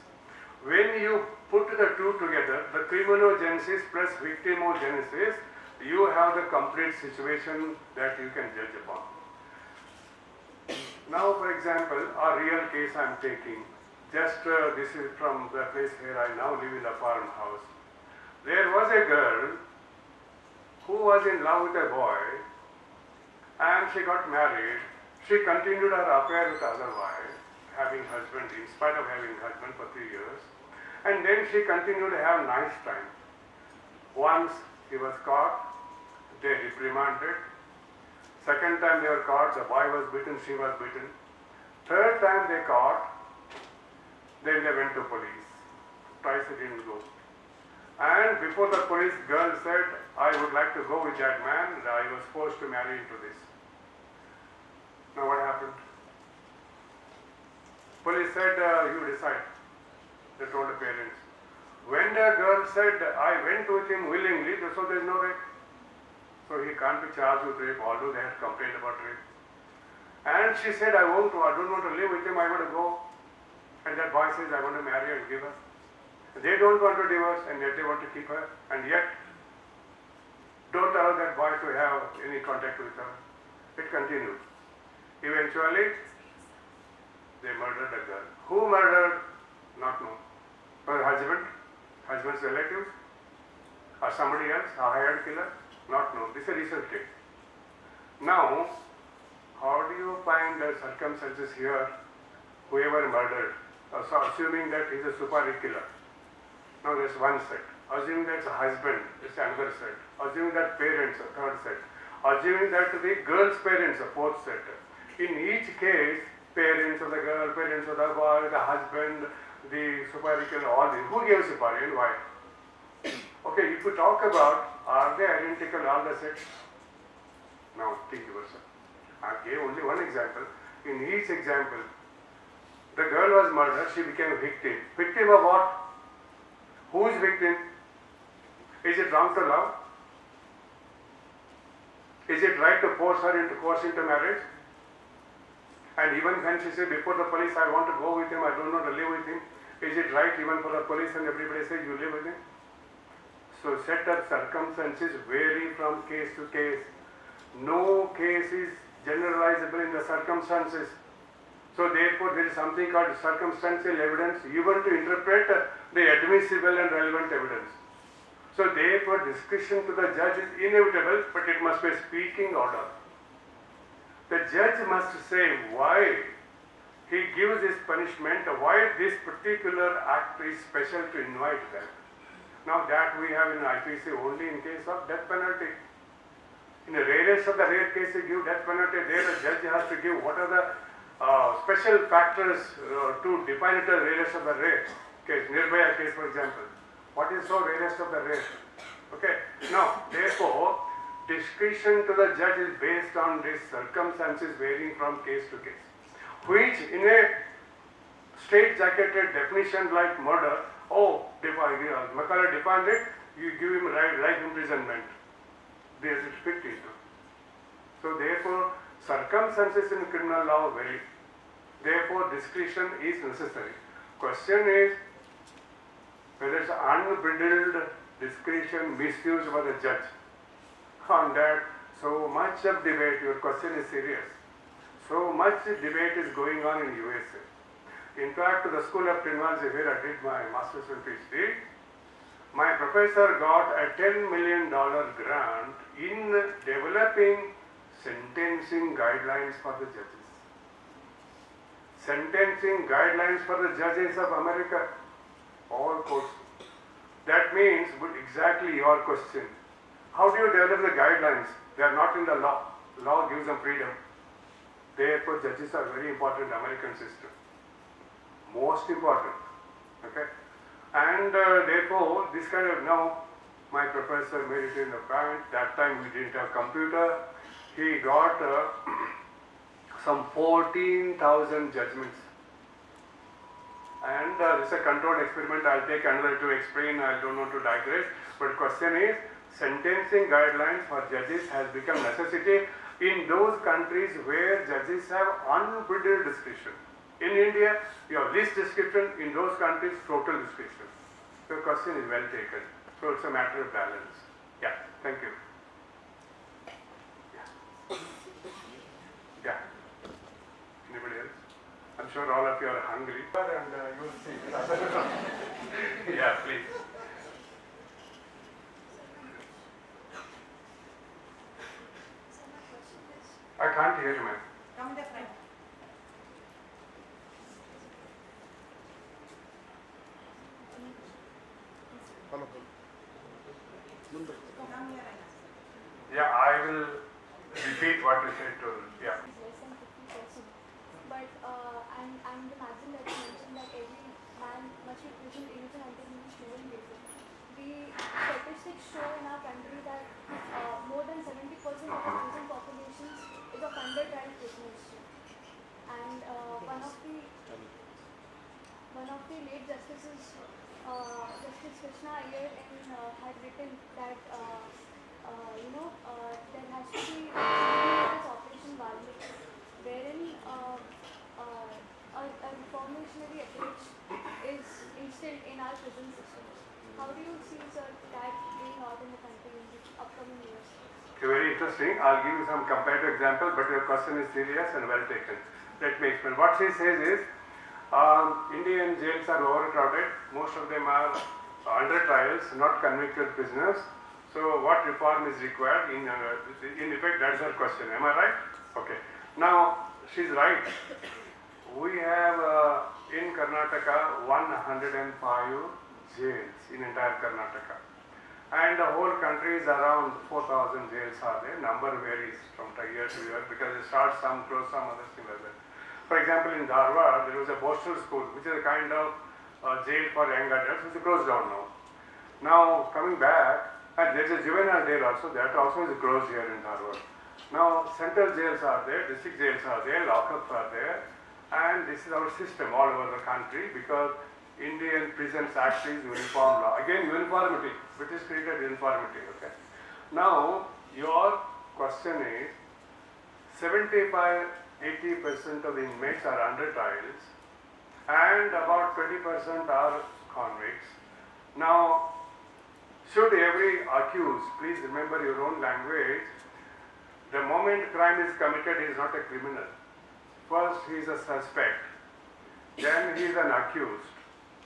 When you put the 2 together, the criminogenesis plus victimogenesis, you have the complete situation that you can judge upon. Now, for example, a real case I am taking. Just this is from the place where I now live in a farmhouse. There was a girl who was in love with a boy, and she got married. She continued her affair with other wife, having husband, in spite of having husband for 3 years. And then she continued to have nice time. Once he was caught, they reprimanded. Second time they were caught, the boy was beaten, she was beaten. Third time they caught, then they went to police. Twice they didn't go. And before the police, girl said, I would like to go with that man, and I was forced to marry into this. Now what happened? Police said, you decide. They told the parents. When the girl said, I went with him willingly, so there is no rape. So he can't be charged with rape, although they had complained about rape. And she said, I don't want to live with him, I want to go. And that boy says, I want to marry and give her. They don't want to divorce, and yet they want to keep her, and yet don't allow that boy to have any contact with her. It continued. Eventually, they murdered the girl. Who murdered? Not known. Her husband, husband's relatives, or somebody else, a hired killer? Not known. This is a recent case. Now, how do you find the circumstances here, whoever murdered, so assuming that he's a super killer? Now there's one set. Assuming that's a husband, it's another set. Assuming that parents, a third set. Assuming that the girl's parents, a fourth set. In each case, parents of the girl, parents of the boy, the husband, the super killer, all these. Who gave super and why? Okay, if you talk about, are they identical, all the sets? Now think yourself. I gave only one example. In each example, the girl was murdered, she became a victim. Victim of what? Who is victim? Is it wrong to love? Is it right to force into marriage? And even when she said before the police, I want to go with him, I don't want to live with him, is it right even for the police and everybody says you live with him? So set of circumstances vary from case to case. No case is generalizable in the circumstances. So therefore there is something called circumstantial evidence even to interpret the admissible and relevant evidence. So therefore discretion to the judge is inevitable, but it must be a speaking order. The judge must say why he gives this punishment, why this particular act is special to invite them. Now that we have in IPC only in case of death penalty. In the rarest of the rare cases give death penalty, there the judge has to give what are the special factors to define it as rarest of the rare case, Nirbhaya case for example. What is so rarest of the rare? Okay. Now, therefore, discretion to the judge is based on these circumstances varying from case to case, which in a straight-jacketed definition like murder, Macaulay defined it, you give him life imprisonment. There is fit into. So therefore, circumstances in criminal law vary. Therefore, discretion is necessary. Question is whether it's unbridled discretion misused by the judge. On that, so much of debate, your question is serious. So much debate is going on in USA. In fact, to the School of Criminology where I did my master's and PhD, my professor got a $10 million grant in developing sentencing guidelines for the judges. Sentencing guidelines for the judges of America, all courts. That means exactly your question. How do you develop the guidelines? They are not in the law. Law gives them freedom. Therefore, judges are very important in the American system. Most important. Okay? And therefore, this kind of now, my professor made it in the point. That time we didn't have computer. He got some 14,000 judgments. And this is a controlled experiment. I'll take another to explain. I don't want to digress. But question is, sentencing guidelines for judges has become necessity in those countries where judges have unbridled discretion. In India, you have least discretion. In those countries, total discretion. Your question is well taken. So it's a matter of balance. Yeah, thank you. Yeah. Anybody else? I'm sure all of you are hungry. And you will see. Yeah, please. I can't hear you, ma'am. From the front. Yeah, I will repeat what you said to. Yeah. Less than 50%. But but and the maxim that you mentioned that every man must be prisoned innocent until he is proven guilty. The statistics show in our country that more than 70% of the prison populations is of under-trial prisoners. And one of the late justices, Justice Krishna Iyer, had written that there has to be this Operation Valmiki, wherein a reformationary approach is instilled in our prison systems. How do you see, sir, that playing out in the country in the upcoming years? Okay, very interesting. I'll give you some comparative example, but your question is serious and well taken. Let me explain. What she says is, Indian jails are overcrowded. Most of them are under trials, not convicted prisoners. So, what reform is required? In effect, that's her question. Am I right? Okay. Now, she's right. We have in Karnataka 105 jails in entire Karnataka. And the whole country is around 4,000 jails are there. Number varies from year to year because it starts some, close some, other thing like that. For example, in Dharwad, there was a borstal school, which is a kind of jail for young adults, which is closed down now. Now, coming back, and there is a juvenile jail also, that also is closed here in Dharwad. Now, central jails are there, district jails are there, lockups are there, and this is our system all over the country because Indian Prisons Act is uniform law. Again, uniformity, which is created uniformity, okay. Now, your question is, 75-80% of the inmates are under trials and about 20% are convicts. Now, should every accused, please remember your own language, the moment crime is committed, he is not a criminal. First, he is a suspect, then he is an accused.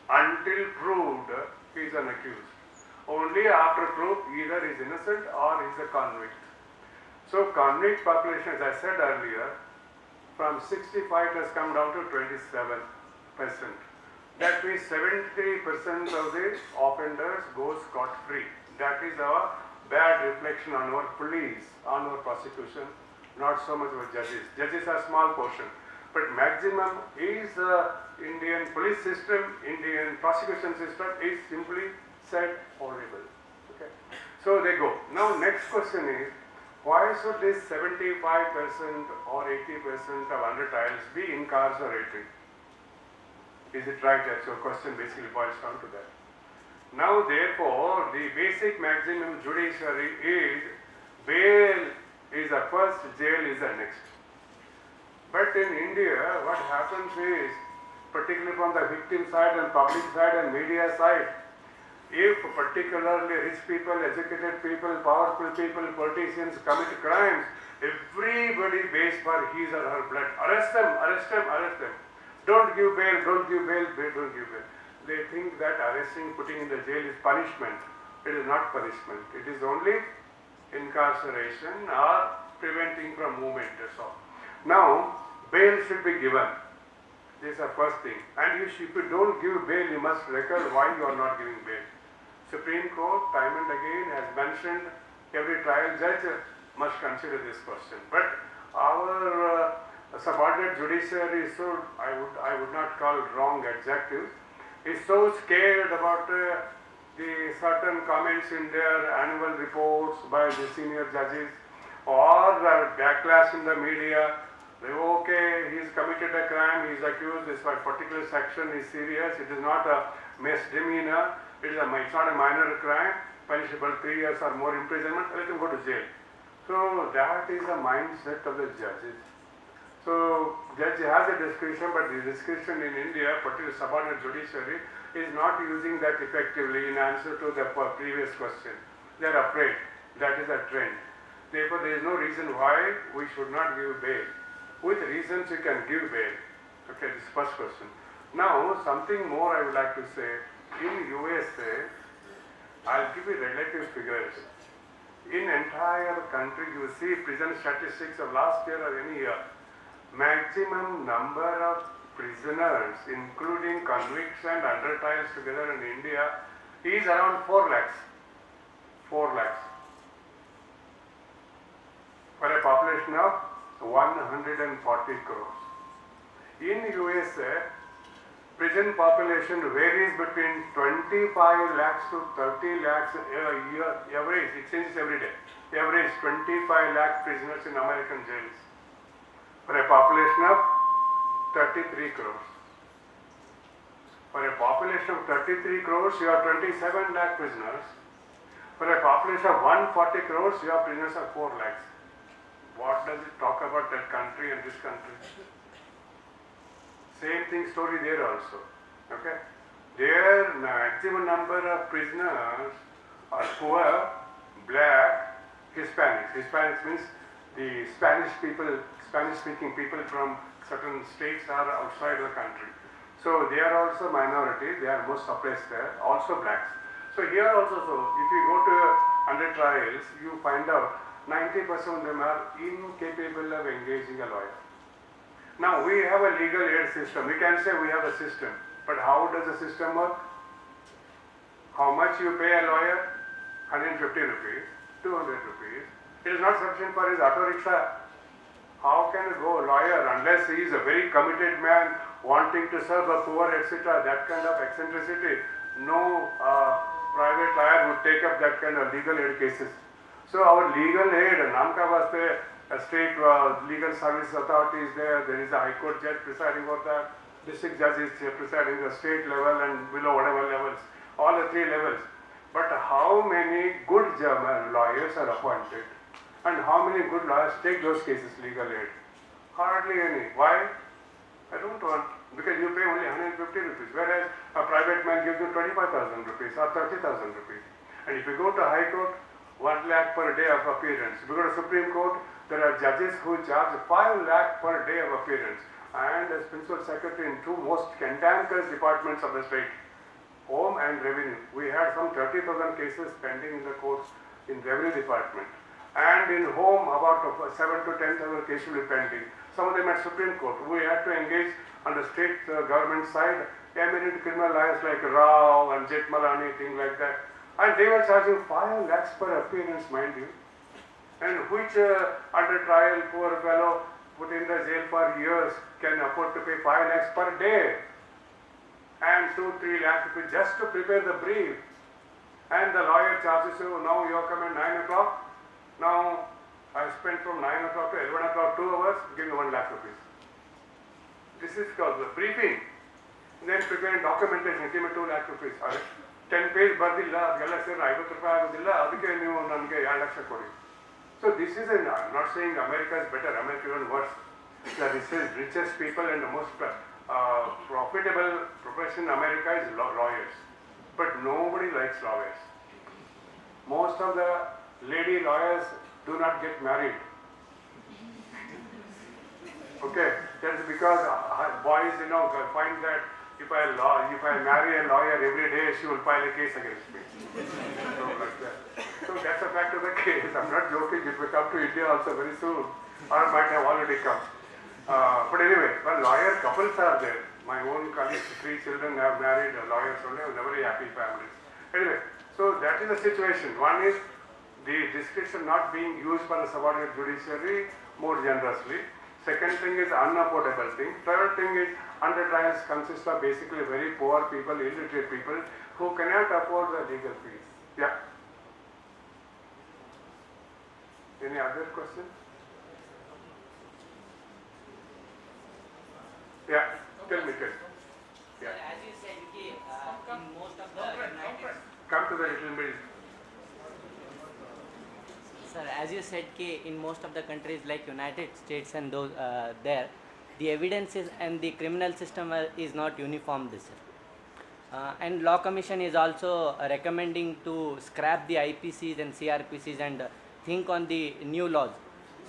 Until proved, he is an accused. Only after proof, either he is innocent or he is a convict. So, convict population, as I said earlier, from 65 it has come down to 27%. That means 70% of the offenders go scot-free. That is our bad reflection on our police, on our prosecution, not so much our judges. Judges are small portion, but maximum is Indian police system, Indian prosecution system is simply said horrible. Okay, so they go. Now next question is, why should this 75% or 80% of under trials be incarcerated? Is it right? That's your question basically boils down to that. Now therefore, the basic maximum judiciary is bail is the first, jail is the next. But in India, what happens is, particularly from the victim side and public side and media side, if particularly rich people, educated people, powerful people, politicians commit crimes, everybody pays for his or her blood. Arrest them, arrest them, arrest them. Don't give bail, don't give bail, don't give bail. They think that arresting, putting in the jail is punishment. It is not punishment. It is only incarceration or preventing from movement, that's all. Now, bail should be given. This is the first thing. And if you don't give bail, you must record why you are not giving bail. Supreme Court time and again has mentioned every trial judge must consider this question. But our subordinate judiciary is so, I would not call it wrong adjective, is so scared about the certain comments in their annual reports by the senior judges or backlash in the media. They, okay, he has committed a crime, he is accused, this particular section is serious, it is not a misdemeanor, it's not a minor crime, punishable 3 years or more imprisonment, let him go to jail. So that is the mindset of the judges. So judge has a discretion, but the discretion in India, particularly subordinate judiciary, is not using that effectively in answer to the previous question. They are afraid. That is a trend. Therefore, there is no reason why we should not give bail. With reasons you can give bail. Okay, this is first question. Now, something more I would like to say. In USA, I'll give you relative figures. In entire country, you see prison statistics of last year or any year. Maximum number of prisoners, including convicts and under trials together in India, is around 4 lakhs. 4 lakhs. For a population of 140 crores. In USA, prison population varies between 25 lakhs to 30 lakhs a year, average, it changes every day. Average 25 lakh prisoners in American jails for a population of 33 crores. For a population of 33 crores, you have 27 lakh prisoners. For a population of 140 crores, you have prisoners of 4 lakhs. What does it talk about that country and this country? Same thing story there also. Okay? Their maximum number of prisoners are poor, black, Hispanics. Hispanics means the Spanish-speaking people from certain states are outside the country. So they are also minority, they are most suppressed there, also blacks. So here also, so if you go to under trials, you find out 90% of them are incapable of engaging a lawyer. Now we have a legal aid system. We can say we have a system, but how does the system work? How much you pay a lawyer? 150 rupees, 200 rupees. It is not sufficient for his auto rickshaw. How can a lawyer, unless he is a very committed man wanting to serve a poor, etc., that kind of eccentricity, no private lawyer would take up that kind of legal aid cases. So our legal aid, Namka Vaste, a state legal service authority is there, there is a high court judge presiding over that, district judge is presiding the state level and below whatever levels, all the 3 levels. But how many good German lawyers are appointed and how many good lawyers take those cases legal aid? Hardly any. Why? I don't want, because you pay only 150 rupees, whereas a private man gives you 25,000 rupees or 30,000 rupees. And if you go to High Court, 1 lakh per day of appearance. If you go to Supreme Court, there are judges who charge 5 lakh per day of appearance. And as Principal Secretary in 2 most cantankerous departments of the state, Home and Revenue, we had some 30,000 cases pending in the courts in Revenue Department. And in Home, about 7 to 10,000 cases will be pending. Some of them at Supreme Court. We had to engage on the state government side, eminent criminal lawyers like Rao and Jetmalani, things like that. And they were charging 5 lakhs per appearance, mind you. And which under trial poor fellow put in the jail for years can afford to pay 5 lakhs per day and 2-3 lakhs rupees just to prepare the brief. And the lawyer charges you, now you come at 9 o'clock. Now I spent from 9 o'clock to 11 o'clock 2 hours, give me 1 lakh rupees. This is called the briefing. Then preparing documentation, give me 2 lakh rupees. 10 page ಬರ್ದಿಲ್ಲ ಅದೆಲ್ಲ ಸೇರಿ 50 ರೂಪಾಯಿ ಆಗೋದಿಲ್ಲ ಅದಕ್ಕೆ ನೀವು ನನಗೆ 2 ಲಕ್ಷ ಕೊಡಿ. So this is I'm not saying America is better, America is even worse. The richest people and the most profitable profession in America is lawyers. But nobody likes lawyers. Most of the lady lawyers do not get married. Okay, that's because boys, find that if I marry a lawyer every day, she will file a case against me. So like that. So that's a fact of the case. I'm not joking. It will come to India also very soon, or might have already come. But anyway, well, lawyer couples are there. My own colleagues, 3 children have married lawyers only, very happy families. Anyway, so that is the situation. One is the discretion not being used by the subordinate judiciary more generously. Second thing is unaffordable thing. Third thing is under trials consist of basically very poor people, illiterate people who cannot afford the legal fees. Yeah. Any other question? Yeah. Tell me. Yeah. As you said, in most of the United Come to the little bit. Sir, as you said, in most of the countries like United States and those there, the evidence is and the criminal system is not uniform, sir. And Law Commission is also recommending to scrap the IPCs and CRPCs and think on the new laws.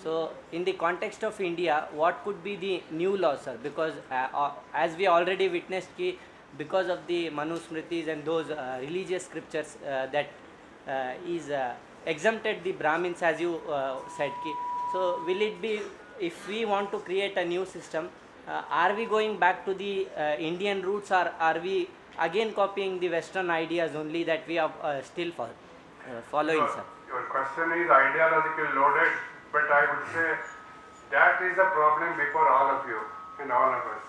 So, in the context of India, what could be the new laws, sir? Because as we already witnessed, because of the Manusmritis and those religious scriptures that is exempted the Brahmins, as you said. So will it be, if we want to create a new system, are we going back to the Indian roots, or are we again copying the Western ideas only that we are still following, sir? Your question is ideologically loaded, but I would say that is a problem before all of you and all of us.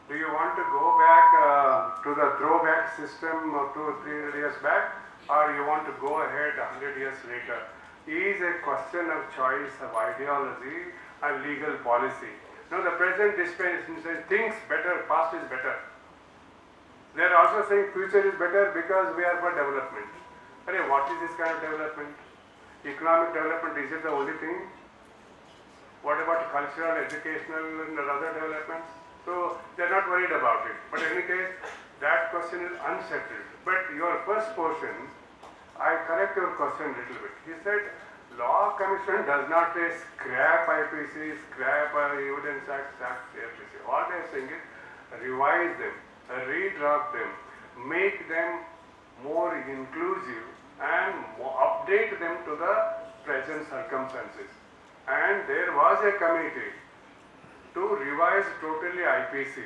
Do you want to go back to the throwback system of 2 or 3 years back, or you want to go ahead 100 years later? It is a question of choice of ideology and legal policy. Now the present dispensation says things better, past is better. They are also saying future is better because we are for development. But what is this kind of development? Economic development, is it the only thing? What about cultural, educational and other developments? So they are not worried about it. But in any case, that question is unsettled. But your first portion, I correct your question a little bit. He said, Law Commission does not say scrap IPC, scrap Evidence Act, scrap IPC. All they are saying is revise them, redraft them, make them more inclusive and update them to the present circumstances. And there was a committee to revise totally IPC,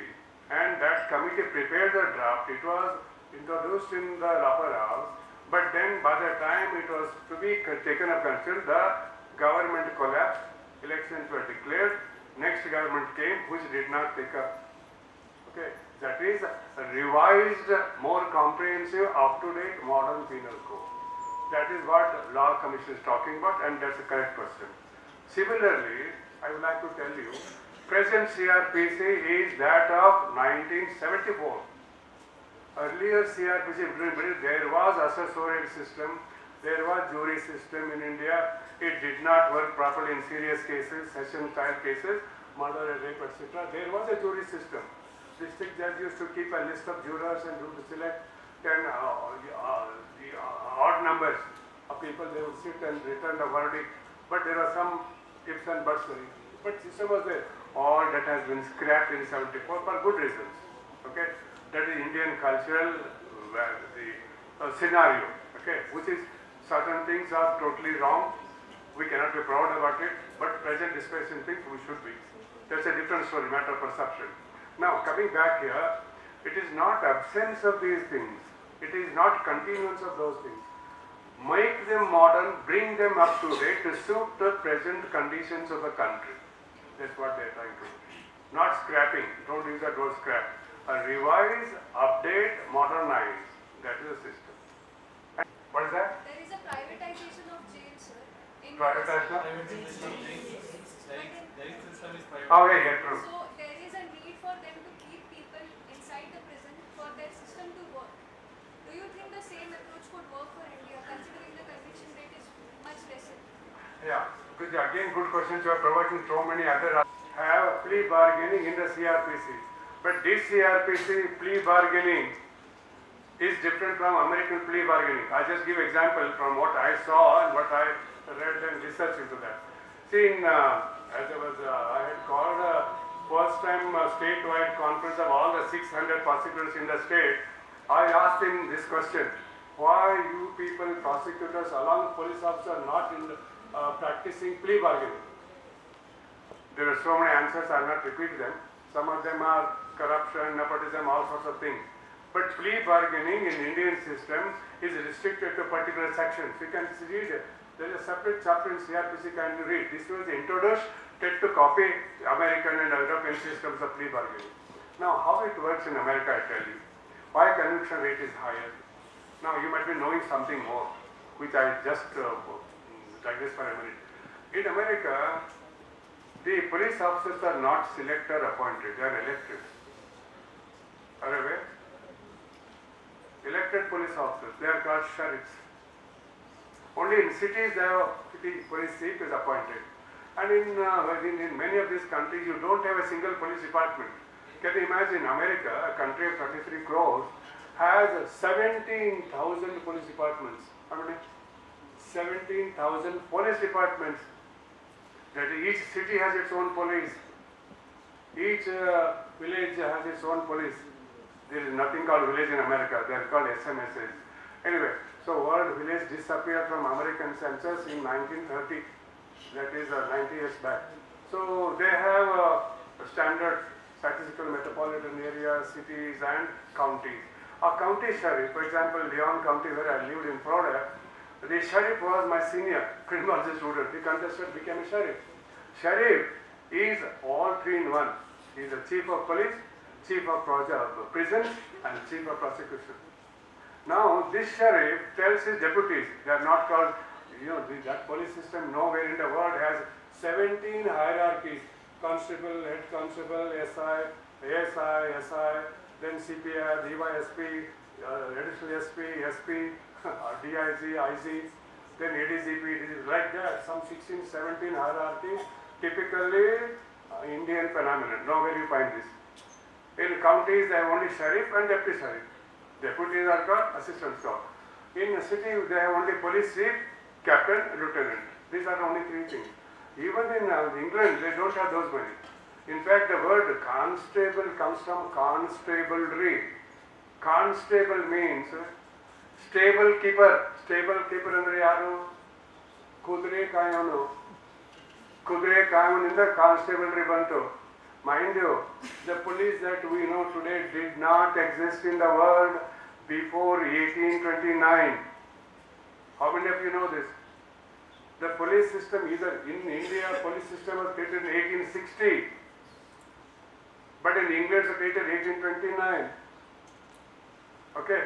and that committee prepared the draft. It was introduced in the upper house, but then by the time it was to be taken up until the government collapsed, elections were declared, next government came which did not take up. Okay, that is a revised, more comprehensive, up-to-date modern penal code. That is what Law Commission is talking about, and that's a correct question. Similarly, I would like to tell you, present CRPC is that of 1974. Earlier CRPC, there was assessorial system, there was jury system in India. It did not work properly in serious cases, session trial cases, murder, rape, etc. There was a jury system. District judge used to keep a list of jurors and to select 10 odd numbers of people. They would sit and return the verdict. But there are some ifs and buts. But system was there. All that has been scrapped in 74 for good reasons. Okay, that is Indian cultural scenario. Okay, which is certain things are totally wrong. We cannot be proud about it. But present dispensation things we should be. That's a different story, matter of perception. Now coming back here, it is not absence of these things. It is not continuance of those things. Make them modern, bring them up to date to suit the present conditions of the country. That's what they are trying to do. Not scrapping. Don't use that word scrap. Revise, update, modernize. That is the system. And what is that? There is a privatization of jails, sir. Privatization? But Oh, yeah, true. so there is a need for them to keep people inside the prison for their system to work. Do you think the same approach could work for India, considering the conviction rate is much lesser? Yeah, good. Again, good questions. You are providing so many other. Have plea bargaining in the CRPC, but this CRPC plea bargaining is different from American plea bargaining. I just give example from what I saw and what I read and researched into that. See, as I had called first time statewide conference of all the 600 prosecutors in the state. I asked him this question: why you people, prosecutors, along with police officers, not in practicing plea bargaining? There are so many answers, I will not repeat them. Some of them are corruption, nepotism, all sorts of things. But plea bargaining in Indian system is restricted to particular sections. You can read it. There is a separate chapter in CRPC, can you read? This was introduced to copy American and European systems of plea bargaining. Now, how it works in America, I tell you. Why conviction rate is higher? Now, you might be knowing something more, which I just digress for a minute. In America, the police officers are not selected or appointed, they are elected. Are you aware? Elected police officers, they are called sheriffs. Only in cities, the city police chief is appointed. And in many of these countries, you don't have a single police department. Can you imagine America, a country of 33 crores, has 17,000 police departments. How many? 17,000 police departments. That each city has its own police. Each village has its own police. There is nothing called village in America. They are called SMSs. Anyway, so word village disappeared from American census in 1930. That is 90 years back. So they have a standard statistical metropolitan areas, cities and counties. A county sheriff, for example, Leon County where I lived in Florida, the sheriff was my senior criminology student. He contested, became a sheriff. Sheriff is all three in one. He is the chief of police, chief of prisons and chief of prosecution. Now this sheriff tells his deputies, they are not called, that police system nowhere in the world has 17 hierarchies. Constable, head constable, SI, ASI, SI, then CPI, DYSP, additional SP, SP, DIG, IC, then ADCP, it is like that, some 16, 17 hierarchies, typically Indian phenomenon, nowhere you find this. In counties, they have only sheriff and deputy sheriff. Deputies are called assistant staff. In a city, they have only police chief, captain, and lieutenant. These are the only three things. Even in England, they don't have those many. In fact, the word constable comes from constabulary. Constable means stable keeper. Stable keeper ಅಂದರೆ ಯಾರು? ಕುದುರೆ ಕಾಯೋನು. ಕುದುರೆ ಕಾಯೋನಿಂದ ಕಾನ್ಸ್ಟೇಬಲ್ರಿ ಬಂತು. Mind you, the police that we know today did not exist in the world before 1829. How many of you know this? The police system, either in India, police system was created in 1860, but in England it was created in 1829. Okay,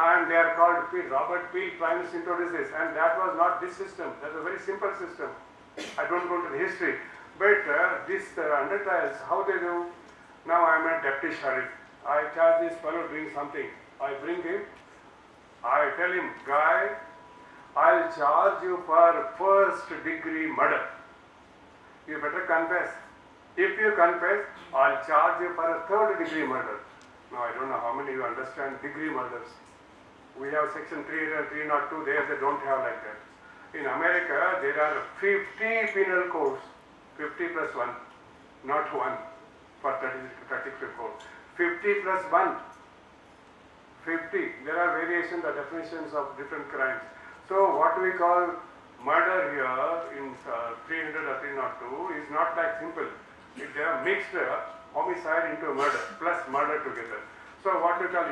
and they are called Robert Peel, Prime Minister introduced this, and that was not this system. That's a very simple system. I don't go into the history, but this under trials, how they do? Now I am a deputy sheriff. I charge this fellow doing something. I bring him. I tell him, guy, I'll charge you for first degree murder. You better confess. If you confess, I'll charge you for a third degree murder. Now I don't know how many you understand degree murders. We have section 3 and 302 there, they don't have like that. In America, there are 50 penal codes, 50 plus 1, not 1 for 35th code. 50 plus 1, 50. There are variations, the definitions of different crimes. So what we call murder here in 300 or 302 is not like simple. They have mixed homicide into murder plus murder together. So what we call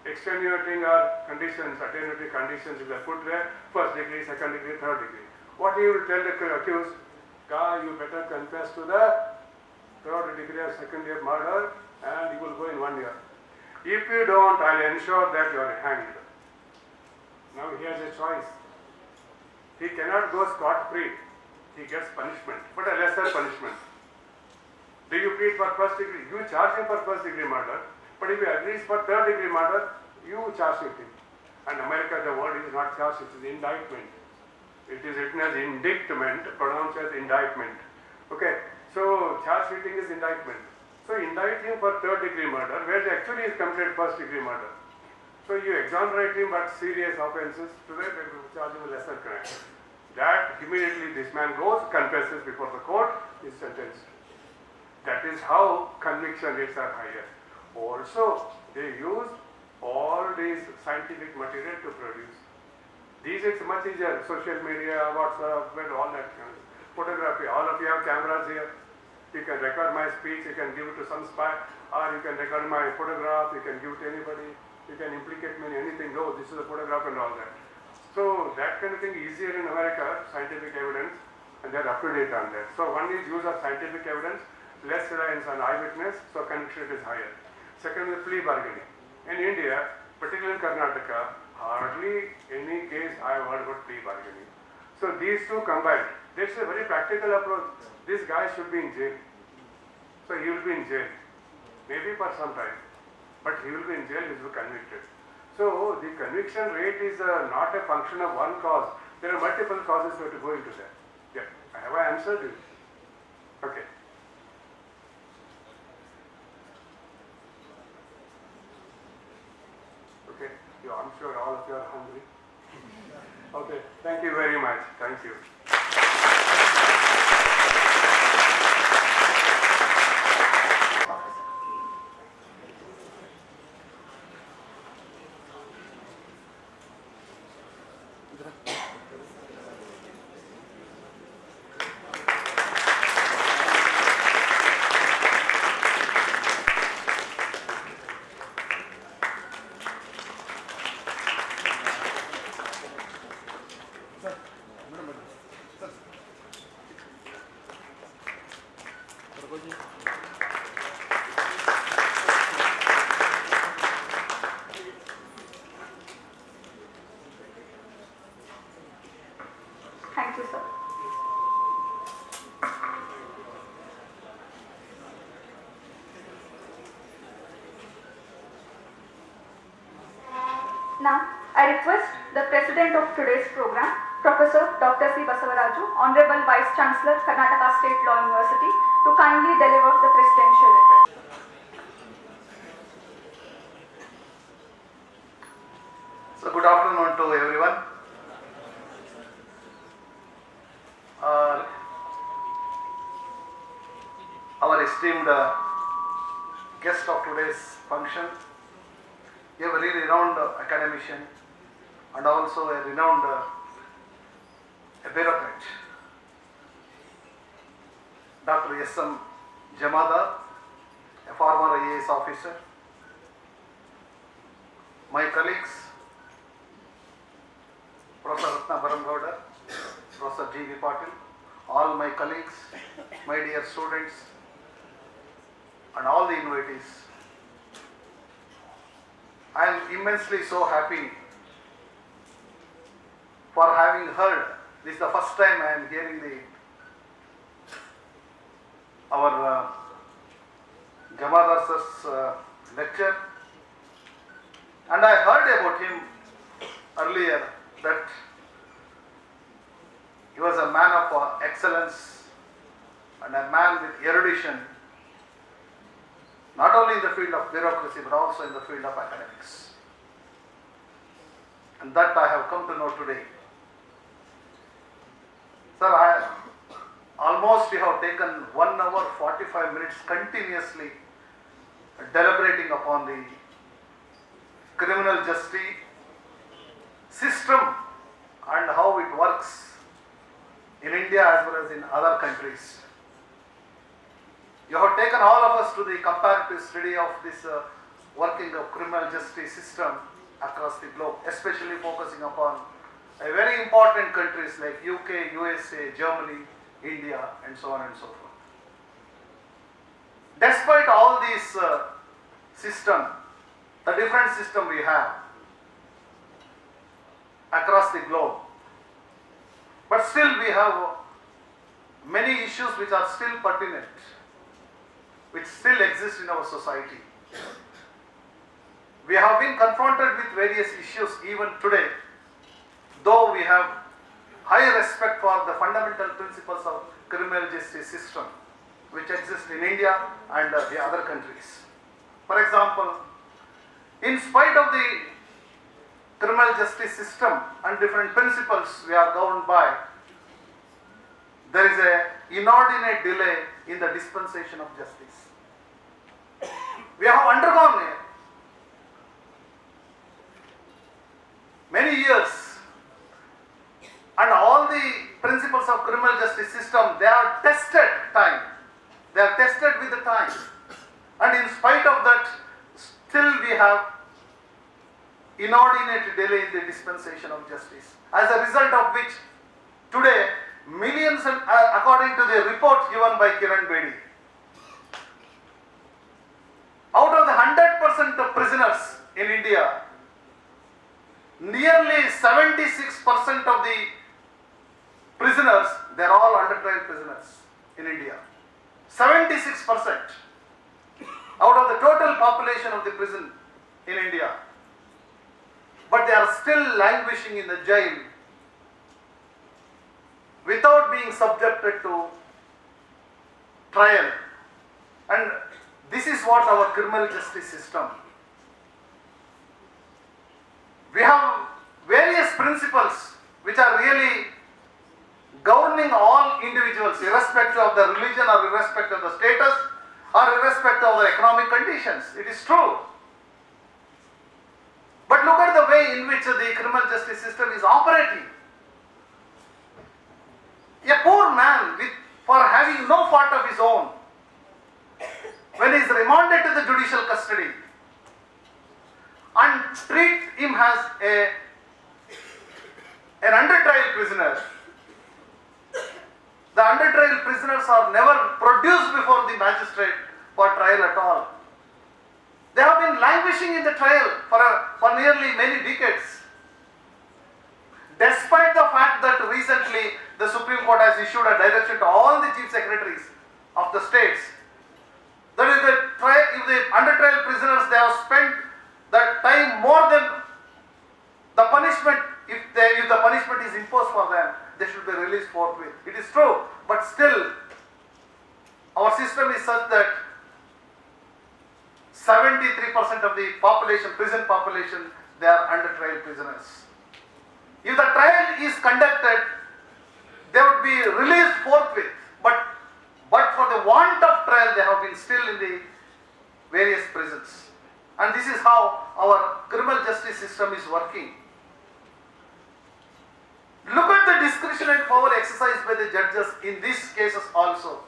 extenuating or conditions, attenuating conditions, if they put there, first degree, second degree, third degree. What you will tell the accused, guy, you better confess to the third degree or second degree murder and you will go in 1 year. If you don't, I'll ensure that you are hanged. Now he has a choice. He cannot go scot-free. He gets punishment, but a lesser punishment. Do you plead for first degree? You charge him for first degree murder, but if he agrees for third degree murder, you charge him. And America, the word is not charge, it is indictment. It is written as indictment, pronounced as indictment. Okay, so charge sheeting is indictment. So indict him for third degree murder, where actually is committed first degree murder. So you exonerate him but serious offences, to that you charge him a lesser crime. That immediately this man goes, confesses before the court, is sentenced. That is how conviction rates are higher. Also, they use all these scientific material to produce. These it's much easier, social media, WhatsApp, all that kind of photography. All of you have cameras here. You can record my speech, you can give it to some spy, or you can record my photograph, you can give it to anybody. You can implicate me in anything. Oh, this is a photograph and all that. So that kind of thing easier in America, scientific evidence, and they're up to date on that. So one is use of scientific evidence, less reliance on eyewitness, so conviction rate is higher. Second is plea bargaining. In India, particularly in Karnataka, hardly any case I have heard about plea bargaining. So these two combined, this is a very practical approach. This guy should be in jail. So he will be in jail, maybe for some time, but he will be in jail, he will be convicted. So the conviction rate is not a function of one cause. There are multiple causes to go into that. Yeah, have I answered you? Okay. Okay, I'm sure all of you are hungry. Okay, thank you very much. Thank you. Now, I request the President of today's program, Professor Dr. C. Basavaraju, Honorable Vice Chancellor, Karnataka State Law University, to kindly deliver the presidential address. So good afternoon to everyone. Our esteemed guest of today's function, a very renowned academician and also a renowned bureaucrat, Dr. S.M. Jamdar, a former IAS officer, my colleagues, Professor Ratna Baramgowda, Professor G.V. Patil, all my colleagues, my dear students, and all the invitees. I am immensely so happy for having heard. This is the first time I am hearing our Jamdar sir's lecture, and I heard about him earlier that he was a man of excellence and a man with erudition, not only in the field of bureaucracy but also in the field of academics. And that I have come to know today. Sir, we have taken 1 hour 45 minutes continuously deliberating upon the criminal justice system and how it works in India as well as in other countries. You have taken all of us to the comparative study of this working of criminal justice system across the globe, especially focusing upon very important countries like UK, USA, Germany, India, and so on and so forth. Despite all these system, the different system we have across the globe, but still we have many issues which are still pertinent, which still exist in our society. We have been confronted with various issues even today, though we have high respect for the fundamental principles of criminal justice system which exist in India and the other countries. For example, in spite of the criminal justice system and different principles we are governed by, there is an inordinate delay in the dispensation of justice. We have undergone many years, and all the principles of criminal justice system, they are tested time. They are tested with the time. And in spite of that, still we have inordinate delay in the dispensation of justice. As a result of which, today, millions, according to the report given by Kiran Bedi, out of the 100% of prisoners in India, nearly 76% of the prisoners, they are all under trial prisoners in India. 76% out of the total population of the prison in India. But they are still languishing in the jail without being subjected to trial. And this is what our criminal justice system. We have various principles which are really governing all individuals, irrespective of the religion or irrespective of the status or irrespective of the economic conditions. It is true. But look at the way in which the criminal justice system is operating. A poor man for having no fault of his own, when he is remanded to the judicial custody and treat him as an under trial prisoner, the under trial prisoners are never produced before the magistrate for trial at all. They have been languishing in the trial for nearly many decades. Despite the fact that recently the Supreme Court has issued a direction to all the chief secretaries of the states that if the under trial prisoners, they have spent that time more than punishment, if the punishment is imposed for them, they should be released forthwith. It is true, but still, our system is such that 73% of the population, prison population, they are under trial prisoners. If the trial is conducted, they would be released forthwith. But for the want of trial, they have been still in the various prisons. And this is how our criminal justice system is working. Look at the discretionary power exercised by the judges in these cases also.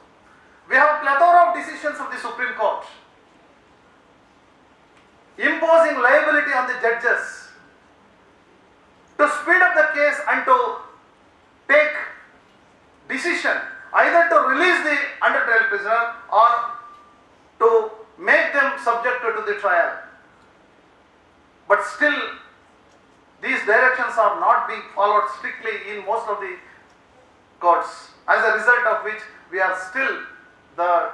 We have a plethora of decisions of the Supreme Court imposing liability on the judges to speed up the case and to take decision either to release the under trial prisoner or to make them subjected to the trial. But still, these directions are not being followed strictly in most of the courts, as a result of which we are still the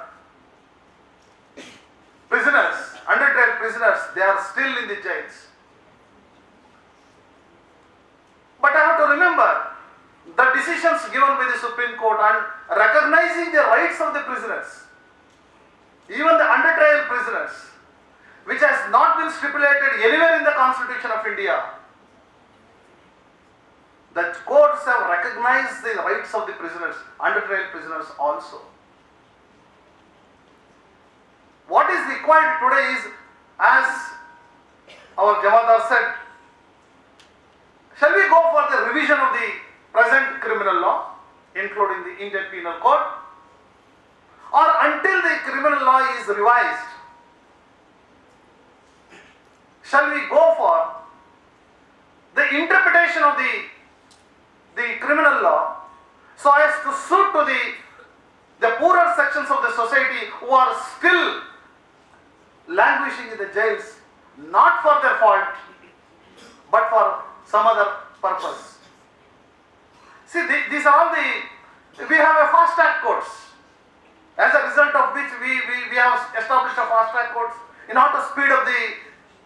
prisoners, under trial prisoners, they are still in the jails. But I have to remember the decisions given by the Supreme Court and recognizing the rights of the prisoners, even the under trial prisoners, which has not been stipulated anywhere in the Constitution of India. The courts have recognized the rights of the prisoners, under trial prisoners also. What is required today is, as our Jamdar said, shall we go for the revision of the present criminal law, including the Indian Penal Code, or until the criminal law is revised, shall we go for the interpretation of the criminal law so as to suit to the poorer sections of the society who are still languishing in the jails, not for their fault, but for some other purpose. See, these are all we have a fast track courts, as a result of which we have established a fast track courts in order to speed up the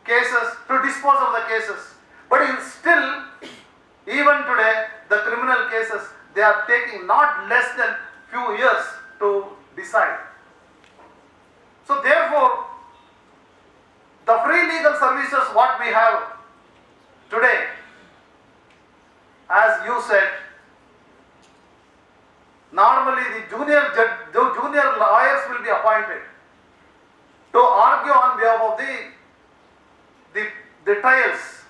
cases, to dispose of the cases. But still, even today, the criminal cases, they are taking not less than few years to decide. So therefore, the free legal services what we have today, as you said, normally the junior lawyers will be appointed to argue on behalf of the trials,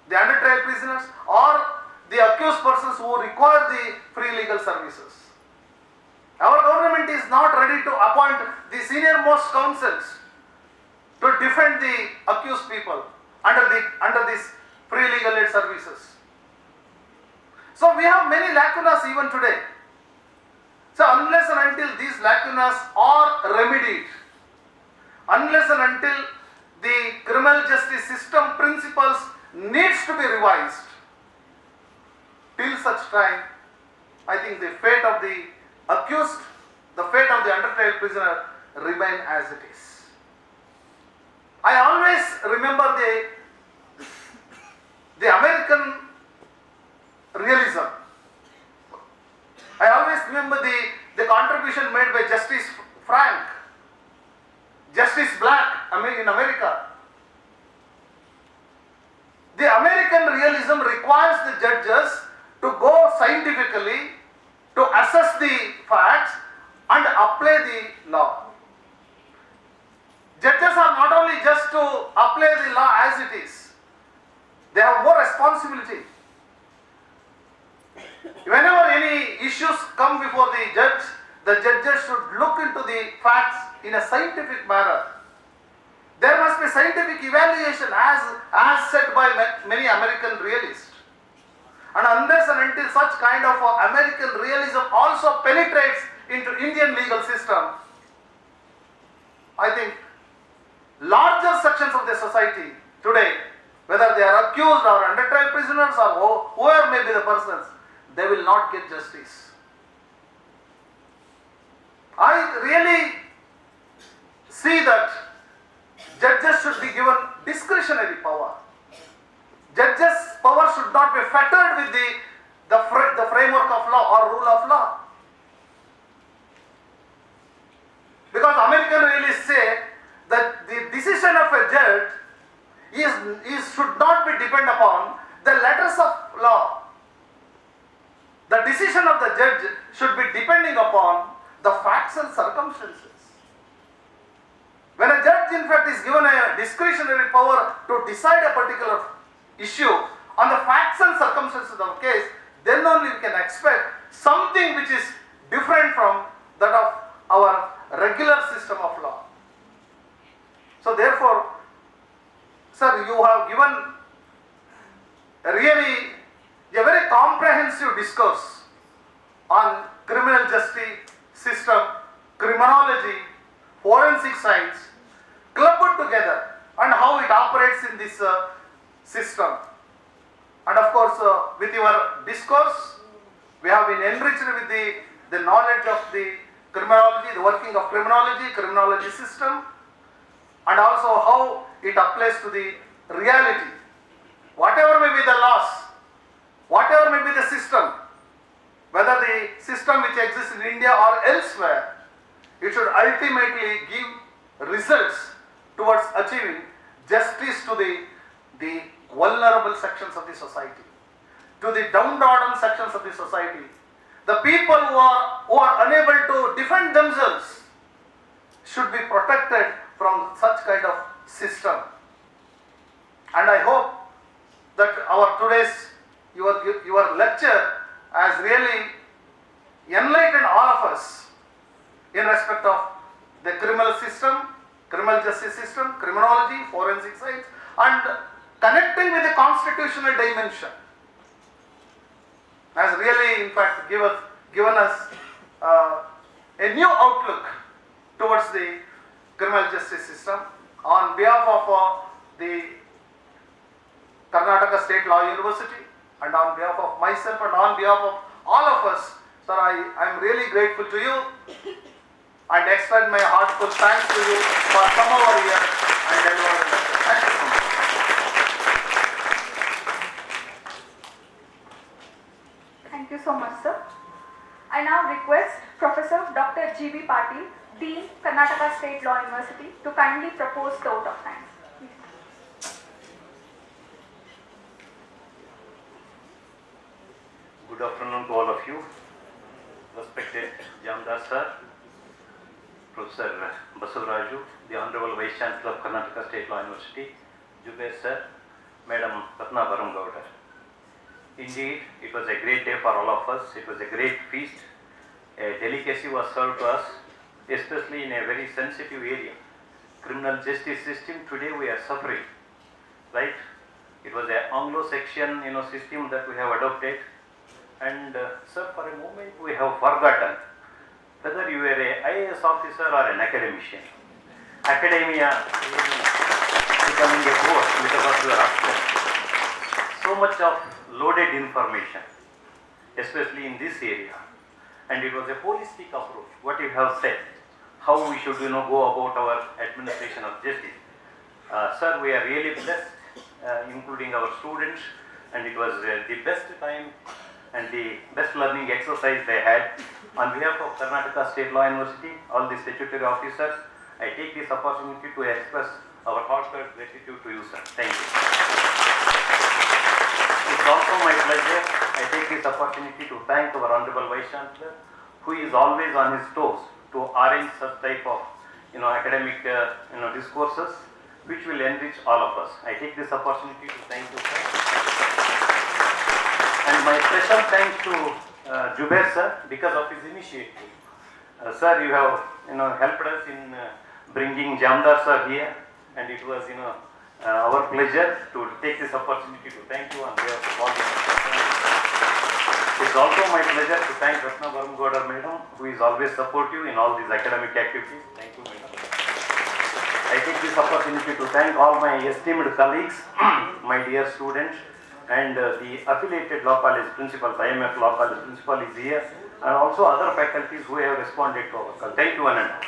the under trial prisoners or the accused persons who require the free legal services. Our government is not ready to appoint the senior most counsels to defend the accused people under these free legal aid services. So we have many lacunas even today. So unless and until these lacunas are remedied, unless and until the criminal justice system principles needs to be revised, till such time, I think the fate of the accused, the fate of the under trial prisoner remain as it is. I always remember the American realism. I always remember the contribution made by Justice Frank, Justice Black in America. The American realism requires the judges to go scientifically to assess the facts and apply the law. Judges are not only just to apply the law as it is, they have more responsibility. Whenever any issues come before the judges should look into the facts in a scientific manner. There must be scientific evaluation as said by many American realists. And unless and until such kind of American realism also penetrates into Indian legal system, I think larger sections of the society today, whether they are accused or under trial prisoners or whoever may be the persons, they will not get justice. I really see that judges should be given discretionary power. Judges' power should not be fettered with the framework of law or rule of law. Because American realists say that the decision of a judge should not be depend upon the letters of law. The decision of the judge should be depending upon the facts and circumstances. When a judge in fact is given a discretionary power to decide a particular issue on the facts and circumstances of the case, then only we can expect something which is different from that of our regular system of law. So therefore, sir, you have given really a very comprehensive discourse on criminal justice system, criminology, forensic science, clubbed together, and how it operates in this system. And of course, with your discourse, we have been enriched with the knowledge of the criminology, the working of criminology system, and also how it applies to the reality. Whatever may be the laws, whatever may be the system, whether the system which exists in India or elsewhere, it should ultimately give results towards achieving justice to the vulnerable sections of the society, to the downtrodden sections of the society. The people who are unable to defend themselves should be protected from such kind of system. And I hope that your lecture has really enlightened all of us in respect of the criminal system, criminal justice system, criminology, forensic science, and connecting with the constitutional dimension has really in fact given us a new outlook towards the criminal justice system. On behalf of the Karnataka State Law University, and on behalf of myself and on behalf of all of us, sir, I am really grateful to you and extend my heartfelt thanks to you for come over here and deliver. Thank you so much. Thank you so much, sir. I now request Professor Dr. G.B. Patil, Dean, Karnataka State Law University, to kindly propose the vote of thanks. Good afternoon to all of you. Respected Jamdar sir, Professor Basavaraju, the Honorable Vice Chancellor of Karnataka State Law University, Jubair sir, Madam Ratna Barumgowda. Indeed, it was a great day for all of us. It was a great feast. A delicacy was served to us, especially in a very sensitive area. Criminal justice system, today we are suffering, right? It was an Anglo-Saxon system that we have adopted. And sir, for a moment we have forgotten whether you are an IAS officer or an academician. Academia becoming a ghost because of your absence. So much of loaded information, especially in this area. And it was a holistic approach, what you have said, how we should go about our administration of justice. Sir, we are really blessed, including our students, and it was the best time and the best learning exercise they had. On behalf of Karnataka State Law University, all the statutory officers, I take this opportunity to express our heartfelt gratitude to you, sir. Thank you. It's also my pleasure, I take this opportunity to thank our Honorable Vice Chancellor, who is always on his toes to arrange such type of academic discourses which will enrich all of us. I take this opportunity to thank you, sir. And my special thanks to Jubair sir because of his initiative. Sir, you have helped us in bringing Jamdar sir here, and it was our pleasure to take this opportunity to thank you on behalf of all the It's also my pleasure to thank Ratna Barumgowda madam, who is always supportive in all these academic activities. Thank you, madam. I take this opportunity to thank all my esteemed colleagues, my dear students, and the affiliated law college principal, IMF law college principal is here, and also other faculties who have responded to our call. Thank you, Anand.